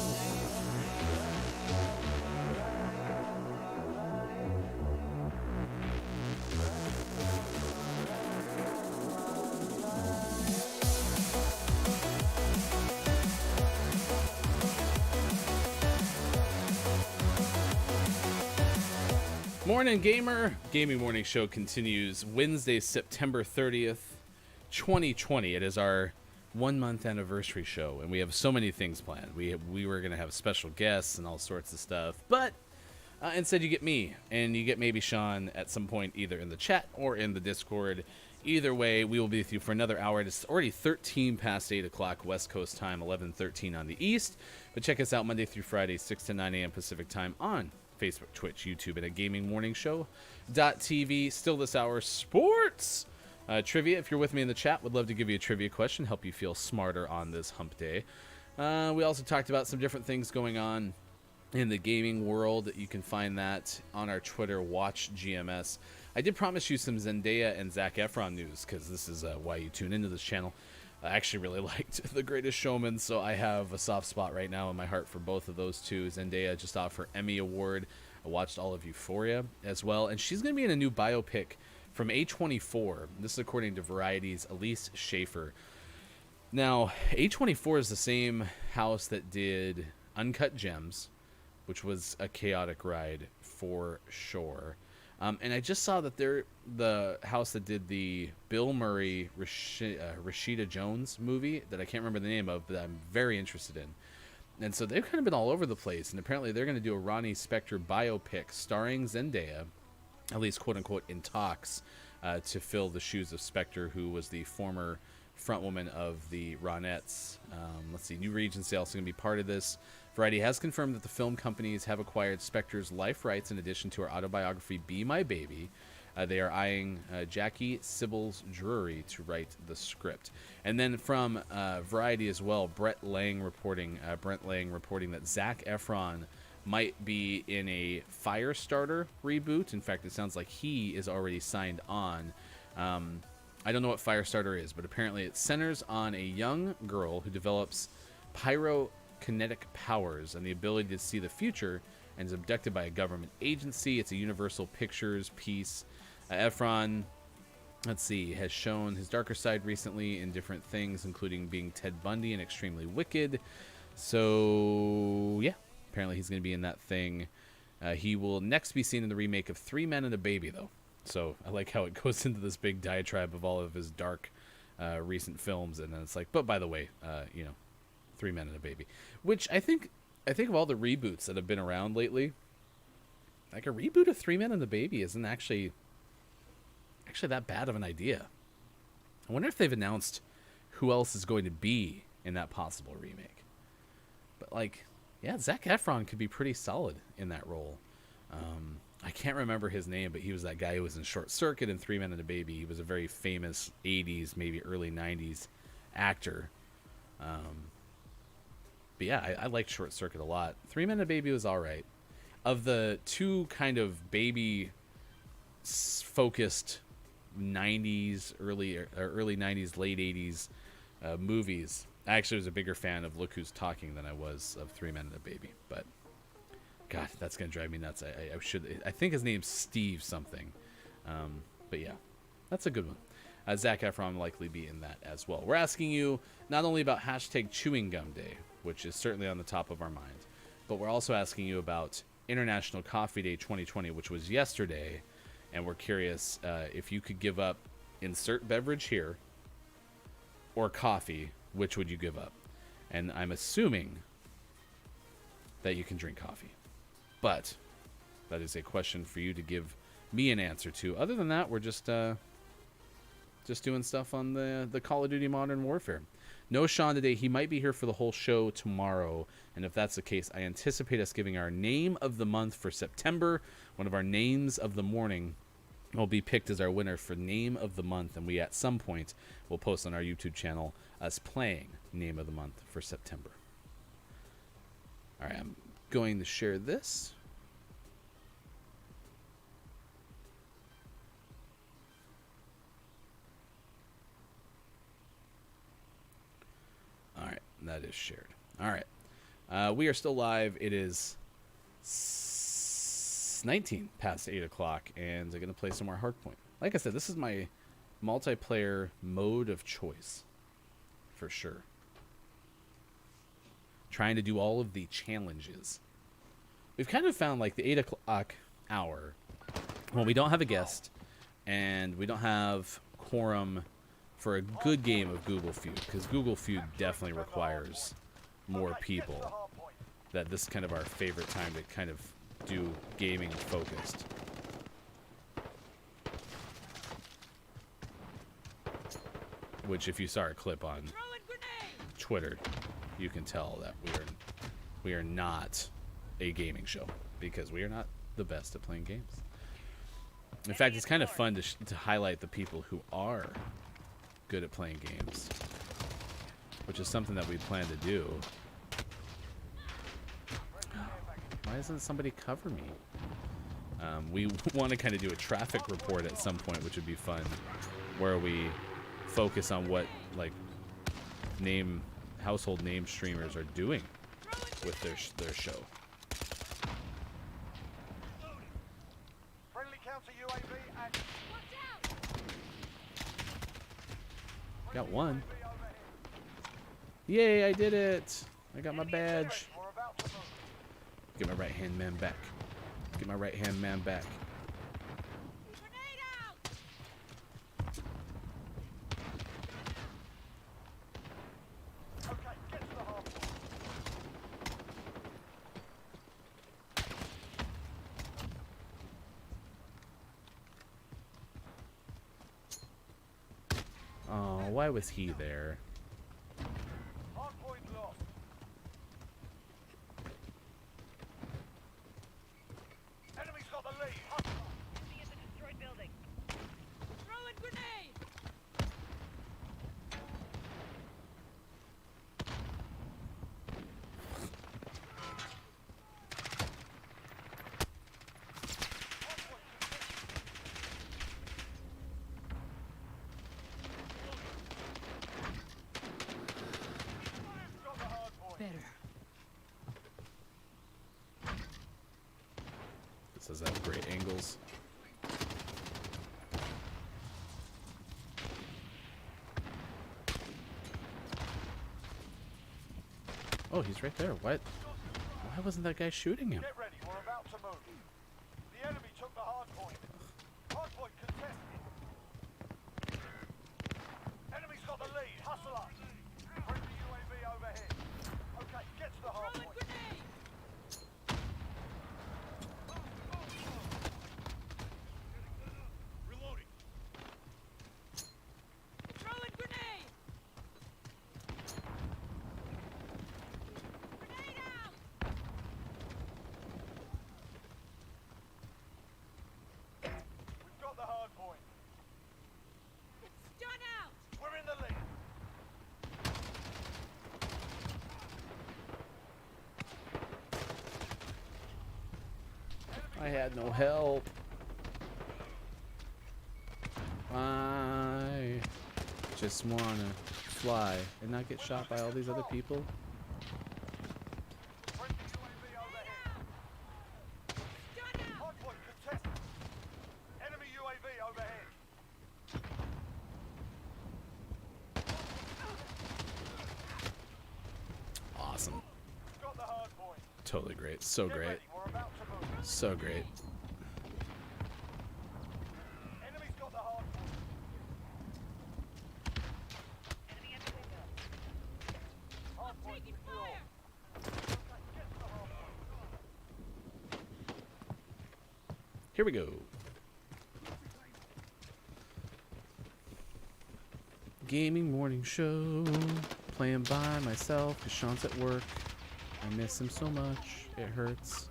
Morning Gamer! Gaming Morning Show continues Wednesday, September 30th, 2020. It is our 1 month anniversary show, and we have so many things planned. We were going to have special guests and all sorts of stuff, but instead you get me, and you get maybe Sean at some point either in the chat or in the Discord. Either way, we will be with you for another hour. It's already 13 past 8 o'clock West Coast time, 11:13 on the East. But check us out Monday through Friday, 6 to 9 a.m. Pacific time on Facebook, Twitch, YouTube, and at gamingmorningshow.tv. Still this hour, sports trivia. If you're with me in the chat, would love to give you a trivia question, help you feel smarter on this hump day. We also talked about some different things going on in the gaming world. You can find that on our Twitter, Watch GMS. I did promise you some Zendaya and Zac Efron news, because this is why you tune into this channel. I actually really liked The Greatest Showman, so I have a soft spot right now in my heart for both of those two. Zendaya just off her Emmy Award. I watched all of Euphoria as well, and she's going to be in a new biopic from A24. This is according to Variety's Elise Schaefer. Now, A24 is the same house that did Uncut Gems, which was a chaotic ride for sure. And I just saw that they're the house that did the Bill Murray, Rashida Jones movie that I can't remember the name of, but I'm very interested in. And so they've kind of been all over the place. And apparently they're going to do a Ronnie Spector biopic starring Zendaya, at least quote-unquote in talks, to fill the shoes of Spector, who was the former frontwoman of the Ronettes. Let's see, New Regency also going to be part of this. Variety has confirmed that the film companies have acquired Spectre's life rights in addition to her autobiography, Be My Baby. They are eyeing Jackie Sibbles Drury to write the script. And then from Variety as well, Brent Lang reporting that Zac Efron might be in a Firestarter reboot. In fact, it sounds like he is already signed on. I don't know what Firestarter is, but apparently it centers on a young girl who develops pyrokinetic powers and the ability to see the future and is abducted by a government agency. It's a Universal Pictures piece. Efron, let's see, has shown his darker side recently in different things, including being Ted Bundy and Extremely Wicked. So, yeah, apparently he's going to be in that thing. He will next be seen in the remake of Three Men and a Baby, though. So I like how it goes into this big diatribe of all of his dark recent films, and then it's like, but by the way, Three Men and a Baby, which I think of all the reboots that have been around lately, like a reboot of Three Men and a Baby isn't actually that bad of an idea. I wonder if they've announced who else is going to be in that possible remake. But like, yeah, Zac Efron could be pretty solid in that role. I can't remember his name, but he was that guy who was in Short Circuit and Three Men and a Baby. He was a very famous 80s, maybe early 90s actor. But yeah, I liked Short Circuit a lot. Three Men and a Baby was all right. Of the two kind of baby focused 90s, early 90s, late 80s movies, I actually was a bigger fan of Look Who's Talking than I was of Three Men and a Baby. But God, that's gonna drive me nuts. I think his name's Steve something. But yeah, that's a good one. Zac Efron will likely be in that as well. We're asking you not only about hashtag Chewing Gum Day, which is certainly on the top of our mind, but we're also asking you about International Coffee Day 2020, which was yesterday. And we're curious if you could give up insert beverage here or coffee, which would you give up? And I'm assuming that you can drink coffee. But that is a question for you to give me an answer to. Other than that, we're just doing stuff on the Call of Duty Modern Warfare. No Sean today. He might be here for the whole show tomorrow. And if that's the case, I anticipate us giving our name of the month for September. One of our names of the morning will be picked as our winner for name of the month. And we, at some point, will post on our YouTube channel us playing name of the month for September. All right, I'm going to share this. All right, that is shared. All right, we are still live. It is 19 past 8 o'clock, and I'm going to play some more Hardpoint. Like I said, this is my multiplayer mode of choice, for sure. Trying to do all of the challenges. We've kind of found like the 8 o'clock hour when we don't have a guest and we don't have quorum for a good game of Google Feud, because Google Feud definitely requires more people. That this is kind of our favorite time to kind of do gaming focused. Which, if you saw our clip on Twitter, you can tell that we are not a gaming show, because we are not the best at playing games. In fact, it's kind of fun to highlight the people who are good at playing games, which is something that we plan to do. Why doesn't somebody cover me? We want to kind of do a traffic report at some point, which would be fun, where we focus on what like household name streamers are doing with their show. Friendly counter UAV at Got one. Yay, I did it! I got my badge. We're about to move. Get my right-hand man back. Get my right-hand man back. Grenade out! Okay, get to the hard point. Oh, why was he there? Hard point lost. does have great angles. Oh, he's right there. What? Why wasn't that guy shooting him? Get ready, we're about to move. The enemy took the hard point. Hard point contested. Enemy's got the lead. Hustle up. Friendly UAV overhead. Okay, get to the hard Throwing point. grenade! Reloading. Throwing grenade! Grenade out! We've got the hard point. Stun out! We're in the lead. I had no help. I just wanna fly and not get shot by all these other people. Friendly UAV overhead. Stun out! Hard point contested. Enemy UAV overhead. Awesome. We've got the hard point. Totally great. So Get great. ready, we're about to move. So great. Enemy's got the hard point. Enemy at the window. Hard point Taking secure. fire! Okay, get to the hard point. Here we go. Gaming morning show. Playing by myself because Sean's at work. I miss him so much. It hurts.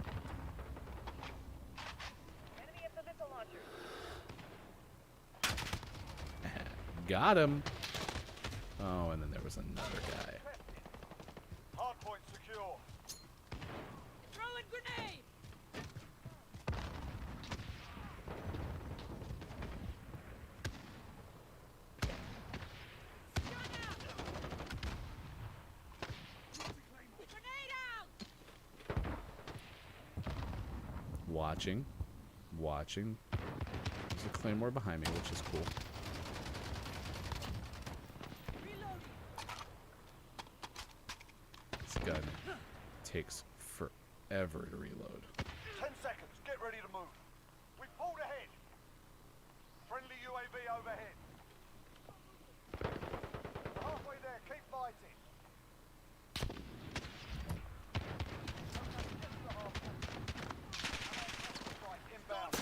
Enemy at the missile launcher. Got him. Oh, and then there was another guy. Hard point secure. Throwing grenade! Stun out! Grenade out! Watching. Watching. There's a claymore behind me, which is cool. Reloading! This gun takes forever to reload. 10 seconds. Get ready to move. We've pulled ahead. Friendly UAV overhead. We're halfway there. Keep fighting. Okay, get to the hard point. Right, inbound.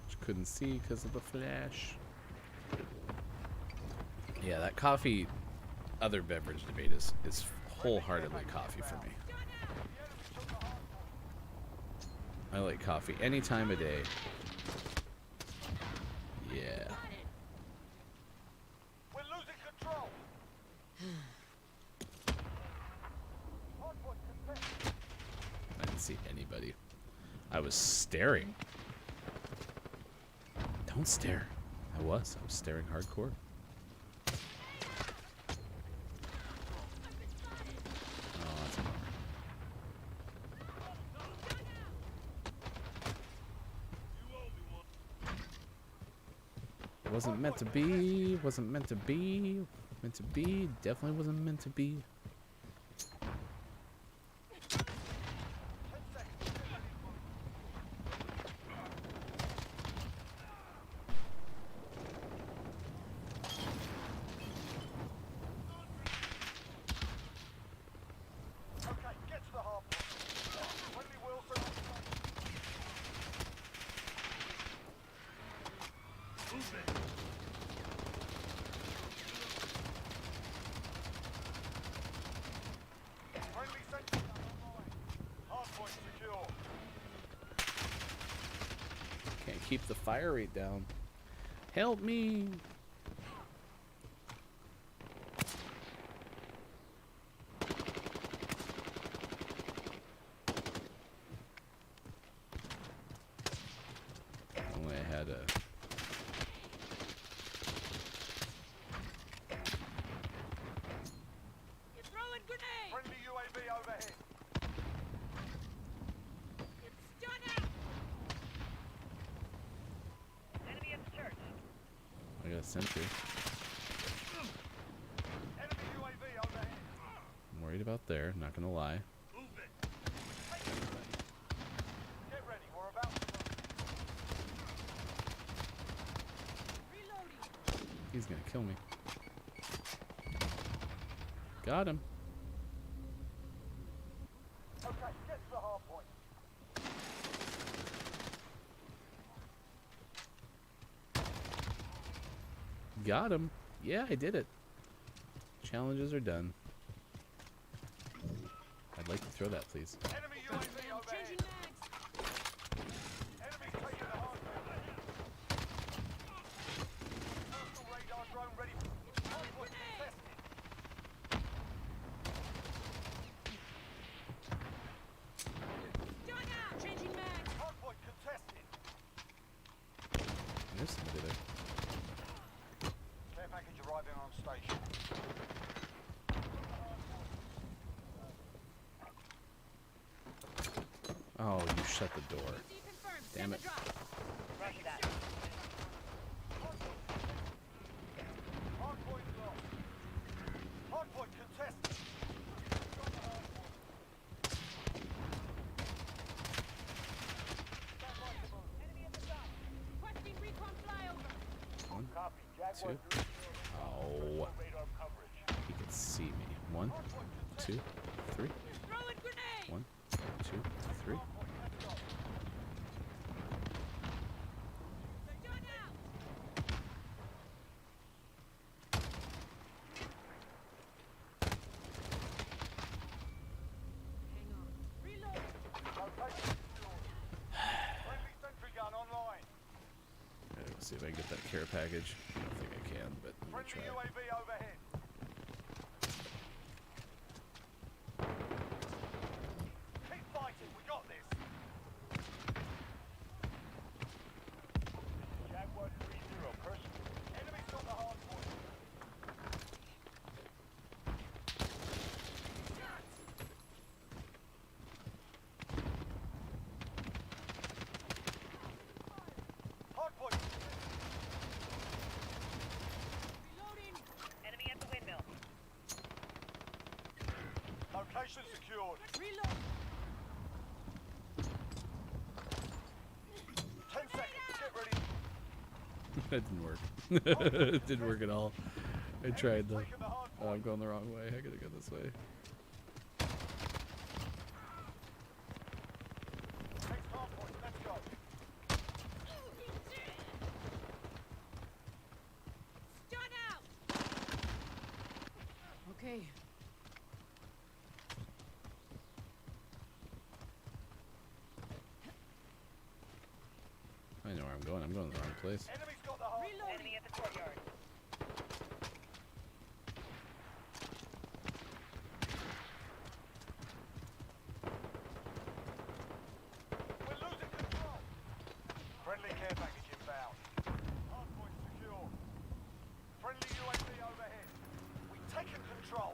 Which couldn't see because of the flash. Yeah, that coffee, other beverage debate is wholeheartedly coffee for me. Stun out! The enemy took the hard point. I like coffee any time of day. Yeah. Got it! We're losing control. Hard point contested. I didn't see anybody. I was staring. Don't stare. I was staring hardcore. Oh, that's a bummer. Wasn't meant to be. Wasn't meant to be. Meant to be. Definitely wasn't meant to be. 10 seconds. Get ready to move. Okay, get to the hard point. Friendly Wilson. Friendly sentry online. Hard point secure. Can't keep the fire rate down. Help me. Only I had a. You're throwing grenade! Friendly UAV overhead. got a sentry. Enemy UAV overhead. I'm worried about there, not gonna lie. Move it. Get ready. We're about to Reloading. He's gonna kill me. Got him. Okay, get to the hard point. Got him. Yeah, I did it. Challenges are done. I'd like to throw that, please. Enemy UAV overhead. Changing mags. Enemies taking the hard point. Hostile radar drone ready. Hard point contested. Done out. Changing mags. Hard point contested. There's somebody there. Care package arriving on station. Oh, you shut the door. See confirmed. Damn Send it. the drop. Roger that. Hard point lost. Hard point contested. Requesting recon flyover. One, Copy. two. Oh, Radar coverage. he can see me. One, two, three. Throwing grenade. One, two, three. Done out. Hang on. Reload. Location secured. Friendly sentry gun online. Let's see if I can get that care package. I don't think I can, but I'm gonna Friendly try. UAV overhead. Keep fighting. We got this. Jaguar 3-0. Person. Enemy's got the hard point. Hard point. Reloading. Enemy at the windmill. Location secured. Reload. 10 seconds. Get ready. That didn't work. It didn't work at all. I tried though. Taking the hard Oh, I'm going the wrong way. I gotta go this way. Next hard point. Let's go. Done out. Okay. I know where I'm going. I'm going to the wrong place. Enemy's got the hard point. Reloading. Enemy at the courtyard. We're losing control. Friendly care package inbound. Hard point secure. Friendly UAV overhead. We've taken control.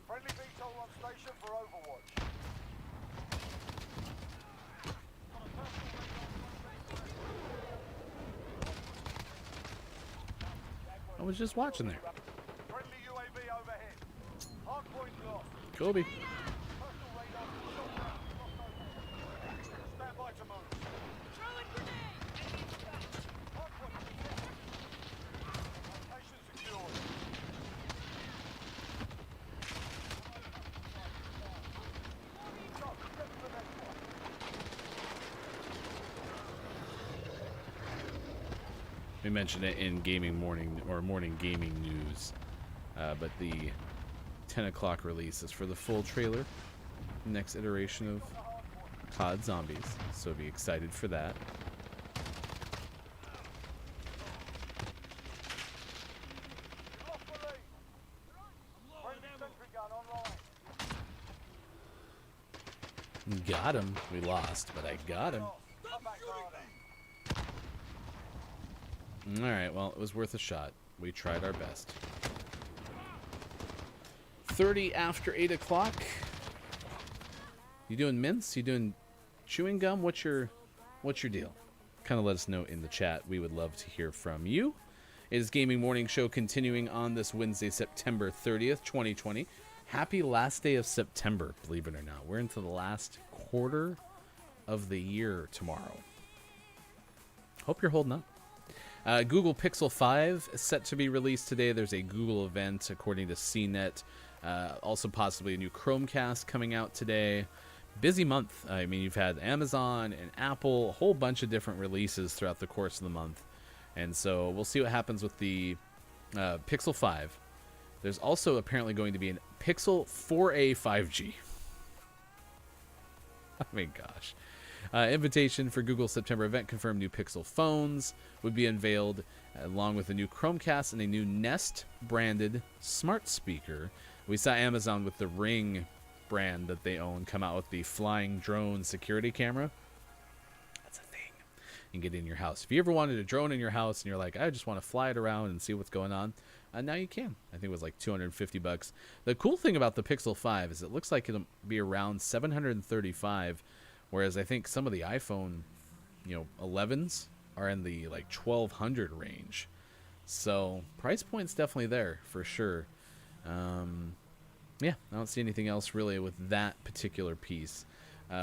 Friendly VTOL on station for Overwatch. On a personal radar. I was just watching there. Friendly UAV overhead. Hard point lost. Kobe. Personal radar shot down. Lost Overwatch. Stand by to move. Throwing grenade. Hard point contested. Location secured. Shot. Get to the next one. We mentioned it in gaming morning or morning gaming news, but the 10 o'clock release is for the full trailer, next iteration of COD Zombies. So be excited for that. Lost the lead. Friendly sentry gun online. Got him. We lost, but I got him. Lost. Come back harder. All right. Well, it was worth a shot. We tried our best. 30 after 8 o'clock. You doing mints? You doing chewing gum? What's your deal? kind of let us know in the chat. We would love to hear from you. It is Gaming Morning Show continuing on this Wednesday, September 30th, 2020. Happy last day of September, believe it or not. We're into the last quarter of the year tomorrow. Hope you're holding up. Google Pixel 5 is set to be released today. There's a Google event, according to CNET. Also possibly a new Chromecast coming out today. Busy month. I mean, you've had Amazon and Apple, a whole bunch of different releases throughout the course of the month. And so we'll see what happens with the Pixel 5. There's also apparently going to be a Pixel 4a 5G. I mean, gosh. Invitation for Google September event confirmed new Pixel phones would be unveiled, along with a new Chromecast and a new Nest branded smart speaker. We saw Amazon with the Ring brand that they own come out with the flying drone security camera. That's a thing. You can get in your house. If you ever wanted a drone in your house and you're like, I just want to fly it around and see what's going on, now you can. I think it was like $250. The cool thing about the Pixel 5 is it looks like it'll be around $735, whereas I think some of the iPhone, 11s are in the like $1,200 range. So price point's definitely there for sure. Yeah, I don't see anything else really with that particular piece.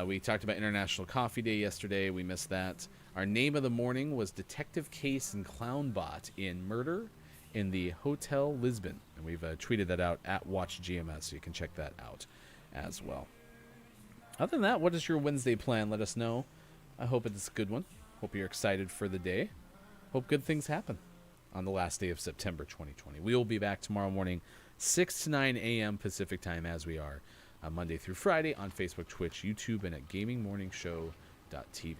We talked about International Coffee Day yesterday. We missed that. Our name of the morning was Detective Case and Clownbot in Murder in the Hotel Lisbon. And we've tweeted that out at WatchGMS, so you can check that out as well. Other than that, what is your Wednesday plan? Let us know. I hope it's a good one. Hope you're excited for the day. Hope good things happen on the last day of September 2020. We will be back tomorrow morning, 6 to 9 a.m. Pacific time, as we are Monday through Friday on Facebook, Twitch, YouTube, and at gamingmorningshow.tv.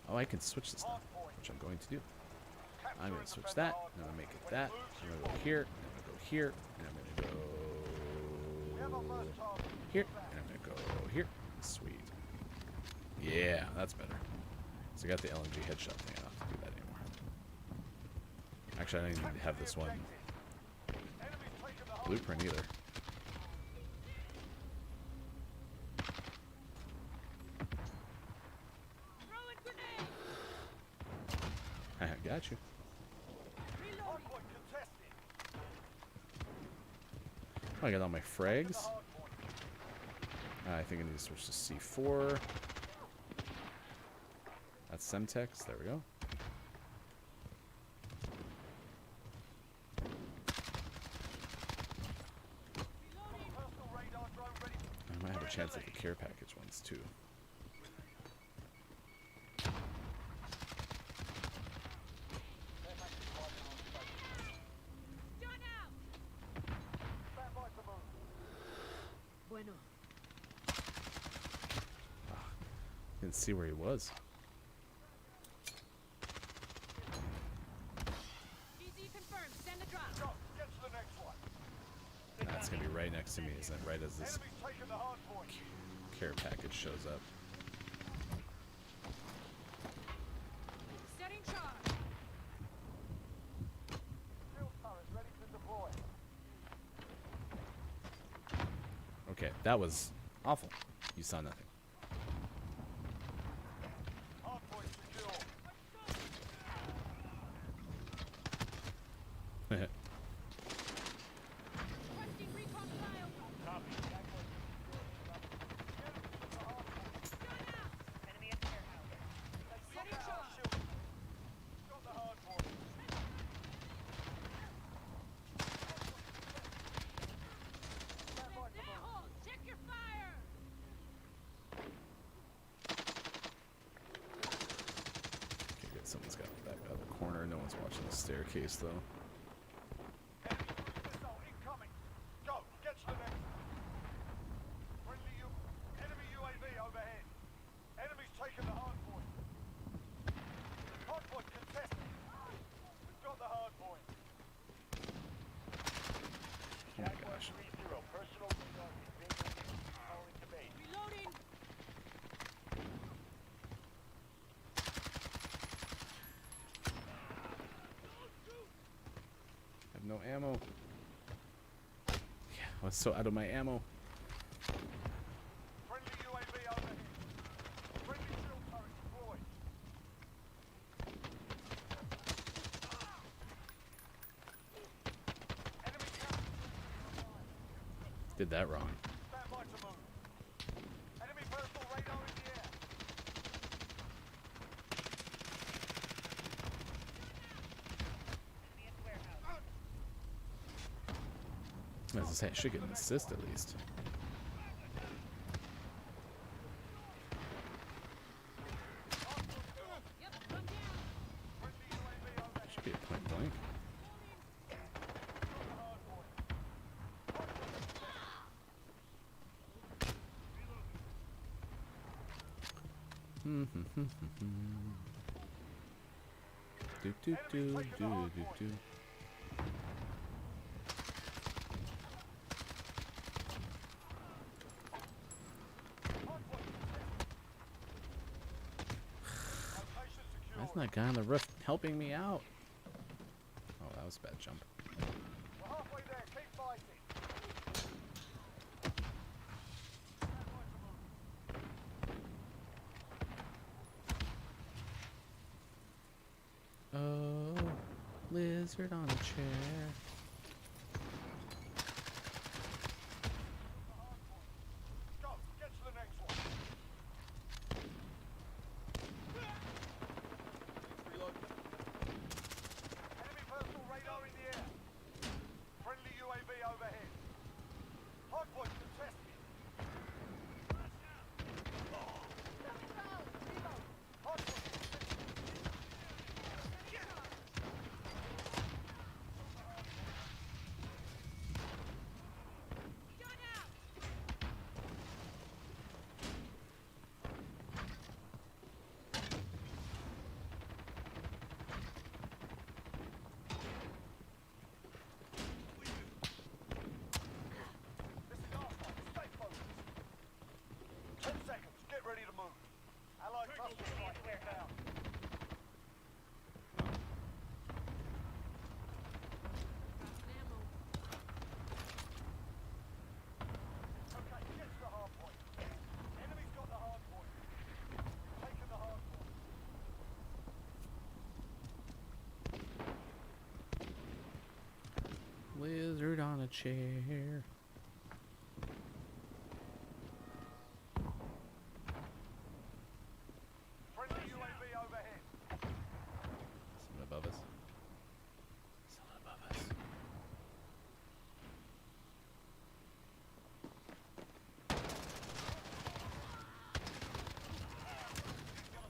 Oh, I can switch this now, which I'm going to do. I'm going to switch that. I'm going to make it that. I'm going to go here. I'm going to go here. And I'm going to go here. And I'm going to go here. Sweet. Yeah, that's better. So I got the LNG headshot thing. I don't have to do that anymore. Actually, I don't even need to have this one blueprint either. Throwing grenade! I got you. Oh, I got all my frags. I think I need to switch to C4. That's Semtex. There we go. I might have a chance at the care package ones too. Gun out! Bueno. Didn't see where he was. DZ confirmed. Send the drop. Get to the next one. That's gonna be right next to me, isn't it? Right as this Enemy's taking the hard point. care package shows up. Setting charge. Field turret ready to deploy. Okay, that was awful. You saw nothing. Hard point secure. Requesting recon flyover. Gun out! Enemy at the warehouse. Setting charge. Got the hard point. There, hold. Check your fire. Okay, good. Someone's got back out of the corner. No one's watching the staircase though. Missile incoming. Go. Get to the next one. Enemy UAV overhead. Enemy's taking the hard point. Hard point contested. We've got the hard point. Oh my gosh. 3-0. Personal radar is being released. Powering to base. Reloading. I have no ammo. Yeah, I was so out of my ammo. Friendly UAV overhead. Friendly shield turret deployed. Did that wrong. Stand by to move. Enemy personal radar in the air. Enemy at the warehouse. As I say, I should get an assist at least. Yep, one down. Friendly UAV overhead. Should be a point blank. Do do do do do do. Location secure. That's not guy on the roof helping me out. Oh, that was a bad jump. We're halfway there. Keep fighting. Oh, lizard on a chair. Go. Get to the next one. Enemy personal radar in the air. Friendly UAV overhead. Hardpoint contested. Hardpoint Gun out. This is our fight. Stay focused. 10 seconds. Get ready to move. Allied cluster strike down. Ammo. Okay, get to the hard point. Enemy's got the hard point. We've taken the hard point. Lizard on a chair. Friendly UAV overhead. Someone above us. Someone above us.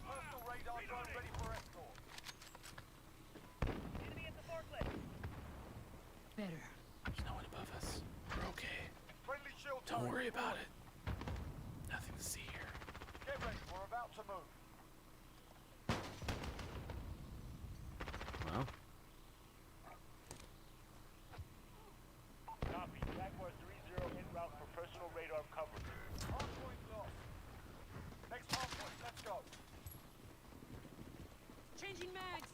Personal radar drone ready for escort. Enemy at the forklift. Better. There's no one above us. We're okay. Friendly shield Don't turret worry deployed. about it. Nothing to see here. Get ready. We're about to move. Well, Copy. Jaguar 3-0 en route for personal radar coverage. Hard point lost. Next hard point. Let's go. Changing mags.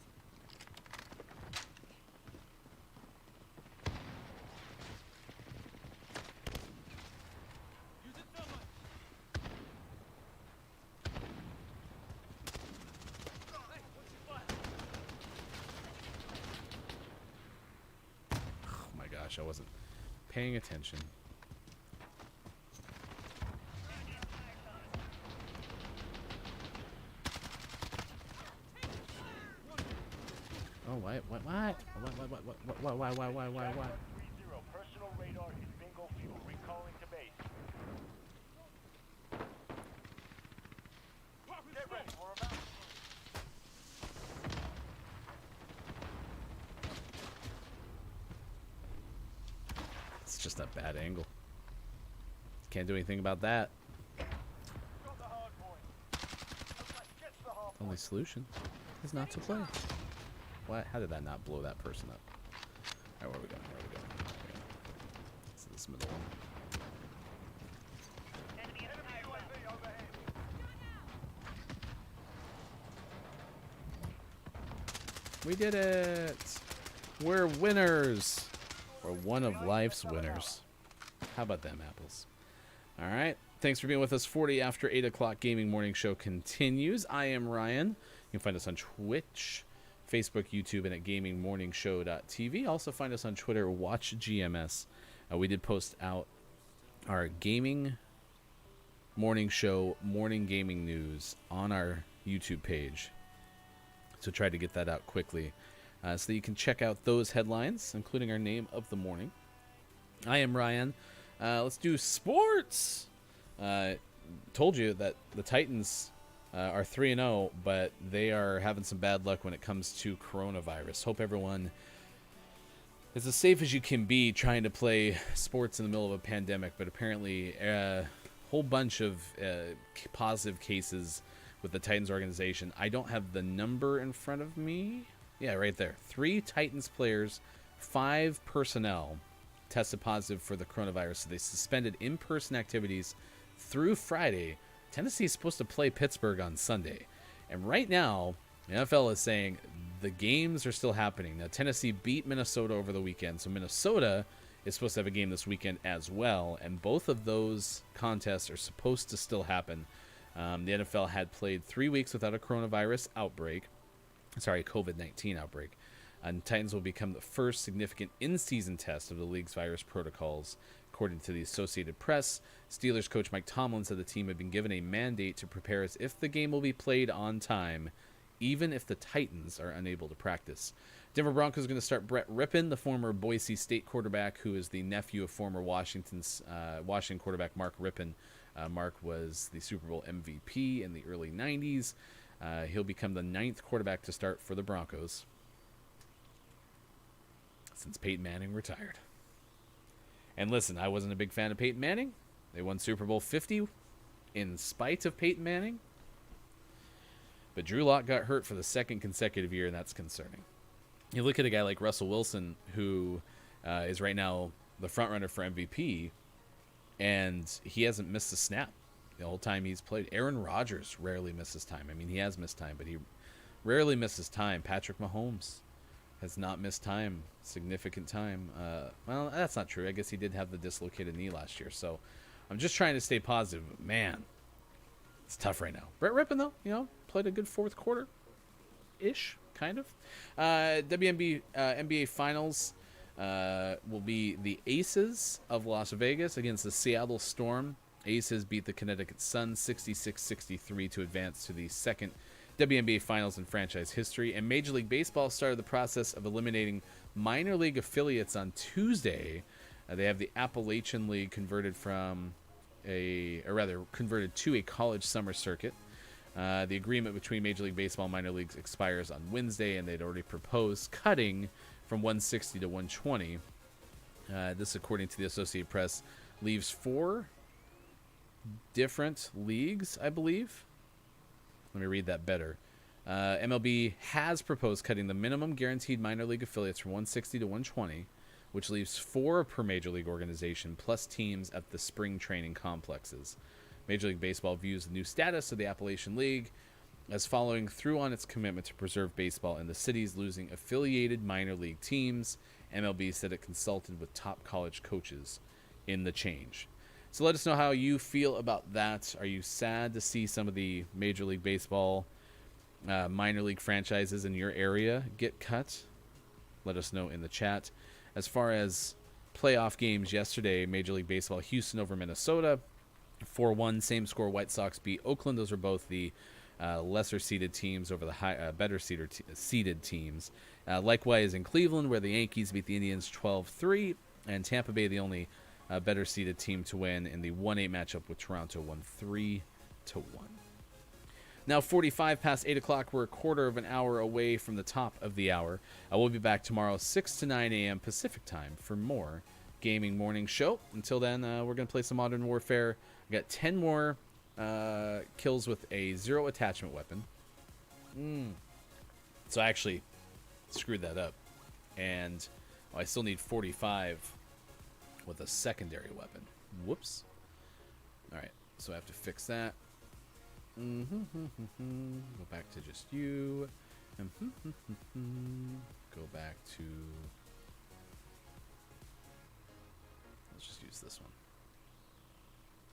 oh my gosh, I wasn't paying attention. Oh, why? Why? Jaguar 3-0. Personal radar is bingo fuel. Recalling to base. Get ready. We're about to move. It's just a bad angle. Can't do anything about that. Got the hard point. Okay, get to the hard point. Only solution is not to play. What? How did that not blow that person up? Alright, where are we going? Where are we going? It's this middle one. Enemy at the Enemy tire shop. UAV overhead. We did it! We're winners! We're one of life's winners. How about them apples? Alright, thanks for being with us. 40 after 8 o'clock gaming morning show continues. I am Ryan. You can find us on Twitch, Facebook, YouTube, and at gamingmorningshow.tv. Also find us on Twitter, Watch GMS. We did post out our gaming morning show, morning gaming news on our YouTube page. So try to get that out quickly so that you can check out those headlines, including our name of the morning. I am Ryan. Let's do sports. Told you that the Titans are 3-0, but they are having some bad luck when it comes to coronavirus. Hope everyone is as safe as you can be trying to play sports in the middle of a pandemic, but apparently a whole bunch of positive cases with the Titans organization. I don't have the number in front of me. Yeah, right there. 3 Titans players, 5 personnel tested positive for the coronavirus. So they suspended in-person activities through Friday. Tennessee is supposed to play Pittsburgh on Sunday. And right now, the NFL is saying the games are still happening. Now, Tennessee beat Minnesota over the weekend, so Minnesota is supposed to have a game this weekend as well, and both of those contests are supposed to still happen. The NFL had played 3 weeks without a coronavirus outbreak. Sorry, COVID-19 outbreak. And Titans will become the first significant in-season test of the league's virus protocols, according to the Associated Press. Steelers coach Mike Tomlin said the team had been given a mandate to prepare as if the game will be played on time, even if the Titans are unable to practice. Denver Broncos is going to start Brett Rippon, the former Boise State quarterback, who is the nephew of former Washington quarterback Mark Rippon. Mark was the Super Bowl MVP in the early 90s. He'll become the 9th quarterback to start for the Broncos since Peyton Manning retired. And listen, I wasn't a big fan of Peyton Manning. They won Super Bowl 50 in spite of Peyton Manning. But Drew Lock got hurt for the 2nd consecutive year, and that's concerning. You look at a guy like Russell Wilson, who is right now the front runner for MVP, and he hasn't missed a snap the whole time he's played. Aaron Rodgers rarely misses time. I mean, he has missed time, but he rarely misses time. Patrick Mahomes has not missed time, significant time. Well, that's not true. I guess he did have the dislocated knee last year. So I'm just trying to stay positive. Man, it's tough right now. Brett Rippon, though, played a good 4th quarter-ish, kind of. NBA Finals will be the Aces of Las Vegas against the Seattle Storm. Aces beat the Connecticut Sun 66-63 to advance to the 2nd WNBA Finals in franchise history. And Major League Baseball started the process of eliminating minor league affiliates on Tuesday. They have the Appalachian League converted to a college summer circuit. The agreement between Major League Baseball and minor leagues expires on Wednesday, and they'd already proposed cutting from 160 to 120. This, according to the Associated Press, leaves 4 different leagues, I believe. Let me read that better. MLB has proposed cutting the minimum guaranteed minor league affiliates from 160 to 120, which leaves 4 per major league organization, plus teams at the spring training complexes. Major League Baseball views the new status of the Appalachian League as following through on its commitment to preserve baseball in the cities losing affiliated minor league teams. MLB said it consulted with top college coaches in the change. So let us know how you feel about that. Are you sad to see some of the Major League Baseball minor league franchises in your area get cut? Let us know in the chat. As far as playoff games yesterday, Major League Baseball, Houston over Minnesota, 4-1. Same score, White Sox beat Oakland. Those are both the lesser-seeded teams over the better-seeded teams. Likewise in Cleveland, where the Yankees beat the Indians 12-3, and Tampa Bay, the only better-seeded team to win in the 1-8 matchup with Toronto, won 3-1. Now 45 past 8 o'clock. We're a quarter of an hour away from the top of the hour. I will be back tomorrow 6 to 9 a.m. Pacific time for more Gaming Morning Show. Until then, we're going to play some Modern Warfare. I got 10 more kills with a 0 attachment weapon. So I actually screwed that up. And I still need 45 with a secondary weapon. Whoops. Alright, so I have to fix that. Go back to just you. Go back to... Let's just use this one.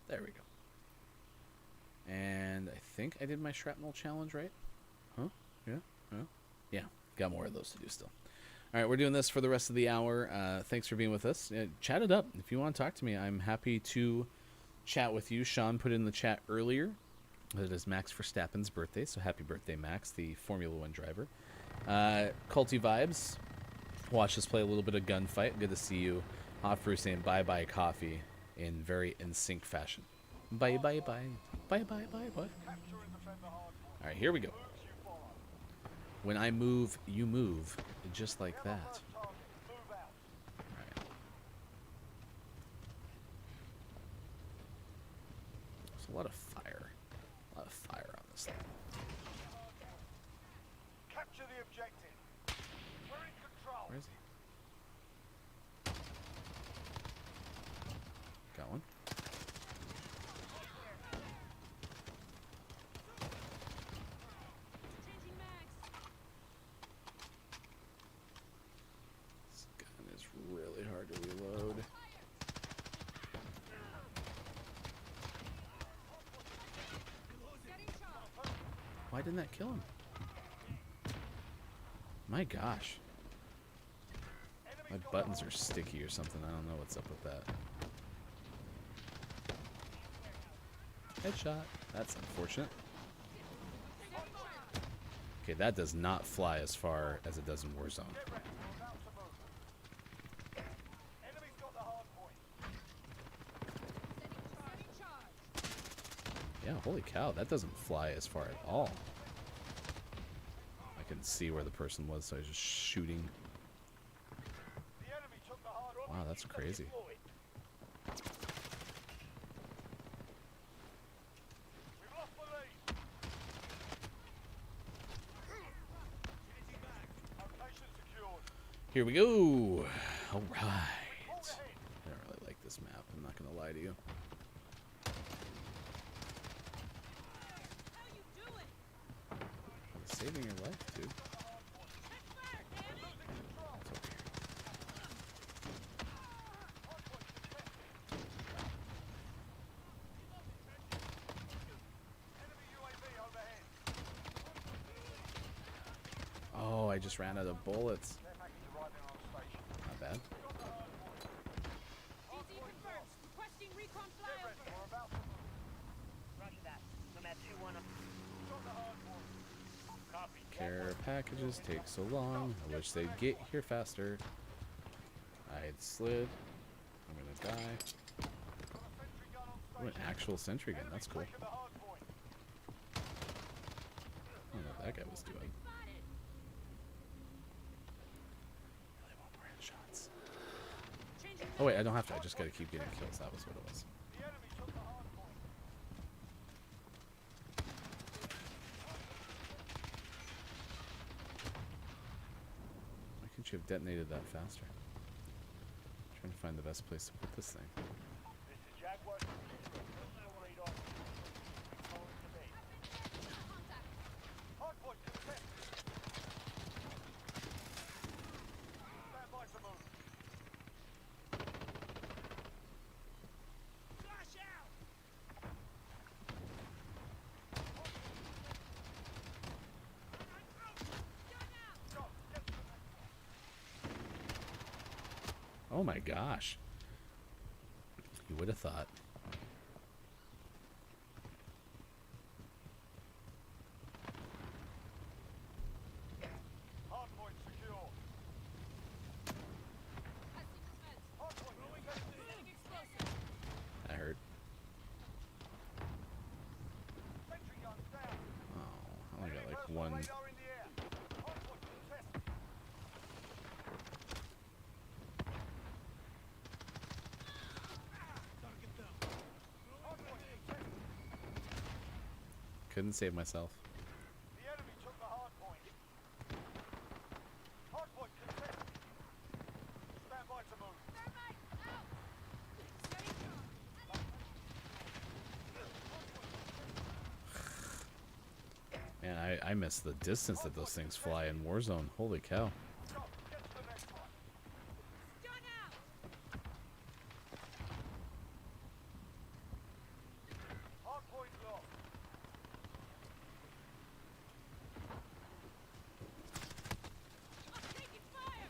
There we go. And I think I did my shrapnel challenge right. Huh? Yeah? Huh? Yeah. Got more of those to do still. All right, we're doing this for the rest of the hour. Thanks for being with us. Chat it up. If you want to talk to me, I'm happy to chat with you. Sean put in the chat earlier that it is Max Verstappen's birthday, so happy birthday, Max, the Formula One driver. Culty Vibes. Watch us play a little bit of Gunfight. Good to see you. Hot Fruit saying bye-bye coffee in very in sync fashion. Bye-bye-bye. Bye-bye-bye-bye. All right, here we go. When I move, you move, just like that. All right. There's a lot of fire. A lot of fire on this thing. Capture the objective. We're in control. Where is he? Got one. Changing mags. This gun is really hard to reload. Setting charge. Why didn't that kill him? My gosh. My buttons are sticky or something. I don't know what's up with that. Headshot. That's unfortunate. Okay, that does not fly as far as it does in Warzone. Get ready. We're about to move. Enemy's got the hard point. Setting charge. Yeah, holy cow, that doesn't fly as far at all. I can see where the person was, so I was just shooting. The enemy took the hard point. Wow, that's crazy. We've lost the lead. Location secured. Here we go. All right. Hold ahead. I don't really like this map. I'm not gonna lie to you. How you doing? It's saving your life, dude. Check fire, damn it. It's over here. Enemy UAV overhead. Oh, I just ran out of bullets. Care package arriving on station. Not bad. DZ confirmed. Requesting recon Get ready. flyover. We're about to move. Roger that. Nomad 2-1 up. Got the hard point. Copy. Care packages take so long. I wish they'd get here faster. I had slid. I'm gonna die. Got a sentry gun on Oh, an station. actual sentry gun. That's cool. Taking the hard point. I don't know what that guy was doing. Spotted. Really want more headshots. Changing Oh wait, I don't have to. I just gotta keep getting kills. That was what it was. The enemy took the hard point. Why couldn't you have detonated that faster? Trying to find the best place to put this thing. This is Jaguar. Still lead on. Following to me. Hard point contested. Stand by to move. Flash out! Go, get to the Oh my gosh. You would have thought. hard point secure. Hard point contested. setting explosive. That hurt. Sentry gun down. Oh, I only got Enemy like personal one. radar in the air. Hard point contested. Hard point contested. Couldn't save myself. The enemy took the hard point. Hard point contested. Stand by to move. Setting charge. Man, I miss the distance that those things fly in Warzone. Holy cow. Go, get to the next one. Gun out. Hard point lost. I'm taking fire.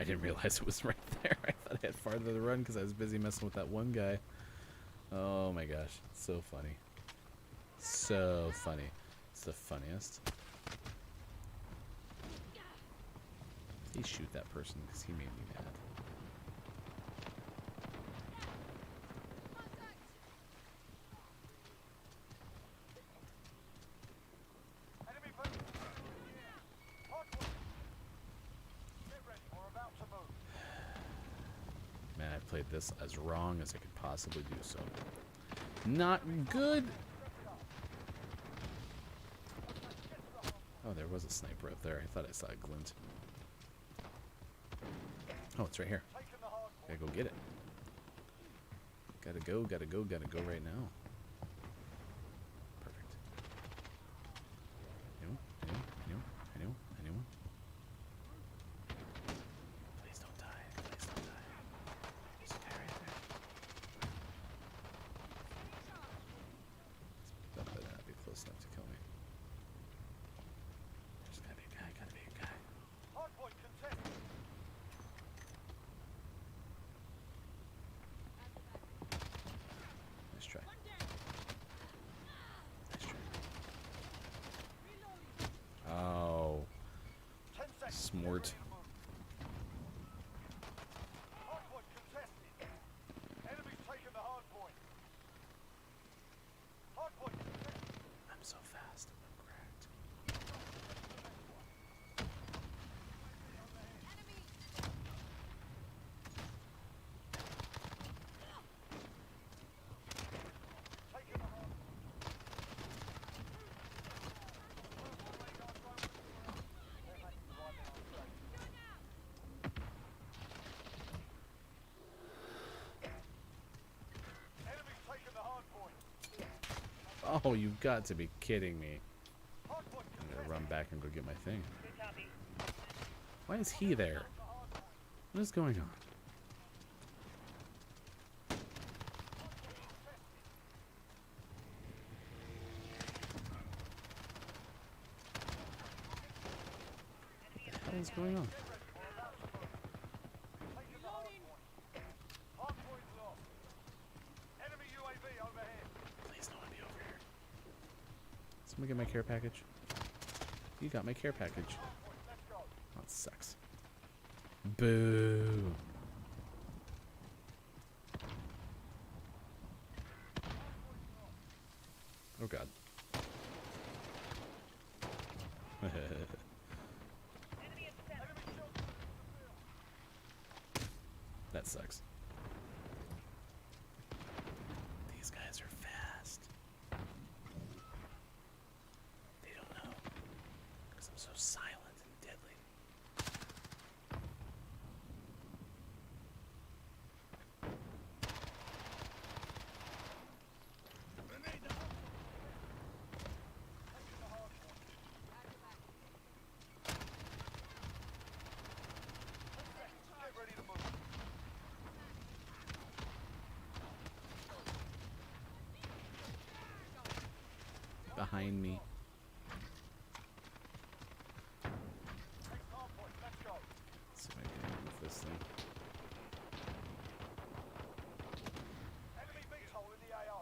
didn't realize it was right there. I thought I had farther to run because I was busy messing with that one guy. Oh my gosh, so funny. So funny. It's the funniest. Please shoot that person because he made me mad. Enemy vehicle. Hardpoint. Get ready. We're about to move. Man, I played this as wrong as I could possibly do so. Not good. Oh, there was a sniper up there. I thought I saw a glint. Oh, it's right here. Taking the hard point. Gotta go get it. Gotta go right now. Perfect. Anyone? Anyone? Please don't die. Please don't die. There's a guy right there. That better not be close enough to kill me. There's gotta be a guy, Hardpoint contested. Nice try. Nice try. Oh, 10 seconds. smart. Hardpoint contested. Enemy's taking the hardpoint. Hardpoint contested. I'm so fast. I'm cracked. Taking the hardpoint. Enemy's taking the hardpoint. Oh, you've got to be kidding me. Hardpoint I'm contested. gonna run back and go get my thing. Good copy. Why is he there? What is going on? What the hell is going on? Taking the hardpoint. Hardpoint lost. Enemy UAV overhead. Please don't let me over here. Someone get my care package. You got my care package. Hardpoint, let's go. That sucks. Boo. Oh god. Enemy at 7. Enemy shield. That sucks. These guys are fast. They don't know. Because I'm so silent and deadly. Get ready to move. Behind me. Next hardpoint, let's go. Let's see if I can move this thing. Enemy VTOL in the AO.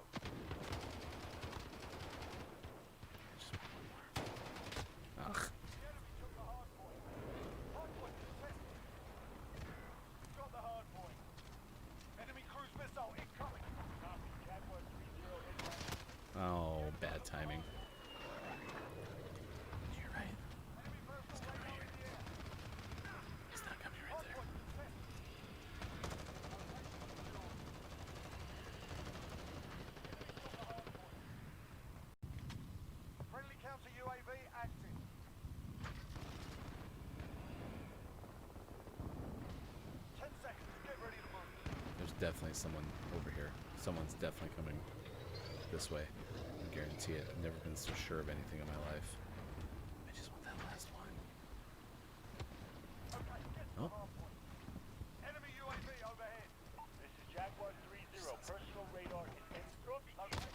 Just one more. Ugh. The enemy took the hardpoint. Hardpoint contested. Got the hardpoint. Enemy cruise missile incoming. Copy. Jaguar 3-0 inbound. Oh, bad timing. You're right. Enemy personal radar in the air. He's not coming right there. Hardpoint contested. Friendly counter UAV active. Ten seconds. Get ready to move. There's definitely someone over here. Someone's definitely coming this way. I guarantee it. I've never been so sure of anything in my life. I just want that last one. Okay, get to Oh. the hardpoint. Enemy UAV overhead. This is Jaguar 3-0. Personal radar is in. Okay.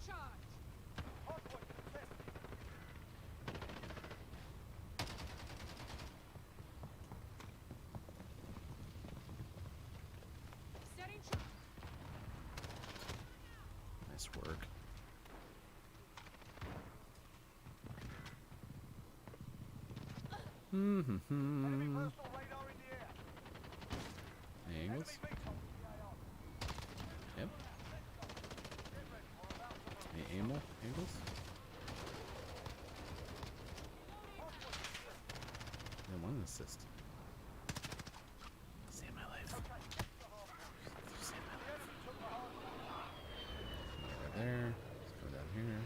charge. Hardpoint contested. Setting charge. Nice work. Enemy Mm-hmm. personal radar in the air. Angles. Enemy VTOL in the AO. Yep. Get ready. We're about to move. Amel angles. Yeah, one assist. Save my life. Save my life. Right there. Let's go down here.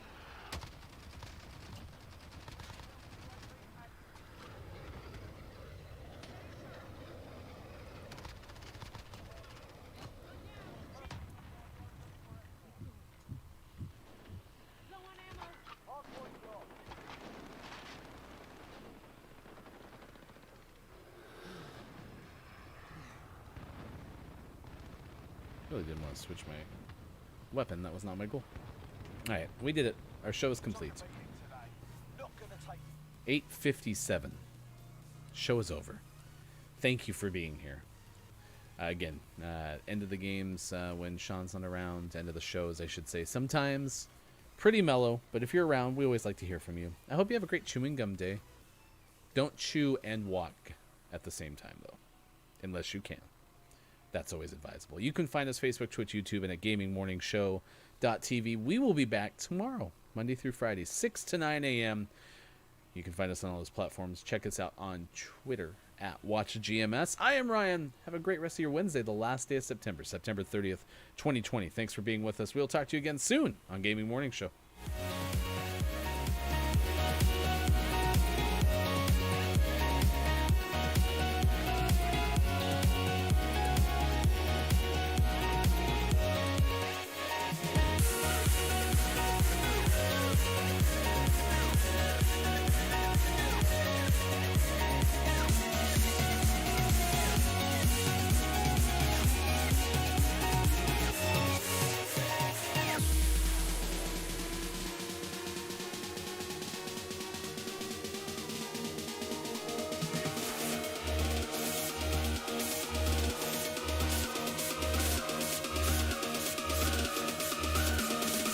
Low on ammo. Hardpoint gone. Really didn't want to switch my weapon. That was not my goal. All right, we did it. Our show is complete. Today. Not gonna take it. 8:57. Show is over. Thank you for being here. Again, end of the games when Sean's not around. End of the shows, I should say. Sometimes pretty mellow, but if you're around, we always like to hear from you. I hope you have a great chewing gum day. Don't chew and walk at the same time, though, unless you can. That's always advisable. You can find us Facebook, Twitch, YouTube, and at gamingmorningshow.tv. We will be back tomorrow, Monday through Friday, 6 to 9 a.m. You can find us on all those platforms. Check us out on Twitter at WatchGMS. I am Ryan. Have a great rest of your Wednesday, the last day of September, September 30th, 2020. Thanks for being with us. We'll talk to you again soon on Gaming Morning Show.